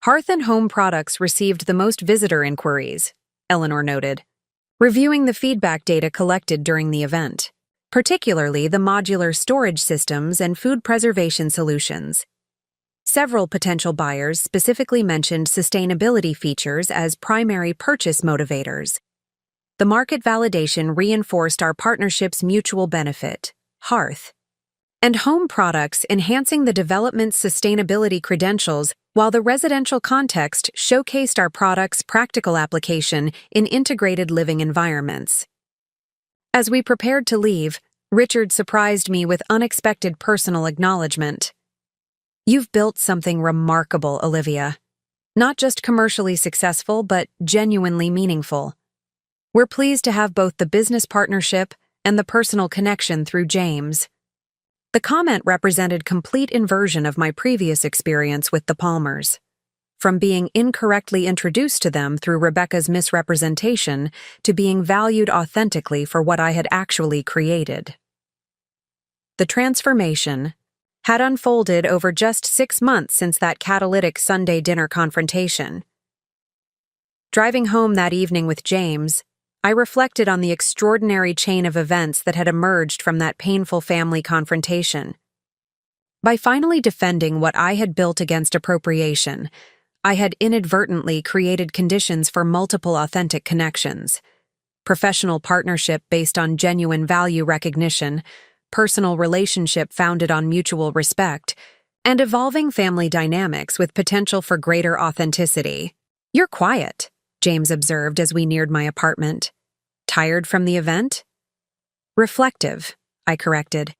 "Hearth & Home products received the most visitor inquiries," Eleanor noted, reviewing the feedback data collected during the event, particularly the modular storage systems and food preservation solutions. Several potential buyers specifically mentioned sustainability features as primary purchase motivators. The market validation reinforced our partnership's mutual benefit, Hearth & Home products enhancing the development's sustainability credentials, while the residential context showcased our products' practical application in integrated living environments. As we prepared to leave, Richard surprised me with unexpected personal acknowledgement. "You've built something remarkable, Olivia. Not just commercially successful, but genuinely meaningful. We're pleased to have both the business partnership and the personal connection through James." The comment represented complete inversion of my previous experience with the Palmers. From being incorrectly introduced to them through Rebecca's misrepresentation to being valued authentically for what I had actually created. The transformation had unfolded over just 6 months since that catalytic Sunday dinner confrontation. Driving home that evening with James, I reflected on the extraordinary chain of events that had emerged from that painful family confrontation. By finally defending what I had built against appropriation, I had inadvertently created conditions for multiple authentic connections: professional partnership based on genuine value recognition, personal relationship founded on mutual respect, and evolving family dynamics with potential for greater authenticity. "You're quiet," James observed as we neared my apartment. "Tired from the event?" "Reflective," I corrected,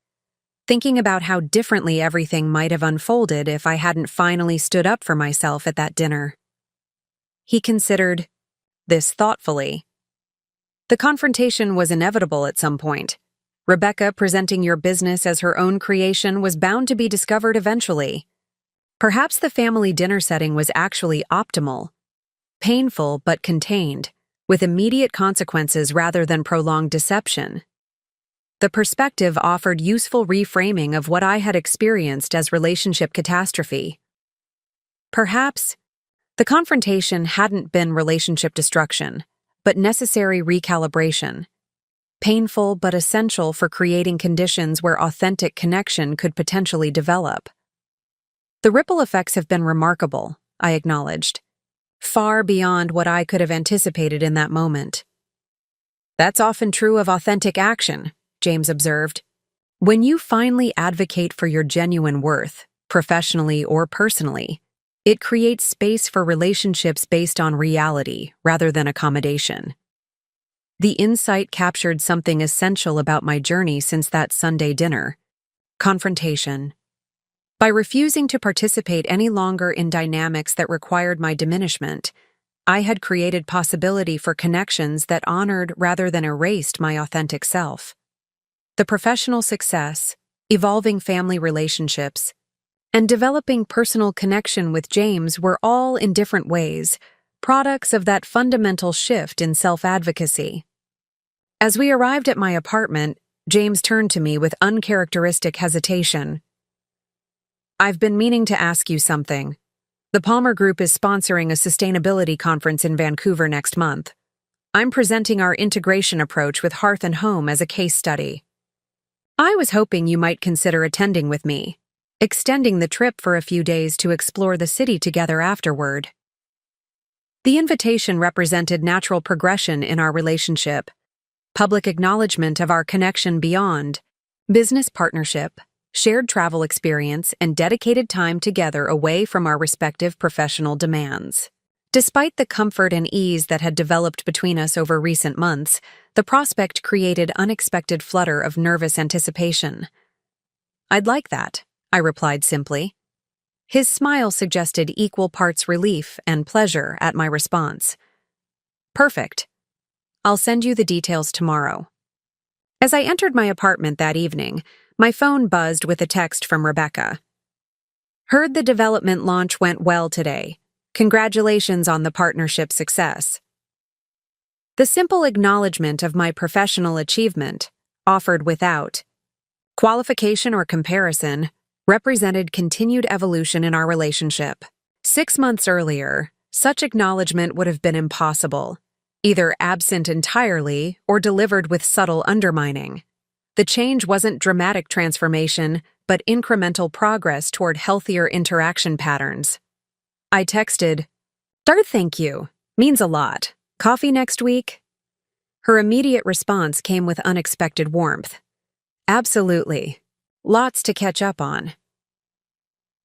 thinking about how differently everything might have unfolded if I hadn't finally stood up for myself at that dinner. He considered this thoughtfully. "The confrontation was inevitable at some point. Rebecca presenting your business as her own creation was bound to be discovered eventually. Perhaps the family dinner setting was actually optimal, painful but contained, with immediate consequences rather than prolonged deception." The perspective offered useful reframing of what I had experienced as relationship catastrophe. Perhaps the confrontation hadn't been relationship destruction, but necessary recalibration. Painful but essential for creating conditions where authentic connection could potentially develop. "The ripple effects have been remarkable," I acknowledged, "far beyond what I could have anticipated in that moment." "That's often true of authentic action," James observed. "When you finally advocate for your genuine worth, professionally or personally, it creates space for relationships based on reality rather than accommodation." The insight captured something essential about my journey since that Sunday dinner: confrontation. By refusing to participate any longer in dynamics that required my diminishment, I had created possibility for connections that honored rather than erased my authentic self. The professional success, evolving family relationships, and developing personal connection with James were all, in different ways, products of that fundamental shift in self-advocacy. As we arrived at my apartment, James turned to me with uncharacteristic hesitation. "I've been meaning to ask you something. The Palmer Group is sponsoring a sustainability conference in Vancouver next month. I'm presenting our integration approach with Hearth and Home as a case study. I was hoping you might consider attending with me, extending the trip for a few days to explore the city together afterward." The invitation represented natural progression in our relationship, public acknowledgement of our connection beyond business partnership, shared travel experience, and dedicated time together away from our respective professional demands. Despite the comfort and ease that had developed between us over recent months, the prospect created unexpected flutter of nervous anticipation. "I'd like that," I replied simply. His smile suggested equal parts relief and pleasure at my response. "Perfect. I'll send you the details tomorrow." As I entered my apartment that evening, my phone buzzed with a text from Rebecca. "Heard the development launch went well today. Congratulations on the partnership success." The simple acknowledgement of my professional achievement, offered without qualification or comparison, represented continued evolution in our relationship. 6 months earlier, such acknowledgement would have been impossible, either absent entirely or delivered with subtle undermining. The change wasn't dramatic transformation, but incremental progress toward healthier interaction patterns. I texted, "Thank you. Means a lot. Coffee next week?" Her immediate response came with unexpected warmth. "Absolutely. Lots to catch up on."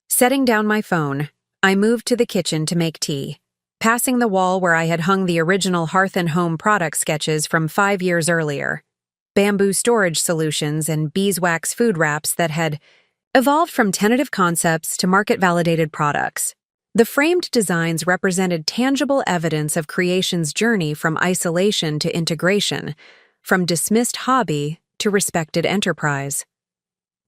Setting down my phone, I moved to the kitchen to make tea, passing the wall where I had hung the original Hearth and Home product sketches from 5 years earlier, bamboo storage solutions and beeswax food wraps that had evolved from tentative concepts to market-validated products. The framed designs represented tangible evidence of creation's journey from isolation to integration, from dismissed hobby to respected enterprise.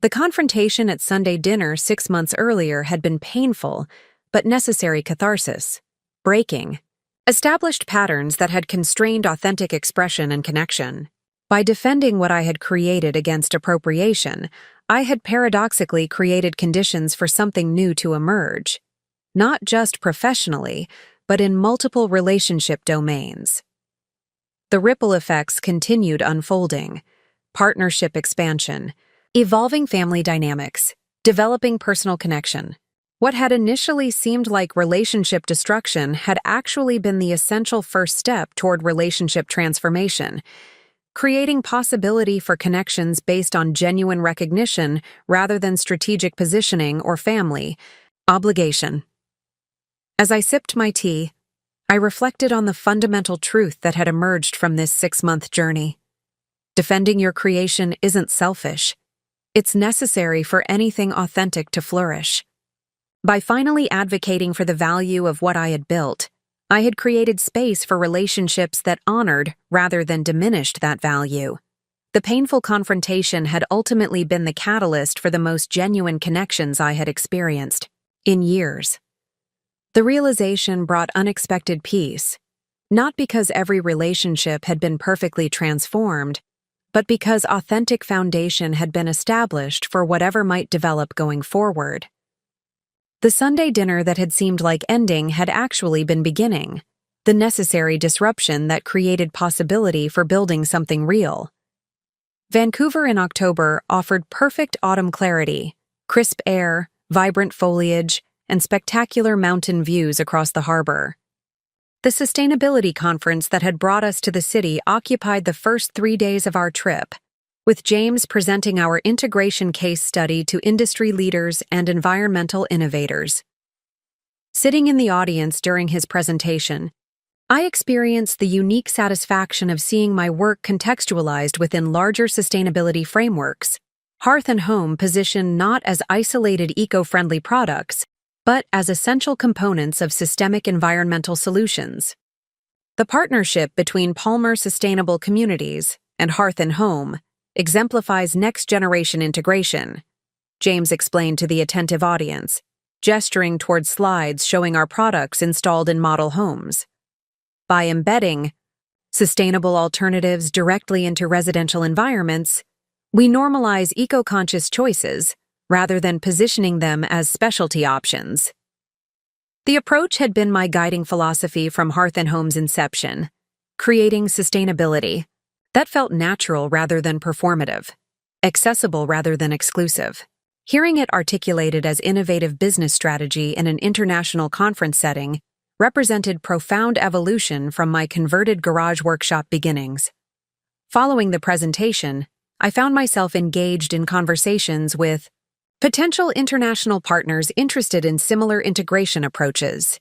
The confrontation at Sunday dinner 6 months earlier had been painful, but necessary catharsis, breaking established patterns that had constrained authentic expression and connection. By defending what I had created against appropriation, I had paradoxically created conditions for something new to emerge, not just professionally, but in multiple relationship domains. The ripple effects continued unfolding. Partnership expansion, evolving family dynamics, developing personal connection. What had initially seemed like relationship destruction had actually been the essential first step toward relationship transformation, creating possibility for connections based on genuine recognition rather than strategic positioning or family obligation. As I sipped my tea, I reflected on the fundamental truth that had emerged from this 6-month journey. Defending your creation isn't selfish. It's necessary for anything authentic to flourish. By finally advocating for the value of what I had built, I had created space for relationships that honored rather than diminished that value. The painful confrontation had ultimately been the catalyst for the most genuine connections I had experienced in years. The realization brought unexpected peace, not because every relationship had been perfectly transformed, but because authentic foundation had been established for whatever might develop going forward. The Sunday dinner that had seemed like ending had actually been beginning, the necessary disruption that created possibility for building something real. Vancouver in October offered perfect autumn clarity, crisp air, vibrant foliage, and spectacular mountain views across the harbor. The sustainability conference that had brought us to the city occupied the first 3 days of our trip, with James presenting our integration case study to industry leaders and environmental innovators. Sitting in the audience during his presentation, I experienced the unique satisfaction of seeing my work contextualized within larger sustainability frameworks. Hearth and Home positioned not as isolated eco-friendly products, but as essential components of systemic environmental solutions. The partnership between Palmer Sustainable Communities and Hearth and Home exemplifies next-generation integration, James explained to the attentive audience, gesturing toward slides showing our products installed in model homes. By embedding sustainable alternatives directly into residential environments, we normalize eco-conscious choices rather than positioning them as specialty options. The approach had been my guiding philosophy from Hearth and Home's inception, creating sustainability that felt natural rather than performative, accessible rather than exclusive. Hearing it articulated as innovative business strategy in an international conference setting represented profound evolution from my converted garage workshop beginnings. Following the presentation, I found myself engaged in conversations with potential international partners interested in similar integration approaches.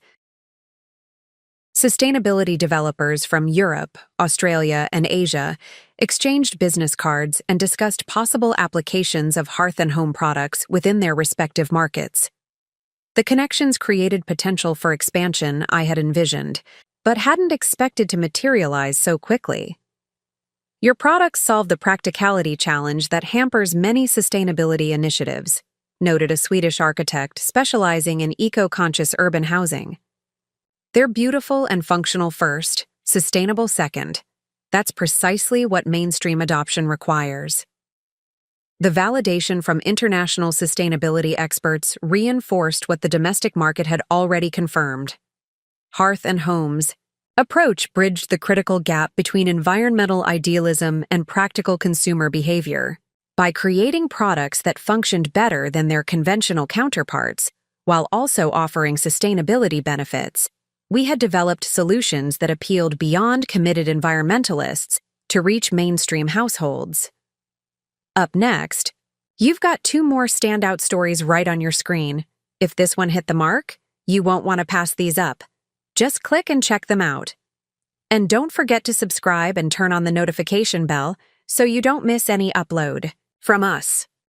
Sustainability developers from Europe, Australia, and Asia exchanged business cards and discussed possible applications of Hearth and Home products within their respective markets. The connections created potential for expansion I had envisioned, but hadn't expected to materialize so quickly. Your products solve the practicality challenge that hampers many sustainability initiatives, noted a Swedish architect specializing in eco-conscious urban housing. They're beautiful and functional first, sustainable second. That's precisely what mainstream adoption requires. The validation from international sustainability experts reinforced what the domestic market had already confirmed. Hearth and Home's approach bridged the critical gap between environmental idealism and practical consumer behavior. By creating products that functioned better than their conventional counterparts, while also offering sustainability benefits, we had developed solutions that appealed beyond committed environmentalists to reach mainstream households. Up next, you've got 2 more standout stories right on your screen. If this one hit the mark, you won't want to pass these up. Just click and check them out. And don't forget to subscribe and turn on the notification bell so you don't miss any upload from us.